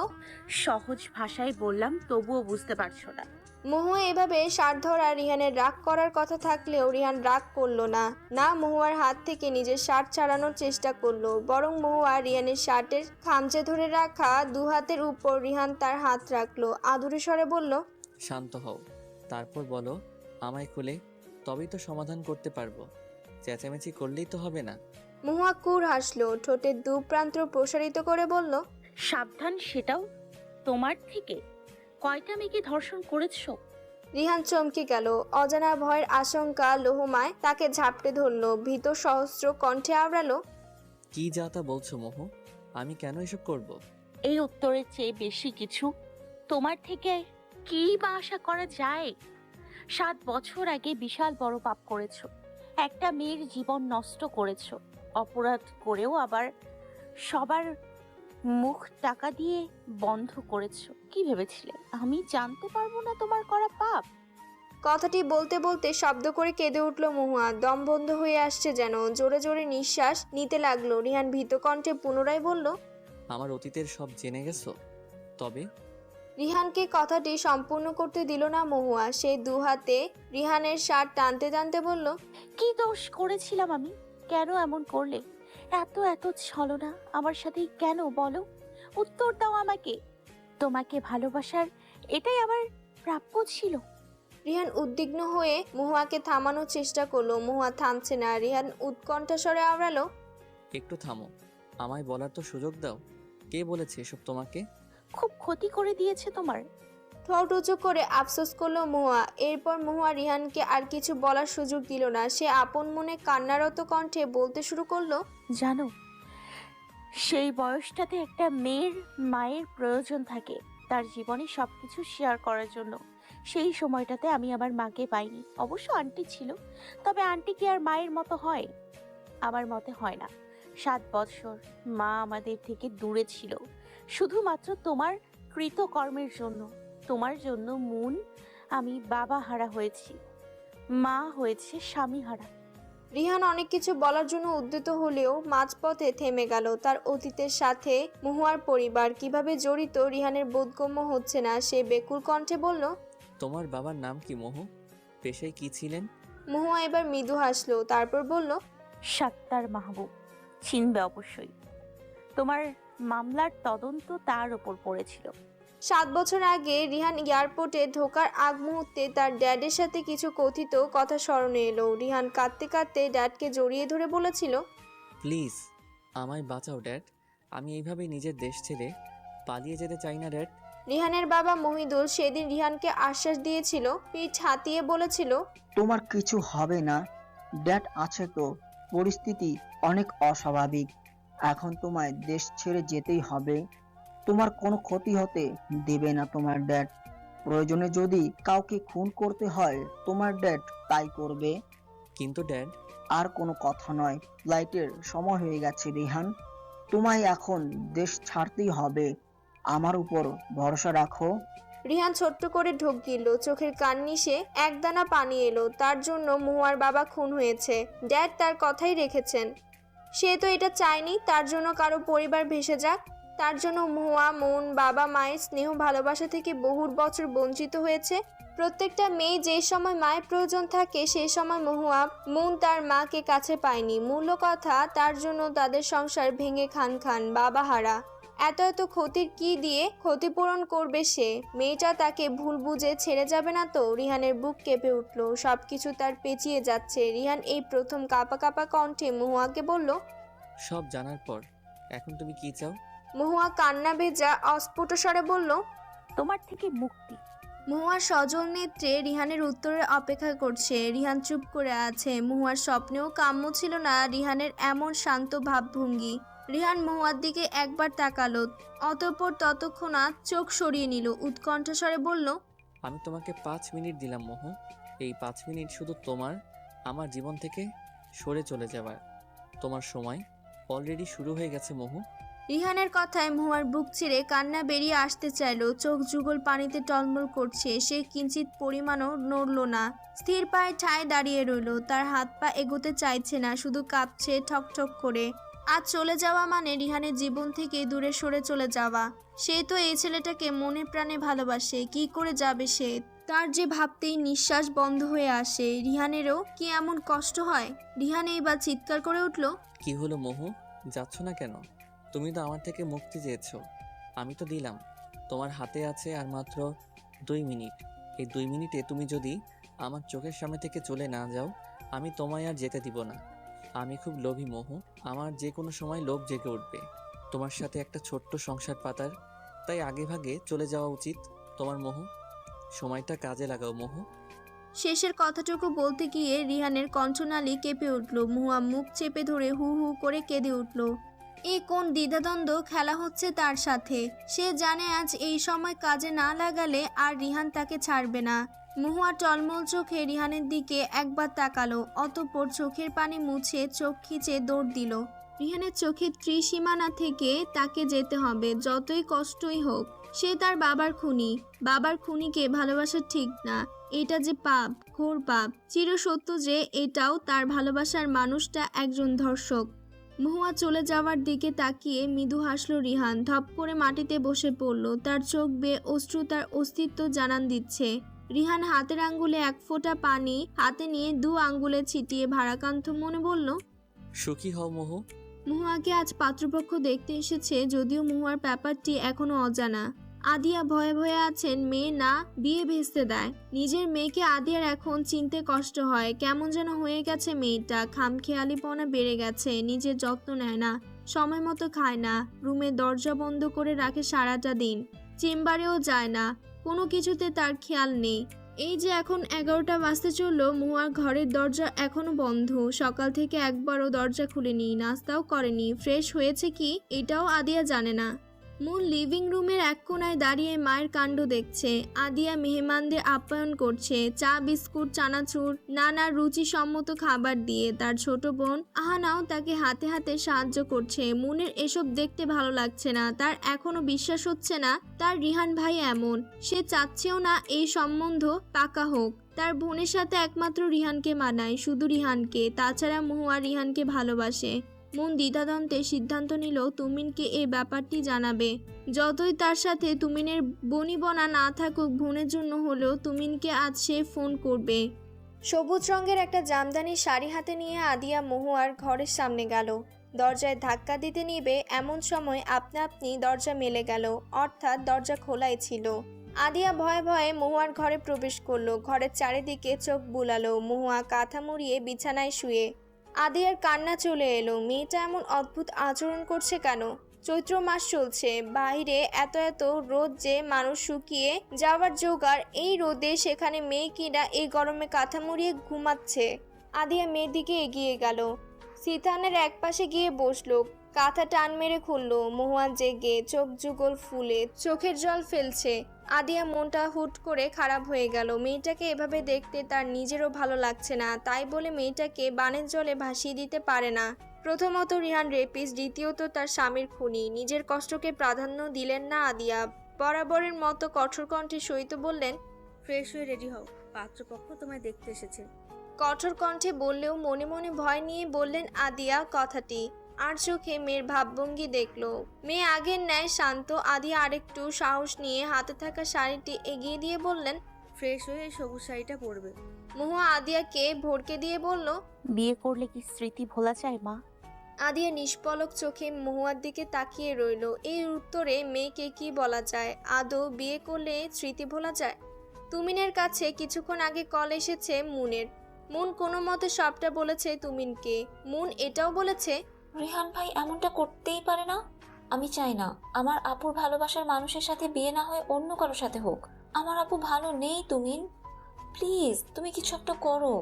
সহজ ভাষায় বললাম তবুও বুঝতে পারছো না। মহুয়া এভাবে শার্ট ধরা রিহানের রাগ করার কথা থাকলেও রিহান রাগ করলো না। না মহুয়ার হাত থেকে নিজের শার্ট ছাড়ানোর চেষ্টা করলো, বরং মহুয়া রিহানের শার্টের খামচে ধরে রাখা দু হাতের উপর রিহান তার হাত রাখলো। আদুরে স্বরে বলল, শান্ত হও, তারপর বলো আমায় খুলে, তবেই তো সমাধান করতে পারবো। চেঁচামেচি করলেই তো হবে না। মহুয়া কুর হাসলো, ঠোঁটের দু প্রান্ত প্রসারিত করে বলল, সাবধান, সেটাও তোমার থেকে? কয়টা মেয়েকে ধর্ষণ করেছো? রিহান চমকে গেল। অজানা ভয়ের আশঙ্কা লোহমায় তাকে ঝাপটে ধরল। ভীত সহস্র কণ্ঠে আওড়ালো, কি যা তা বলছো মহু? আমি কেন এসব করব? এই উত্তরের চেয়ে বেশি কিছু তোমার থেকে কি বা আশা করা যায়? 7 বছর আগে বিশাল বড় পাপ করেছো। একটা মেয়ের জীবন নষ্ট করেছো। অপরাধ করেও আবার সবার মুখ টাকা দিয়ে বন্ধ করেছো। কি ভেবেছিলে আমি জানতে পারবো না তোমার করা পাপ? কথাটি বলতে বলতে শব্দ করে কেঁদে উঠল মহুয়া। দম বন্ধ হয়ে আসছে যেন। জোরে জোরে নিঃশ্বাস নিতে লাগলো। রিহান ভীত কণ্ঠে পুনরায় বলল, আমার অতীতের সব জেনে গেছো? তবে রিহানকে কথাটি সম্পূর্ণ করতে দিল না মহুয়া। সে দু হাতে রিহানের শার্ট টানতে টানতে বলল, কি দোষ করেছিলাম আমি? কেন এমন করলে? এত এত ছলনা আমার সাথে কেন বলো? উত্তর দাও আমাকে। তোমাকে ভালোবাসার এটাই আমার প্রাপ্য ছিল। রিহান উদ্বিগ্ন হয়ে মহুয়াকে থামানোর চেষ্টা করলো। মহুয়া থামছে না। রিহান উৎকণ্ঠা স্বরে আওড়ালো, একটু থামো, আমায় বলার তো সুযোগ দাও। কে বলেছে এসব তোমাকে? খুব ক্ষতি করে দিয়েছে তোমার। ঠোঁট উঁচু করে আফসোস করলো মহুয়া। এরপর মহুয়া রিহানকে আর কিছু বলার সুযোগ দিল না। সে আপন মনে কান্নারত কণ্ঠে বলতে শুরু করলো, জানো, সেই বয়সটাতে একটা মেয়ের মায়ের প্রয়োজন থাকে তার জীবনে সবকিছু শেয়ার করার জন্য। সেই সময়টাতে আমি আমার মাকে পাইনি। অবশ্য আন্টি ছিল, তবে আন্টি কি আর মায়ের মতো হয়? আমার মতে হয় না। 7 বছর মা আমাদের থেকে দূরে ছিল, শুধুমাত্র তোমার কৃতকর্মের জন্য। তোমার জন্য মুন আমি বাবা হারা হয়েছি, মা হয়েছে স্বামী হারা। রিহান অনেক কিছু বলার জন্য উদ্যত হলেও মাঝপথে থেমে গেল। তার অতীতের সাথে মহুয়ার পরিবার কিভাবে জড়িত রিহানের বোধগম্য হচ্ছে না। সে বেকুল কণ্ঠে বলল, তোমার বাবার নাম কি মোহু? পেশায় কি ছিলেন? মহুয়া এবার মৃদু হাসলো, তারপর বলল, সাত্তার মাহবুব। চিনবে অবশ্যই, তোমার মামলার তদন্ত তার ওপর পড়েছিল। 7 বছর আগে রিহান এয়ারপোর্টে ঢোকার আগ মুহূর্তে তার ড্যাডের সাথে কিছু কথিত কথা স্মরণে এলো। রিহান কাঁদতে কাঁদতে ড্যাডকে জড়িয়ে ধরে বলেছিল, প্লিজ আমায় বাঁচাও ড্যাড। আমি এইভাবে নিজের দেশ ছেড়ে পালিয়ে যেতে চাই না ড্যাড। রিহানের বাবা মহিদুল সেদিন রিহানকে আশ্বাস দিয়েছিল, পিঠ হাতিয়ে বলেছিল, তোমার কিছু হবে না, ড্যাড আছে তো। পরিস্থিতি অনেক অস্বাভাবিক, এখন তোমায় দেশ ছেড়ে যেতেই হবে। তোমার কোনো ক্ষতি হতে দেবে না তোমার ড্যাড। প্রয়োজনে যদি কাউকে খুন করতে হয় তোমার ড্যাড তাই করবে। কিন্তু ড্যাড। আর কোনো কথা নয়, ফ্লাইটের সময় হয়ে গেছে রিহান, তোমায় এখন দেশ ছাড়তেই হবে। আমার উপর ভরসা রাখো। রিহান ছোট্ট করে ঢোক গিলল, চোখের কান্নিসে একদানা পানি এলো। তার জন্য মহুয়ার বাবা খুন হয়েছে, ড্যাড তার কথাই রেখেছেন। সে তো এটা চায়নি তার জন্য কারো পরিবার ভেসে যাক। তার জন্য মহুয়া মন বাবা মায়ের স্নেহ ভালোবাসা থেকে বহুর বছর বঞ্চিত হয়েছে। প্রত্যেকটা মেয়ে যে সময় মায়ের প্রয়োজন থাকে সেই সময় মহুয়া মন তার মাকে কাছে পায়নি। মূল্য কথা, তার জন্য তাদের সংসার ভেঙে খান খান, বাবা হারা। এত এত ক্ষতির কি দিয়ে ক্ষতিপূরণ করবে সে? মেয়েটা তাকে ভুল বুঝে ছেড়ে যাবে না তো? রিহানের বুক কেঁপে উঠল, সবকিছু তার পেঁচিয়ে যাচ্ছে। রিহান এই প্রথম কাঁপা কাঁপা কণ্ঠে মহুয়াকে বলল, সব জানার পর এখন তুমি কি চাও? মহুয়া কান্না ভেজা অস্ফুট স্বরে বলল, তোমার থেকে মুক্তি। মহুয়া সজল নেত্রে রিহানের উত্তরের অপেক্ষা করছে। রিহান চুপ করে আছে। মহুয়ার স্বপ্নেও কাম্য ছিল না রিহানের এমন শান্ত ভাবভঙ্গি। রিহান মহুয়ার দিকে একবার তাকালো, অতঃপর তৎক্ষণাৎ চোখ সরিয়ে নিল। উৎকণ্ঠাস্বরে বলল, আমি তোমাকে 5 মিনিট দিলাম মোহু। এই 5 মিনিট শুধু তোমার আমার জীবন থেকে সরে চলে যাবার। তোমার সময় অলরেডি শুরু হয়ে গেছে মোহু। রিহানের কথায় মহুয়ার বুক চিরে কান্না বেরিয়ে আসতে চাইল। চোখ যুগল পানিতে টলমল করছে। সে কিঞ্চিত পরিমাণও নড়ল না, স্থির পায়ে ঠায় দাঁড়িয়ে রইল। তার হাত পা এগোতে চাইছে না, শুধু কাঁপছে ঠক ঠক করে। আজ চলে যাওয়া মানে রিহানের জীবন থেকে দূরে সরে চলে যাওয়া। সে তো এই ছেলেটাকে মনে প্রাণে ভালোবাসে। কি করে যাবে সে? তার যে ভাবতেই নিঃশ্বাস বন্ধ হয়ে আসে। রিহানেরও কি এমন কষ্ট হয়? রিহান এইবার চিৎকার করে উঠল, কি হলো মোহু? যাচ্ছ না কেন? তুমি তো আমার থেকে মুক্তি চেয়েছো, আমি তো দিলাম। তোমার হাতে আছে আর মাত্র 2 মিনিট। এই 2 মিনিটে তুমি যদি আমার চোখের সামনে থেকে চলে না যাও, আমি তোমায় আর যেতে দিব না। আমি খুব লোভী মোহু, আমার যে কোনো সময় লোভ জেগে উঠবে তোমার সাথে একটা ছোট্ট সংসার পাতার। তাই আগে ভাগে চলে যাওয়া উচিত তোমার মোহু। সময়টা কাজে লাগাও মোহু। শেষের কথাটুকু বলতে গিয়ে রিহানের কণ্ঠনালী কেঁপে উঠল। মহুয়া মুখ চেপে ধরে হু হু করে কেঁদে উঠল। এ কোন দ্বিধাদ্বন্দ্ব খেলা হচ্ছে তার সাথে? সে জানে আজ এই সময় কাজে না লাগালে আর রিহান তাকে ছাড়বে না। মহুয়া টলমল চোখে রিহানের দিকে একবার তাকালো, অতঃপর চোখের পানি মুছে চোখ খিচে দৌড় দিল। রিহানের চোখের ত্রিসীমানা থেকে তাকে যেতে হবে, যতই কষ্টই হোক। সে তার বাবার খুনি। বাবার খুনিকে ভালোবাসা ঠিক না, এটা যে পাপ, ঘোর পাপ। চিরসত্য যে এটাও তার ভালোবাসার মানুষটা একজন ধর্ষক। মহুয়া চলে যাওয়ার দিকে তাকিয়ে মৃদু হাসল রিহান। ধপ করে মাটিতে বসে পড়ল। তার চোখ বেয়ে অশ্রু তার অস্তিত্ব জানান দিচ্ছে। রিহান হাতের আঙ্গুলে 1 ফোঁটা পানি হাতে নিয়ে 2 আঙ্গুলে ছিটিয়ে ভারাক্রান্ত মনে বলল, সুখী হও মোহু। মহুয়াকে আজ পাত্রপক্ষ দেখতে এসেছে, যদিও মহুয়ার ব্যাপারটি এখনো অজানা। আদিয়া ভয়ে ভয়ে আছেন মেয়ে না বিয়ে ভেস্তে দেয়। নিজের মেয়েকে আদিয়ার এখন চিনতে কষ্ট হয়। কেমন যেন হয়ে গেছে মেয়েটা, খামখেয়ালিপনা বেড়ে গেছে, নিজের যত্ন নেয় না। সময় মতো খায় না, রুমের দরজা বন্ধ করে রাখে সারাটা দিন, চেম্বারেও যায় না, কোনো কিছুতে তার খেয়াল নেই। এই যে এখন 11টা বাজতে চললো, মহুয়ার ঘরের দরজা এখনো বন্ধ। সকাল থেকে একবারও দরজা খুলেনি, নাস্তাও করেনি, ফ্রেশ হয়েছে কি এটাও আদিয়া জানে না। মুন লিভিং রুমের এক কোনায় দাঁড়িয়ে মায়ের কাণ্ড দেখছে। আদিয়া মেহমানদের আপ্যায়ন করছে, চা, বিস্কুট, চানাচুর, নানা রুচিসম্মত খাবার দিয়ে। তার ছোট বোন আহানাও তাকে হাতে হাতে সাহায্য করছে। মুনের এসব দেখতে ভালো লাগছে না, তার এখনো বিশ্বাস হচ্ছে না তার রিহান ভাই এমন। সে চাচ্ছেও না এই সম্বন্ধ পাকা হোক। তার বোনের সাথে একমাত্র রিহানকে মানায়, শুধু রিহানকে। তাছাড়া মহুয়া রিহানকে ভালোবাসে। মন দ্বিধাদ্বন্দ্বে সিদ্ধান্ত নিল তুমিনকে এই ব্যাপারটি জানাবে। যতই তার সাথে তুমিনের বনিবনা না থাকুক, বোনের জন্য হলেও তুমিনকে আজ সে ফোন করবে। সবুজ রঙের একটা জামদানি শাড়ি হাতে নিয়ে আদিয়া মহুয়ার ঘরের সামনে গেল। দরজায় ধাক্কা দিতে নিবে এমন সময় আপনা আপনি দরজা মেলে গেল, অর্থাৎ দরজা খোলাই ছিল। আদিয়া ভয়ে ভয়ে মহুয়ার ঘরে প্রবেশ করলো। ঘরের চারিদিকে চোখ বুলালো। মহুয়া কাঁথা মুড়িয়ে বিছানায় শুয়ে। আদিয়ার কান্না চলে এলো। মেয়েটা এমন অদ্ভুত আচরণ করছে কেন? চৈত্র মাস চলছে, বাইরে এত এত রোদ যে মানুষ শুকিয়ে যাওয়ার জোগাড়। এই রোদে সেখানে মেয়ে কিনা এই গরমে কাঁথা মুড়িয়ে ঘুমাচ্ছে। আদিয়া মেয়ের দিকে এগিয়ে গেল, সিথানের এক পাশে গিয়ে বসলো। কাঁথা টান মেরে খুললো। মহুয়া জেগে, চোখ যুগল ফুলে, চোখের জল ফেলছে। আদিয়া মনটা হুট করে খারাপ হয়ে গেল। মেয়েটাকে এভাবে দেখতে তার নিজেরও ভালো লাগছে না, তাই বলে মেয়েটাকে বানের জলে ভাসিয়ে দিতে পারে না। প্রথমত রিহান রেপিস্ট, দ্বিতীয়ত তার স্বামীর খুনি। নিজের কষ্টকে প্রাধান্য দিলেন না আদিয়া। বরাবরের মতো কঠোর কণ্ঠে সহিত বললেন, ফ্রেশ হয়ে রেডি হও, পাত্রপক্ষ তোমায় দেখতে এসেছে। কঠোর কণ্ঠে বললেও মনে মনে ভয় নিয়ে বললেন আদিয়া কথাটি। আর চোখে মেয়ের ভাবভঙ্গি দেখলো। মেয়ে আগের ন্যায় শান্ত। আদিয়া আরেকটু সাহস নিয়ে হাতে থাকা শাড়িটি এগিয়ে দিয়ে বললেন, ফ্রেশ হয়ে সবুজ শাড়িটা পরবে। মহুয়া আদিয়াকে ভড়কে দিয়ে বলল, বিয়ে করলে কি স্মৃতি ভোলা যায় মা? আদিয়া নিষ্পলক চোখে মহুয়ার দিকে তাকিয়ে রইল। এই উত্তরে মেয়েকে কি বলা যায়? আদৌ বিয়ে করলে স্মৃতি ভোলা যায়? তুমিনের কাছে কিছুক্ষণ আগে কল এসেছে মুনের। মুন কোনো মতে সবটা বলেছে তুমিনকে। মুন এটাও বলেছে, রিহান ভাই এমনটা করতেই পারে না। আমি চাই না আমার আপুর ভালোবাসার মানুষের সাথে বিয়ে না হয়ে অন্য কারোর সাথে হোক। আমার আপু ভালো নেই তুমিন, প্লিজ তুমি কিছু একটা করো।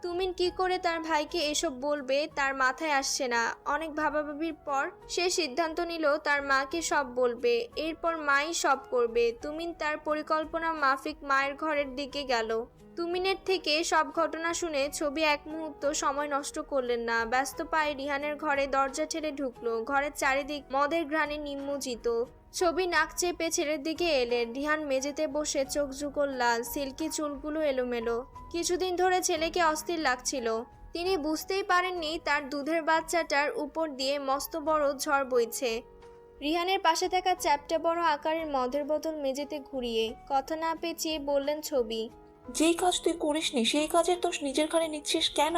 তুমিন কি করে তার ভাইকে এসব বলবে তার মাথায় আসছে না। অনেক ভাবাভাবির পর সে সিদ্ধান্ত নিল তার মাকে সব বলবে, এরপর মাই সব করবে। তুমিন তার পরিকল্পনা মাফিক মায়ের ঘরের দিকে গেল। তুমিনের থেকে সব ঘটনা শুনে ছবি এক মুহূর্ত সময় নষ্ট করলেন না। ব্যস্ত পায়ে রিহানের ঘরে দরজা ঠেলে ঢুকলো। ঘরের চারিদিক মদের ঘ্রাণে নিমজ্জিত। ছবি নাক চেপে ছেলের দিকে এলেন। রিহান মেঝেতে বসে, চোখ যুগল লাল, সিল্কি চুলগুলো এলোমেলো। কিছুদিন ধরে ছেলেকে অস্থির লাগছিল। তিনি বুঝতেই পারেননি তার দুধের বাচ্চাটার উপর দিয়ে মস্ত বড় ঝড় বইছে। রিহানের পাশে থাকা চ্যাপটা বড় আকারের মদের বোতল মেঝেতে ঘুরিয়ে কথা না পেঁচিয়ে বললেন ছবি, যেই কাজ তুই করিসনি সেই কাজের দোষ নিজের ঘাড়ে নিচ্ছিস কেন?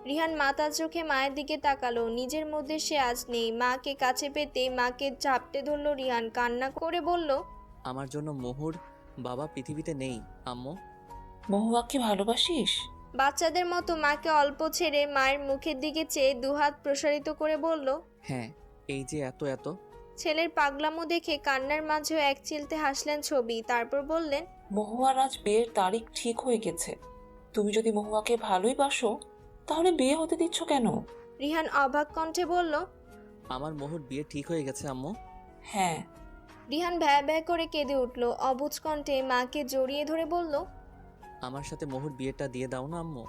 রিহান মাতার চোখে মায়ের দিকে তাকালো। নিজের মধ্যে সে আজ নেই। মাকে কাছে পেতে মাকে ঝাপটে ধরল রিহান। কান্না করে বলল, আমার জন্য মহুর বাবা পৃথিবীতে নেই আম্মু। মহুয়াকে ভালোবাসিস? বাচ্চাদের মতো মাকে অল্প ছেড়ে মায়ের মুখের দিকে চেয়ে দুহাত প্রসারিত করে বলল, হ্যাঁ, এই যে এত এত। ছেলের পাগলামো দেখে কান্নার মাঝেও এক চিলতে হাসলেন ছবি। তারপর বললেন, মহুয়ার আজ বিয়ের তারিখ ঠিক হয়ে গেছে। তুমি যদি মহুয়াকে ভালোই বাসো তাহলে বিয়ে হতে দিচ্ছ কেন? রিহান অবাক কণ্ঠে বলল, আমার মহুর বিয়ে ঠিক হয়ে গেছে আম্মু। হ্যাঁ। রিহান ভ্যা ভ্যা করে কেঁদে উঠল। অবুঝ কণ্ঠে মাকে জড়িয়ে ধরে বলল, আমার সাথে মহুর বিয়েটা দিয়ে দাও না আম্মু।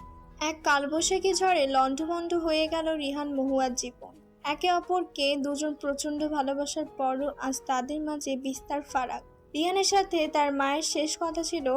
এক কালবৈশাখী ঝড়ে লণ্ডভণ্ড হয়ে গেল রিহান মহুয়ার জীবন। একে অপরকে দুজন প্রচন্ড ভালোবাসার পরও আজ তাদের মাঝে বিস্তার ফারাক। রিহানের সাথে তার মায়ের শেষ কথা ছিল,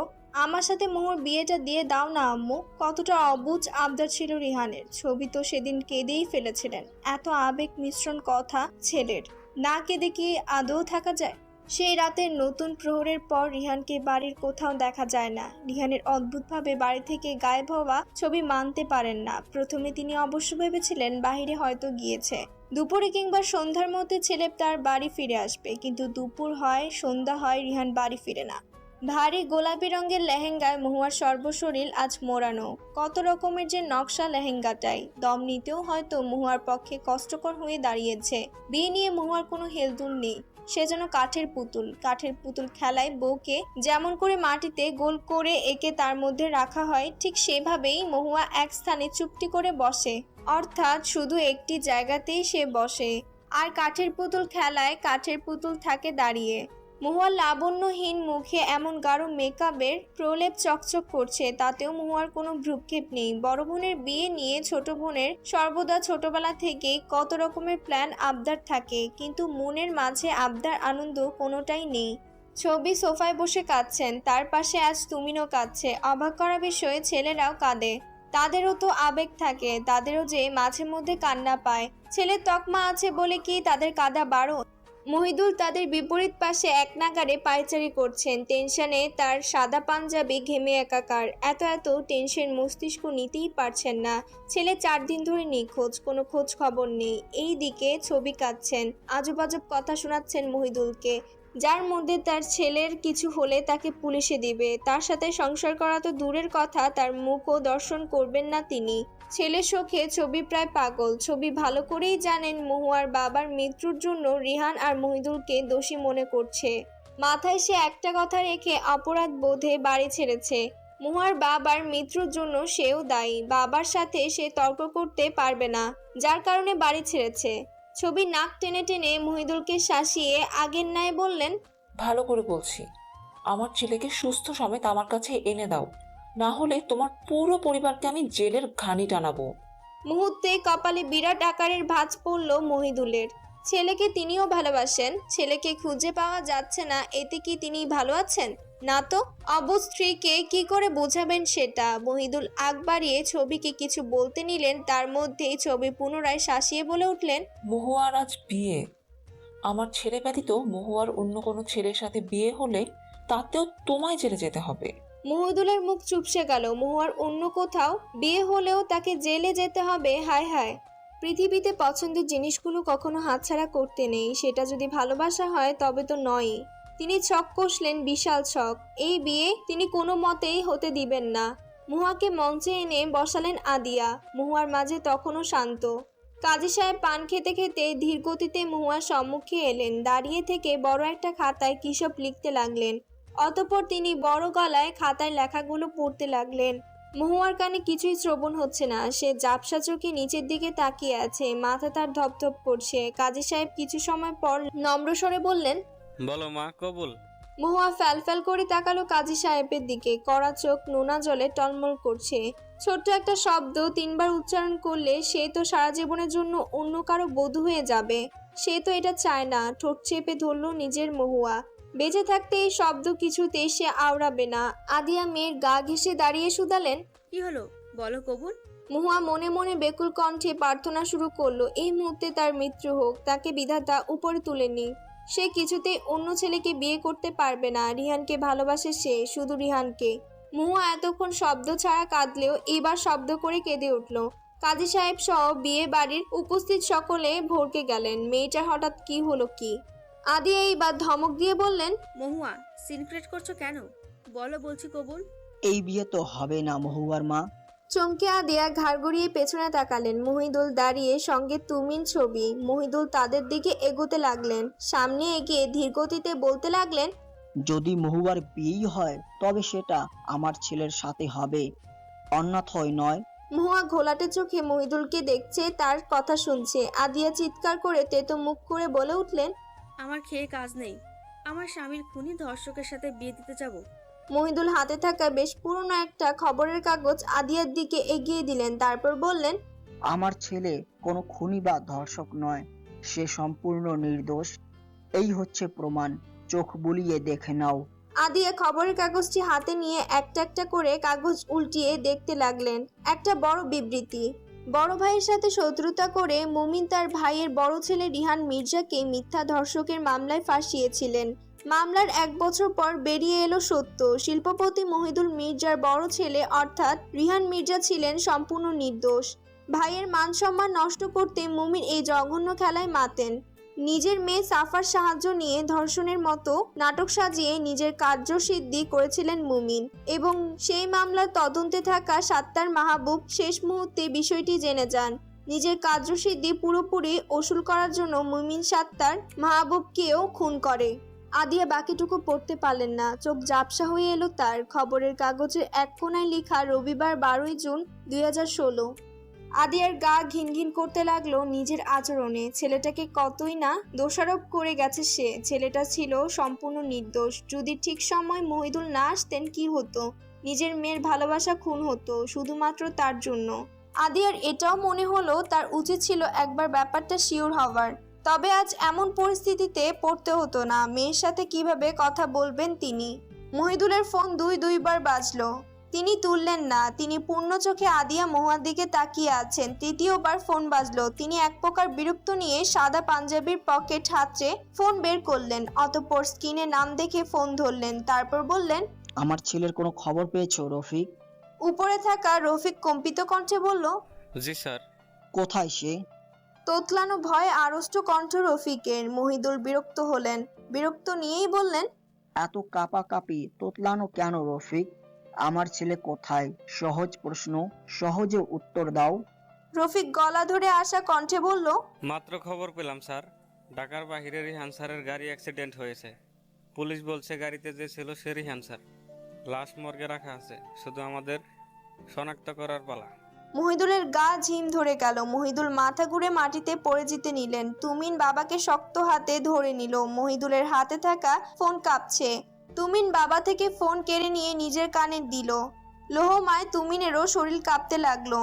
আমার সাথে মহুর বিয়েটা দিয়ে দাও না আম্মু। কতটা অবুঝ আবদার ছিল রিহানের। ছবি তো সেদিন কেঁদেই ফেলেছিলেন। এত আবেগ মিশ্রণ কথা ছেলের, না কেঁদে কি আদৌ থাকা যায়? সেই রাতের নতুন প্রহরের পর রিহানকে বাড়ির কোথাও দেখা যায় না। রিহানের অদ্ভুতভাবে বাড়ি থেকে গায়েব হওয়া ছবি মানতে পারেন না। প্রথমে তিনি অবশ্য ভেবেছিলেন বাইরে হয়তো গিয়েছে, দুপুরে কিংবা সন্ধ্যার মধ্যে ছেলে তার বাড়ি ফিরে আসবে। কিন্তু দুপুর হয়, সন্ধ্যা হয়, রিহান বাড়ি ফিরে না। ভারী গোলাপি রঙের লেহেঙ্গায় মহুয়ার সর্বশরীর আজ মোড়ানো। কত রকমের যে নকশা লেহেঙ্গাটাই, দম নিতেও হয়তো মহুয়ার পক্ষে কষ্টকর হয়ে দাঁড়িয়েছে। বিয়ে নিয়ে মহুয়ার কোনো হেলদুল নেই, সে যেন কাঠের পুতুল খেলায় বউকে যেমন করে মাটিতে গোল করে এঁকে তার মধ্যে রাখা হয়, ঠিক সেভাবেই মহুয়া এক স্থানে চুপটি করে বসে, অর্থাৎ শুধু একটি জায়গাতেই সে বসে। আর কাঠের পুতুল খেলায় কাঠের পুতুল থাকে দাঁড়িয়ে। মহুয়ার লাবণ্যহীন মুখে এমন গাঢ় মেকআপের প্রলেপ চকচক করছে, তাতেও মহুয়ার কোনো ভ্রুক্ষেপ নেই। বড় বোনের বিয়ে নিয়ে ছোট বোনের সর্বদা ছোটবেলা থেকেই কত রকমের প্ল্যান আবদার থাকে, কিন্তু মনের মাঝে আবদার আনন্দ কোনোটাই নেই। ছবি সোফায় বসে কাঁদছেন, তার পাশে আজ তুমিনও কাঁদছে। অবাক করা বিষয়ে ছেলেরাও কাঁদে, তাদেরও তো আবেগ থাকে, তাদেরও যে মাঝে মধ্যে কান্না পায়। ছেলের তকমা আছে বলে কি তাদের কাঁদা বারণ? মহিদুল তাদের বিপরীত পাশে এক নাগাড়ে পায়চারি করছেন, টেনশনে তার সাদা পাঞ্জাবি ঘেমে একাকার। এত টেনশন মস্তিষ্ক নিতেই পারছেন না। ছেলে 4 দিন ধরে নিখোঁজ, কোনো খোঁজ খবর নেই। এই দিকে ছবি কাঁদছেন, আজব কথা শোনাচ্ছেন মহিদুলকে, যার মধ্যে তার ছেলের কিছু হলে তাকে পুলিশে দিবে, তার সাথে সংসার করা তো দূরের কথা, তার মুখও দর্শন করবেন না তিনি। ছেলের শোকে ছবি প্রায় পাগল। ছবি ভালো করেই জানেন মহুয়ার বাবার মৃত্যুর জন্য রিহান আর মহিদুলকে দোষী মনে করছে। মাথায় সে একটা কথা রেখে অপরাধ বোধে বাড়ি ছেড়েছে। মহুয়ার বাবার মৃত্যুর জন্য সেও দায়ী, বাবার সাথে সে তর্ক করতে পারবে না, যার কারণে বাড়ি ছেড়েছে। ছবি নাক টেনে টেনে মহিদুলকে শাসিয়ে আগের ন্যায় বললেন, ভালো করে বলছি, আমার ছেলেকে সুস্থ সমেত আমার কাছে এনে দাও, না হলে তোমার পুরো পরিবারকে আমি জেলের ঘানি টানাবো। মুহূর্তে কপালে বিরাট আকারের ভাঁজ পড়ল মহিদুলের। ছেলেকে তিনিও ভালোবাসেন, ছেলেকে খুঁজে পাওয়া যাচ্ছে না, এতে কি তিনি ভালো আছেন? না তো। অবুঝ স্ত্রীকে কি করে বোঝাবেন সেটা? মহিদুল আগ বাড়িয়ে ছবিকে কিছু বলতে নিলেন, তার মধ্যেই ছবি পুনরায় শাসিয়ে বলে উঠলেন, মহুয়ার আজ বিয়ে, আমার ছেলে ব্যতীত মহুয়ার অন্য কোনো ছেলের সাথে বিয়ে হলে তাতেও তোমায় জেলে যেতে হবে। মহিদুলের মুখ চুপসে গেল। মহুয়ার অন্য কোথাও বিয়ে হলেও তাকে জেলে যেতে হবে? হায় হায়। পৃথিবীতে পছন্দের জিনিসগুলো কখনো হাতছাড়া করতে নেই, সেটা যদি ভালোবাসা হয় তবে তো নয়। তিনি ছক কষলেন, বিশাল ছক। এই বিয়ে তিনি কোনো মতেই হতে দিবেন না। মহুয়াকে মঞ্চে এনে বসালেন আদিয়া। মহুয়ার মাঝে তখনও শান্ত। কাজী সাহেব পান খেতে খেতে ধীর গতিতে মহুয়ার সম্মুখে এলেন, দাঁড়িয়ে থেকে বড় একটা খাতায় কিসব লিখতে লাগলেন। অতঃপর তিনি বড় গলায় খাতায় লেখাগুলো পড়তে লাগলেন। মহুয়ার কানে কিছুই শ্রবণ হচ্ছে না, সে ঝাপসা চোখে নিচের দিকে তাকিয়ে আছে, মাথা তার ধপধপ করছে। কাজী সাহেব কিছু সময় পর নম্র স্বরে বললেন, বলো মা, কবুল। মহুয়া ফ্যাল করে তাকালো কাজী সাহেবের দিকে, কড়া চোখ নোনা জলে টলমল করছে। ছোট্ট একটা শব্দ 3 বার উচ্চারণ করলে সে তো সারা জীবনের জন্য অন্য কারো বধূ হয়ে যাবে, সে তো এটা চায় না। ঠোঁট চেপে ধরল নিজের মহুয়া। বেঁচে থাকতে এই শব্দ কিছুতেই সে আওড়াবে না। আদিয়া মেয়ের গা ঘেঁষে দাঁড়িয়ে শুধালেন, কি হলো বলো কবুল। মহুয়া মনে মনে বেকুল কণ্ঠে প্রার্থনা শুরু করলো, এই মুহূর্তে তার মৃত্যু হোক, তাকে বিধাতা উপরে তুলে নি। সে কিছুতেই অন্য ছেলেকে বিয়ে করতে পারবে না। রিহানকে ভালোবাসে সে, শুধু রিহানকে। মহুয়া এতক্ষণ শব্দ ছাড়া কাঁদলেও এবার শব্দ করে কেঁদে উঠল। কাজী সাহেব সহ বিয়ে বাড়ির উপস্থিত সকলে ভরকে গেলেন। মেয়েটার হঠাৎ কি হলো কি? আদিয়া এইবার ধমক দিয়ে বললেন, মহুয়া সিনক্রেট করছো কেন? বলো বলছি কবুল। এই বিয়ে তো হবে না মহুয়ার মা। চমকে আদিয়া ঘাড় গড়িয়ে পেছনে তাকালেন। মহিদুল দাঁড়িয়ে, সঙ্গে তুমিন ছবি। মহিদুল তাদের দিকে এগোতে লাগলেন। সামনে এগিয়ে ধীর গতিতে বলতে লাগলেন, যদি মহুয়ার বিয়েই হয় তবে সেটা আমার ছেলের সাথে হবে, অন্যথায় নয়। মহুয়া ঘোলাটে চোখে মহিদুলকে দেখছে, তার কথা শুনছে। আদিয়া চিৎকার করে তেতো মুখ করে বলে উঠলেন, আমার খেয়ে কাজ নেই, আমার স্বামীর খুনি ধর্ষকের সাথে বিয়ে দিতে যাব। মহিদুল হাতে থাকা বেশ পুরনো একটা খবরের কাগজ আদিয়ার দিকে এগিয়ে দিলেন, তারপর বললেন, আমার ছেলে কোনো খুনি বা ধর্ষক নয়, সে সম্পূর্ণ নির্দোষ। এই হচ্ছে প্রমাণ, চোখ বুলিয়ে দেখে নাও। আদিয়া খবরের কাগজটি হাতে নিয়ে একটা একটা করে কাগজ উল্টিয়ে দেখতে লাগলেন। একটা বড় বিবৃতি। বড় ভাইয়ের সাথে শত্রুতা করে মুমিন তার ভাইয়ের বড় ছেলে রিহান মির্জাকে মিথ্যা ধর্ষকের মামলায় ফাঁসিয়েছিলেন। মামলার 1 বছর পর বেরিয়ে এলো সত্য। শিল্পপতি মহিদুল মির্জার বড় ছেলে অর্থাৎ রিহান মির্জা ছিলেন সম্পূর্ণ নির্দোষ। ভাইয়ের মান সম্মান নষ্ট করতে মুমিন এই জঘন্য খেলায় মাতেন। নিজের মেয়ে সাফার সাহায্য নিয়ে ধর্ষণের মতো নাটক সাজিয়ে নিজের কার্যসিদ্ধি করেছিলেন মুমিন এবং সেই মামলার তদন্তে থাকা সাত্তার মাহবুব শেষ মুহূর্তে বিষয়টি জেনে যান। নিজের কার্যসিদ্ধি পুরোপুরি ওসুল করার জন্য মুমিন সাত্তার মাহবুবকেও খুন করে। আদিয়া বাকিটুকু পড়তে পারলেন না, চোখ ঝাপসা হয়ে এলো তার। খবরের কাগজের এক কোনায় লেখা রবিবার 12 জুন 2016। আদিয়ার গা ঘিনঘিন করতে লাগলো নিজের আচরণে। ছেলেটাকে কতই না দোষারোপ করে গেছে সে। ছেলেটা ছিল সম্পূর্ণ নির্দোষ। যদি ঠিক সময় মহিদুল না আসতেন কি হতো? নিজের মেয়ের ভালোবাসা খুন হতো শুধুমাত্র তার জন্য। আদিয়ার এটাও মনে হলো তার উচিত ছিল একবার ব্যাপারটা শিওর হওয়ার। তবে আজ এমন পরিস্থিতিতে পড়তে হতো না। মেয়ের সাথে কিভাবে কথা বলবেন তিনি? মহিদুলের ফোন দুইবার বাজলো। তিনি তুললেন না। তিনি পূর্ণ চোখে আদিয়া মহুয়ার দিকে তাকিয়ে আছেন। তৃতীয়বার ফোন বাজলো। তিনি এক প্রকার বিরক্ত নিয়ে সাদা পাঞ্জাবির পকেট হাতড়ে ফোন বের করলেন। অতঃপর স্ক্রিনে নাম দেখে ফোন ধরলেন। তারপর বললেন, আমার ছেলের কোনো খবর পেয়েছো রফিক? উপরে থাকা রফিক কম্পিত কণ্ঠে বলল, জি স্যার। কোথায় সে? তোতলানো ভয়ে আড়ষ্ট কণ্ঠ রফিকের। মহিদুল বিরক্ত হলেন। বিরক্ত নিয়েই বললেন, এত কাঁপাকাঁপি তোতলানো কেন রফিক? আমার ছেলে কোথায়? সহজ প্রশ্ন, সহজে উত্তর দাও। রফিক গলা ধরে আসা কণ্ঠে বলল, মাত্র খবর পেলাম স্যার, ঢাকার বাহিরে রিহান স্যারের গাড়ি অ্যাক্সিডেন্ট হয়েছে। পুলিশ বলছে গাড়িতে যে ছিল সে রিহান স্যার। লাশ মর্গে রাখা আছে, শুধু আমাদের শনাক্ত করার পালা। মহিদুলের গা ঝিম ধরে গেল। মহিদুল মাথা ঘুরে মাটিতে পড়ে যেতে নিলেন। তুমিন বাবাকে শক্ত হাতে ধরে নিল। মহিদুলের হাতে থাকা ফোন কাঁপছে। তুমিন বাবা থেকে ফোন কেড়ে নিয়ে নিজের কানে দিল। লোহমায় তুমিনেরও শরীর কাঁপতে লাগলো।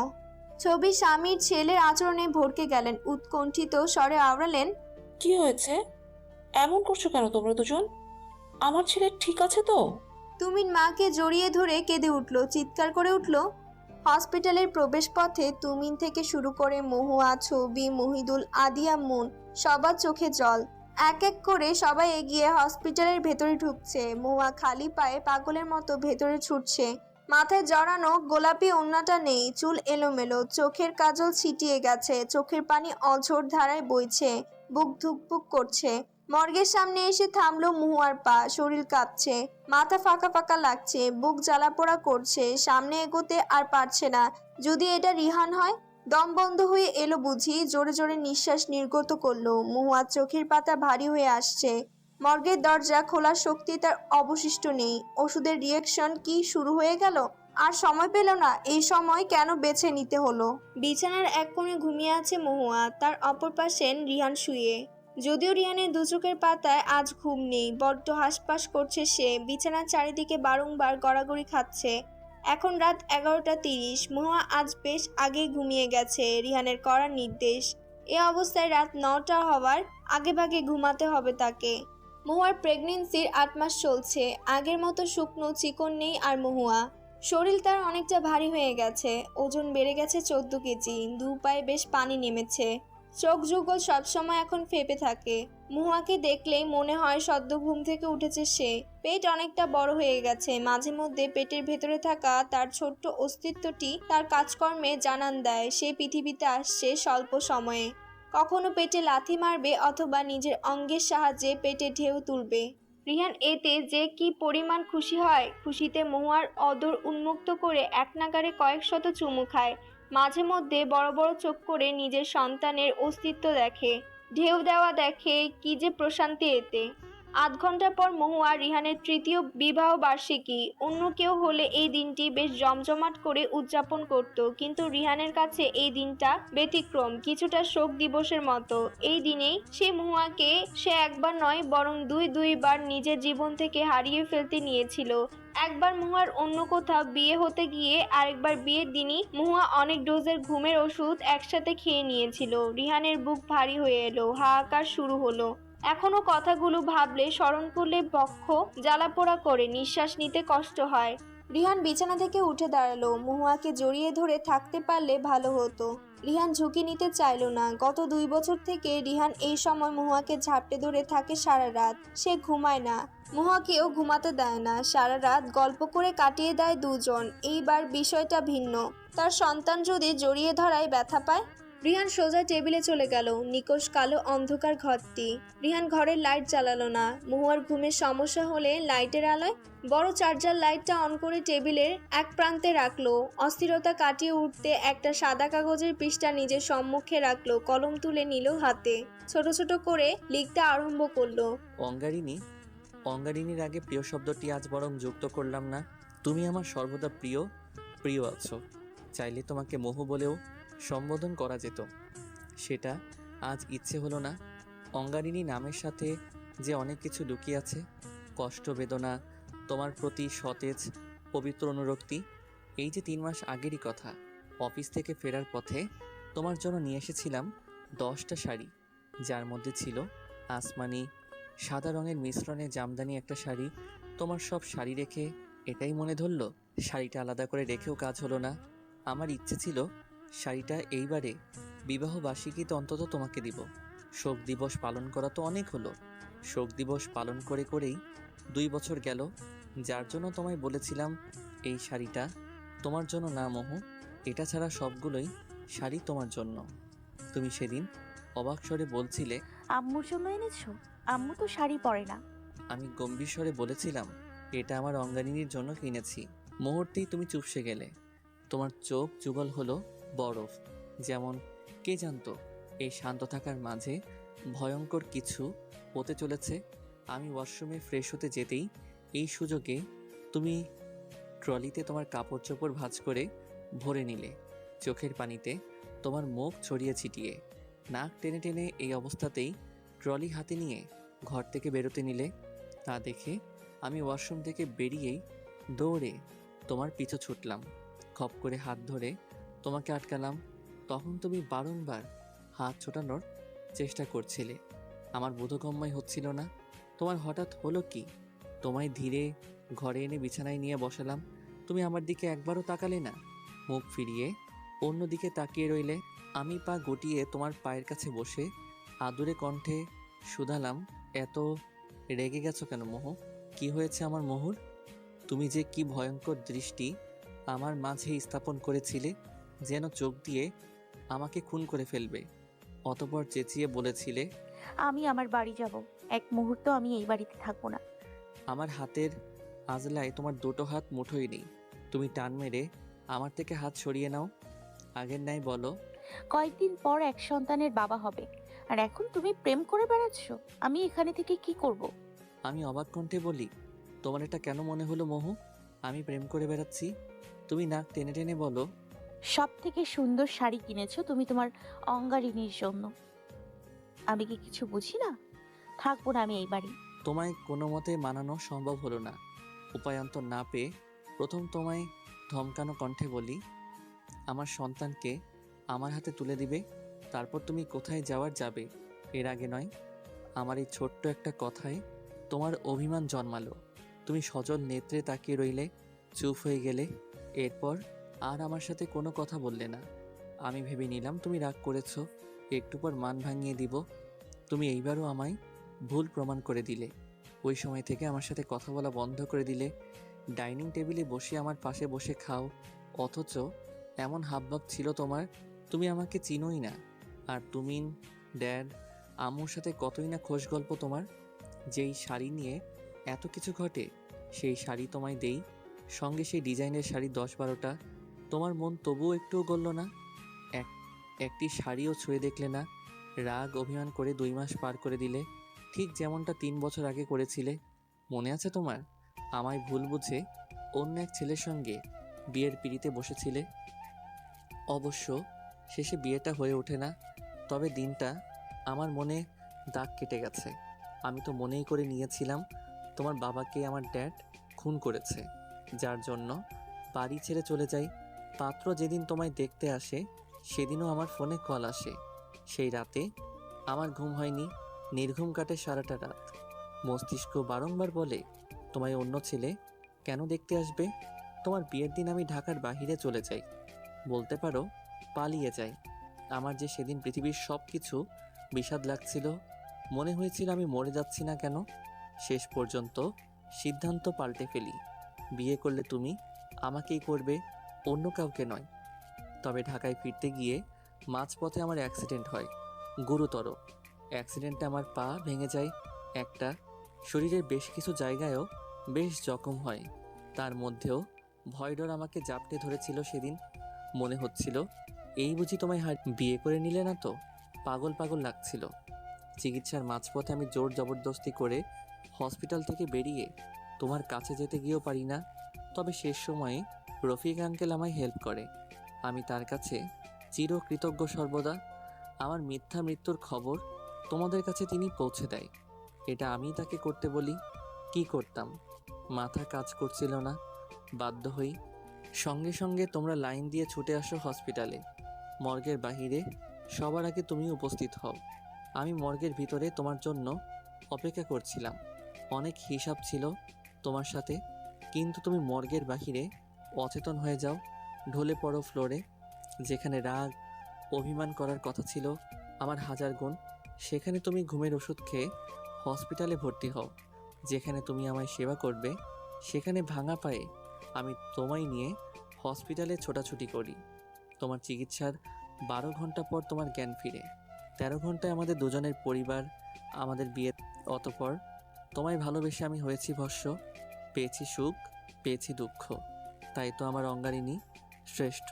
ছবি স্বামীর ছেলের আচরণে ভড়কে গেলেন। উৎকণ্ঠিত স্বরে আওড়ালেন, কি হয়েছে? এমন করছো কেন তোমরা দুজন? আমার ছেলে ঠিক আছে তো? তুমিন মাকে জড়িয়ে ধরে কেঁদে উঠল, চিৎকার করে উঠল। হসপিটালের প্রবেশপথে তুমিন থেকে শুরু করে মহুয়া, ছবি, মহিদুল, আদিয়া, মুন সবার চোখে জল। এক এক করে সবাই এগিয়ে হসপিটালের ভেতরে ঢুকছে। মহুয়া খালি পায়ে পাগলের মতো ভেতরে ছুটছে। মাথায় জড়ানো গোলাপি ওড়নাটা নেই, চুল এলোমেলো, চোখের কাজল ছিটিয়ে গেছে, চোখের পানি অঝোর ধারায় বইছে, বুক ধুকপুক করছে। মর্গের সামনে এসে থামলো মহুয়ার পা। শরীর কাঁপছে, মাথা ফাঁকা ফাঁকা লাগছে, বুক জ্বালাপোড়া করছে। সামনে এগোতে আর পারছে না। যদি এটা রিহান হয়? দম বন্ধ হয়ে এলো বুঝি। জোরে জোরে নিঃশ্বাস নির্গত করলো। মহুয়ার চোখের পাতা ভারী হয়ে আসছে। মর্গের দরজা খোলার শক্তি তার অবশিষ্ট নেই। ওষুধের রিয়েকশন কি শুরু হয়ে গেল? আর সময় পেল না। এই সময় কেন বেছে নিতে হলো? বিছানার এক কোণে ঘুমিয়ে আছে মহুয়া, তার অপর পাশে রিহান শুয়ে। যদিও রিহানের দু চোখের পাতায় আজ ঘুম নেই, বড্ড হাসপাস করছে সে। বিছানার চারিদিকে বারংবার গড়াগড়ি খাচ্ছে। এখন রাত 11:30। মহুয়া আজ বেশ আগেই ঘুমিয়ে গেছে, রিহানের কড়া নির্দেশ। এ অবস্থায় রাত 9টা হওয়ার আগেভাগে ঘুমাতে হবে তাকে। মহুয়ার প্রেগনেন্সির 8 মাস চলছে। আগের মতো শুকনো চিকন নেই আর মহুয়া। শরীর তার অনেকটা ভারী হয়ে গেছে। ওজন বেড়ে গেছে 14 কেজি। দু পায়ে বেশ পানি নেমেছে। চোখ যুগল সবসময় এখন ফেপে থাকে। মহুয়াকে দেখলেই মনে হয় সদ্য ঘুম থেকে উঠেছে সে। পেট অনেকটা বড় হয়ে গেছে। মাঝে মধ্যে পেটের ভেতরে থাকা তার ছোট্ট অস্তিত্বটি তার কাজকর্মে জানান দেয় সে পৃথিবীতে আসছে স্বল্প সময়ে। কখনো পেটে লাথি মারবে অথবা নিজের অঙ্গের সাহায্যে পেটে ঢেউ তুলবে। রিহান এতে যে কি পরিমাণ খুশি হয়। খুশিতে মহুয়ার অদর উন্মুক্ত করে এক নাগাড়ে কয়েক শত চুমু খায়। মাঝে মধ্যে বড় বড় চোখ করে নিজের সন্তানের অস্তিত্ব দেখে, ঢেউ দেওয়া দেখে। কি যে প্রশান্তি এতে। 8 ঘন্টা পর মহুয়া রিহানের 3য় বিবাহ বার্ষিকী। অন্য কেউ হলে এই দিনটি বেশ জমজমাট করে উদযাপন করত, কিন্তু রিহানের কাছে এই দিনটা ব্যতিক্রম, কিছুটা শোক দিবসের মতো। এই দিনেই সে মহুয়াকে সে একবার নয় বরং দুইবার নিজের জীবন থেকে হারিয়ে ফেলতে নিয়েছিল। একবার মহুয়ার অন্য কোথাও বিয়ে হতে গিয়ে, আরেকবার বিয়ের দিনই মহুয়া অনেক ডোজের ঘুমের ওষুধ একসাথে খেয়ে নিয়েছিল। রিহানের বুক ভারী হয়ে এলো, হাহাকার শুরু হলো। এখনো কথাগুলো ভাবলে, স্মরণ করলে বক্ষ জ্বালাপোড়া করে, নিঃশ্বাস নিতে কষ্ট হয়। রিহান বিছানা থেকে উঠে দাঁড়ালো। মহুয়াকে জড়িয়ে ধরে থাকতে পারলে ভালো হতো। রিহান ঝুঁকি নিতে চাইল না। গত 2 বছর থেকে রিহান এই সময় মহুয়াকে ঝাপটে ধরে থাকে সারা রাত। সে ঘুমায় না, মহুয়াকেও ঘুমাতে দেয় না। সারা রাত গল্প করে কাটিয়ে দেয় দুজন। এইবার বিষয়টা ভিন্ন। তার সন্তান যদি জড়িয়ে ধরায় ব্যথা পায়। রিহান সোজা টেবিলে চলে গেল। নিকোষ কালো অন্ধকার ঘরটি। রিহান ঘরের লাইট জ্বালালো না। মহুয়ার ঘুমের সমস্যা হলে লাইটের আলোয় বড় চার্জার লাইটটা অন করে টেবিলের এক প্রান্তে রাখলো। অস্থিরতা কাটিয়ে উঠতে একটা সাদা কাগজের পৃষ্ঠা নিজের সম্মুখে রাখলো। কলম তুলে নিল হাতে। ছোট ছোট করে লিখতে আরম্ভ করলো। অঙ্গারিনী, অঙ্গারিনীর আগে প্রিয় শব্দটি আজ বরং যুক্ত করলাম না। তুমি আমার সর্বদা প্রিয় প্রিয় আছো। চাইলে তোমাকে মোহ বলেও সম্বোধন করা যেত, সেটা আজ ইচ্ছে হলো না। অঙ্গারিনী নামের সাথে যে অনেক কিছু লুকিয়ে আছে, কষ্ট, বেদনা, তোমার প্রতি সতেজ পবিত্র অনুরক্তি। এই যে 3 মাস আগেরই কথা, অফিস থেকে ফেরার পথে তোমার জন্য নিয়ে এসেছিলাম 10টা শাড়ি, যার মধ্যে ছিল আসমানি সাদা রঙের মিশ্রণে জামদানি একটা শাড়ি। তোমার সব শাড়ি রেখে এটাই মনে ধরলো শাড়িটা আলাদা করে রেখেও কাজ হলো না। আমার ইচ্ছে ছিল শাড়িটা এইবারে বিবাহ বার্ষিকীতে অন্তত তোমাকে দিব। শোক দিবস পালন করা তো অনেক হলো, শোক দিবস পালন করে করেই 2 বছর গেল। যার জন্য তোমায় বলেছিলাম এই শাড়িটা তোমার জন্য না মোহু, এটা ছাড়া সবগুলোই শাড়ি তোমার জন্য। তুমি সেদিন অবাক স্বরে বলছিলে, আম্মুর জন্য এনেছো? আম্মু তো শাড়ি পরে না। আমি গম্ভীর স্বরে বলেছিলাম এটা আমার অঙ্গারিনীর জন্য কিনেছি। মুহূর্তেই তুমি চুপসে গেলে। তোমার চোখ যুগল হলো বরফ। যেমন কে জানতো এই শান্ত থাকার মাঝে ভয়ঙ্কর কিছু হতে চলেছে। আমি ওয়াশরুমে ফ্রেশ হতে যেতেই এই সুযোগে তুমি ট্রলিতে তোমার কাপড় চোপড় ভাঁজ করে ভরে নিলে, চোখের পানিতে তোমার মুখ ছড়িয়ে ছিটিয়ে। নাক টেনে টেনে এই অবস্থাতেই ট্রলি হাতে নিয়ে ঘর থেকে বেরোতে নিলে। তা দেখে আমি ওয়াশরুম থেকে বেরিয়েই দৌড়ে তোমার পিছু ছুটলাম। খপ করে হাত ধরে তোমাকে আটকালাম। তখন তুমি বারংবার হাত ছোটানোর চেষ্টা করছিলে। আমার বোধগম্যই হচ্ছিল না তোমার হঠাৎ হলো কি। তোমায় ধীরে ঘরে এনে বিছানায় নিয়ে বসালাম। তুমি আমার দিকে একবারও তাকালে না, মুখ ফিরিয়ে অন্য দিকে তাকিয়ে রইলে। আমি পা গুটিয়ে তোমার পায়ের কাছে বসে আদুরে কণ্ঠে শুধালাম, এত রেগে গেছো কেন মোহ? কি হয়েছে আমার মোহুর? তুমি যে কি ভয়ঙ্কর দৃষ্টি আমার মাঝে স্থাপন করেছিলে, যেন চোখ দিয়ে আমাকে খুন করে ফেলবে। অতঃপর চেঁচিয়ে বলেছিলে, আমি আমার বাড়ি যাব। এক মুহূর্ত আমি এই বাড়িতে থাকবো না। আমার হাতের আজলায় তোমার দুটো হাত মুঠোই নেই। তুমি টান মেরে আমার থেকে হাত সরিয়ে নাও। আগের ন্যায় বলো, কয়েকদিন পর এক সন্তানের বাবা হবে, আর এখন তুমি প্রেম করে বেড়াচ্ছ। আমি এখানে থেকে কি করব? আমি অবাক কণ্ঠে বলি, তোমার এটা কেন মনে হলো মোহু আমি প্রেম করে বেড়াচ্ছি? তুমি নাক টেনে টেনে বলো, সব থেকে সুন্দর শাড়ি কিনেছো তুমি তোমার অঙ্গারিনীর জন্য। আমি কি কিছু বুঝি না? থাকবো না আমি এই বাড়ি। তোমায় কোনো মতে মানানো সম্ভব হলো না। উপায়ান্তর না পেয়ে প্রথম তোমায় ধমকানো কণ্ঠে বলি, আমার সন্তানকে আমার হাতে তুলে দিবে, তারপর তুমি কোথায় যাওয়ার যাবে, এর আগে নয়। আমার এই ছোট্ট একটা কথায় তোমার অভিমান জন্মালো। তুমি সজল নেত্রে তাকিয়ে রইলে, চুপ হয়ে গেলে। এরপর আর আমার সাথে কোনো কথা বললে না। আমি ভেবে নিলাম তুমি রাগ করেছো, একটু পর মান ভাঙিয়ে দিব। তুমি এইবারও আমায় ভুল প্রমাণ করে দিলে। ওই সময় থেকে আমার সাথে কথা বলা বন্ধ করে দিলে। ডাইনিং টেবিলে বসে আমার পাশে বসে খাও, অথচ এমন হাবভাব ছিল তোমার, তুমি আমাকে চিনোই না। আর তুমি, ড্যাড, আম্মুর সাথে কতই না খোশ গল্প তোমার। যেই শাড়ি নিয়ে এত কিছু ঘটে, সেই শাড়ি তোমায় দেই, সঙ্গে সেই ডিজাইনের শাড়ি 10-12টা। তোমার মন তবুও একটুও গলল না, একটি শাড়িও ছুঁয়ে দেখলে না। রাগ অভিমান করে 2 মাস পার করে দিলে, ঠিক যেমনটা 3 বছর আগে করেছিলে। মনে আছে তোমার? আমায় ভুল বুঝে অন্য এক ছেলের সঙ্গে বিয়ের পিঁড়িতে বসেছিলে। অবশ্য শেষে বিয়েটা হয়ে ওঠে না, তবে দিনটা আমার মনে দাগ কেটে গেছে। আমি তো মনেই করে নিয়েছিলাম তোমার বাবাকে আমার ড্যাড খুন করেছে, যার জন্য বাড়ি ছেড়ে চলে যাই। পাত্র যেদিন তোমায় দেখতে আসে, সেদিনও আমার ফোনে কল আসে। সেই রাতে আমার ঘুম হয়নি, নির্ঘুম কাটে সারাটা রাত। মস্তিষ্ক বারংবার বলে, তোমায় অন্য ছেলে কেন দেখতে আসবে? তোমার বিয়ের দিন আমি ঢাকার বাহিরে চলে যাই, বলতে পারো পালিয়ে যাই। আমার যে সেদিন পৃথিবীর সব কিছু বিষাদ লাগছিল, মনে হয়েছিল আমি মরে যাচ্ছি না কেন। শেষ পর্যন্ত সিদ্ধান্ত পাল্টে ফেলি, বিয়ে করলে তুমি আমাকেই করবে, অন্য কাউকে নয়। তবে ঢাকায় ফিরতে গিয়ে মাঝপথে আমার অ্যাক্সিডেন্ট হয়, গুরুতর। অ্যাক্সিডেন্টে আমার পা ভেঙে যায় একটা, শরীরের বেশ কিছু জায়গায়ও বেশ জখম হয়। তার মধ্যেও ভয়ডর আমাকে জাপটে ধরেছিল সেদিন। মনে হচ্ছিল এই বুঝি তোমায় বিয়ে করে নিলে না তো? পাগল পাগল লাগছিল। চিকিৎসার মাঝপথে আমি জোর জবরদস্তি করে হসপিটাল থেকে বেরিয়ে তোমার কাছে যেতে গিয়েও পারি না। তবে শেষ সময়ে রফিক আঙ্কেল আমায় হেল্প করে। আমি তার কাছে চিরকৃতজ্ঞ সর্বদা। আমার মিথ্যা মৃত্যুর খবর তোমাদের কাছে তিনি পৌঁছে দেয়। এটা আমি তাকে করতে বলি। কি করতাম, মাথা কাজ করছিল না। বাধ্য হই। সঙ্গে সঙ্গে তোমরা লাইন দিয়ে ছুটে আসো হসপিটালে। মর্গের বাহিরে সবার আগে তুমি উপস্থিত হও। আমি মর্গের ভিতরে তোমার জন্য অপেক্ষা করছিলাম। অনেক হিসাব ছিল তোমার সাথে, কিন্তু তুমি মর্গের বাহিরে অচেতন হয়ে যাও, ঢলে পড়ো ফ্লোরে। যেখানে রাগ অভিমান করার কথা ছিল আমার 1000 গুণ, সেখানে তুমি ঘুমের ওষুধ খেয়ে হসপিটালে ভর্তি হও। যেখানে তুমি আমায় সেবা করবে, সেখানে ভাঙা পায়ে আমি তোমায় নিয়ে হসপিটালে ছোটাছুটি করি। তোমার চিকিৎসার 12 ঘন্টা পর তোমার জ্ঞান ফিরে। 13 ঘন্টায় আমাদের দুজনের পরিবার, আমাদের বিয়ে। অতপর তোমায় ভালোবেসে আমি হয়েছি ভস্য, পেয়েছি সুখ, পেয়েছি দুঃখ। তাই তো আমার অঙ্গারিনী শ্রেষ্ঠ।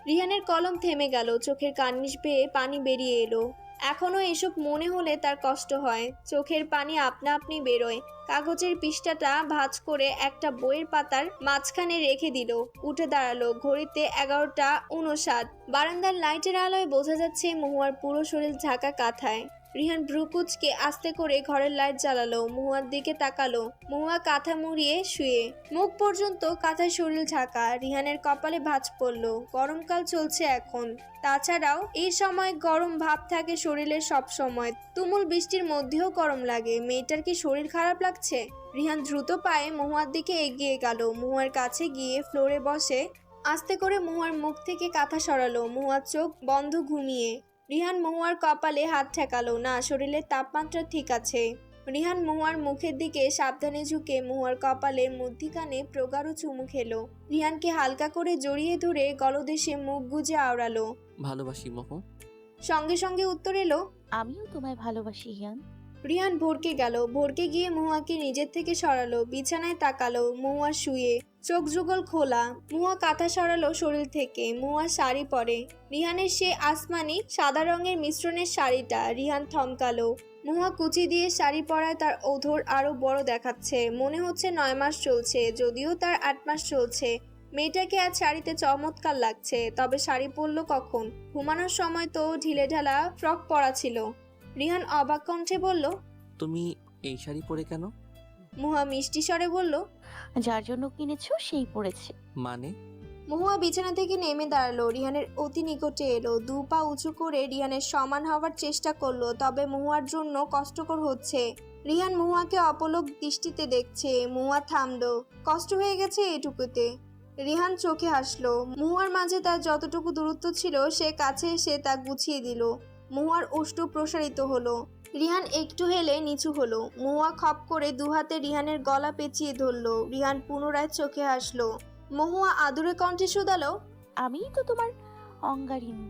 রিহানের কলম থেমে গেল, চোখের কার্নিশ বেয়ে পানি বেরিয়ে এলো। এখনো এসব মনে হলে তার কষ্ট হয়। চোখের পানি আপনা আপনি বেরোয়। কাগজের পৃষ্ঠাটা ভাঁজ করে একটা বইয়ের পাতার মাঝখানে রেখে দিল। উঠে দাঁড়ালো। ঘড়িতে 11:59। বারান্দার লাইটের আলোয় বোঝা যাচ্ছে মহুয়ার পুরো শরীর ঢাকা কাঁথায়। রিহান ভ্রুকুচকে আস্তে করে ঘরের লাইট জ্বালালো। মহুয়ার দিকে তাকালো। মহুয়া কাঁথা মুড়িয়ে শুয়ে, মুখ পর্যন্ত কাঁথায় শরীর ঢাকা। রিহানের কপালে ভাঁজ পড়লো। গরমকাল চলছে এখন, তাছাড়াও এই সময় গরম ভাব থাকে শরীরে সব সময়। তুমুল বৃষ্টির মধ্যেও গরম লাগে। মেয়েটার কি শরীর খারাপ লাগছে? রিহান দ্রুত পায়ে মহুয়ার দিকে এগিয়ে গেল। মহুয়ার কাছে গিয়ে ফ্লোরে বসে আস্তে করে মহুয়ার মুখ থেকে কাঁথা সরালো। মহুয়ার চোখ বন্ধ, ঘুমিয়ে। রিহান মহুয়ার কপালে হাত ঠেকালো। না, শরীরের তাপমাত্রা ঠিক আছে। রিহান মহুয়ার মুখের দিকে সাবধানে ঝুঁকে মহুয়ার কপালের মধ্যিখানে প্রগাঢ় চুমু খেলো। রিহানকে হালকা করে জড়িয়ে ধরে গলদেশে মুখ গুজে আওড়ালো। ভালোবাসি মহু। সঙ্গে সঙ্গে উত্তর এলো, আমিও তোমায় ভালোবাসি হিয়ান। রিহান ভরকে গেল। ভরকে গিয়ে মহুয়াকে নিজের থেকে সরালো। বিছানায় তাকালো। মহুয়া শুয়ে, চোখ যুগল খোলা। মহুয়া কাঁথা সরালো শরীর থেকে। মহুয়া শাড়ি পরে, রিহানের সে আসমানি সাদা রঙের মিশ্রণের শাড়িটা। রিহান থমকালো। মহুয়া কুচি দিয়ে শাড়ি পরায় তার ওধর আরো বড় দেখাচ্ছে। মনে হচ্ছে 9 মাস চলছে, যদিও তার 8 মাস চলছে। মেয়েটাকে আজ শাড়িতে চমৎকার লাগছে। তবে শাড়ি পরলো কখন? ঘুমানোর সময় তো ঢিলেঢালা ফ্রক পরা ছিল। রিহান অবাক কণ্ঠে বলল, তুমি এই শাড়ি পরে কেন? মহুয়া মিষ্টি স্বরে বলল, যার জন্য কিনেছো সেই পড়েছে। মানে? মহুয়া বিছানা থেকে নেমে দাঁড়ালো। রিহানের অতি নিকটে এলো। 2 পা উঁচু করে রিহানের সমান হওয়ার চেষ্টা করলো। তবে মহুয়ার জন্য কষ্টকর হচ্ছে। রিহান মহুয়াকে অপলক দৃষ্টিতে দেখছে। মহুয়া থামলো। কষ্ট হয়ে গেছে এটুকুতে। রিহান চোখে হাসলো। মহুয়ার মাঝে তার যতটুকু দূরত্ব ছিল সে কাছে এসে তা গুছিয়ে দিল। মহুয়ার ওষ্ঠ প্রসারিত হলো। রিহান একটু হেলে নিচু হলো। মহুয়া খপ করে 2 হাতে রিহানের গলা পেঁচিয়ে ধরলো। রিহান পুনরায় চোখে হাসলো। মহুয়া আদুরে কণ্ঠে শুধালো, আমিই তো তোমার অঙ্গারিনী।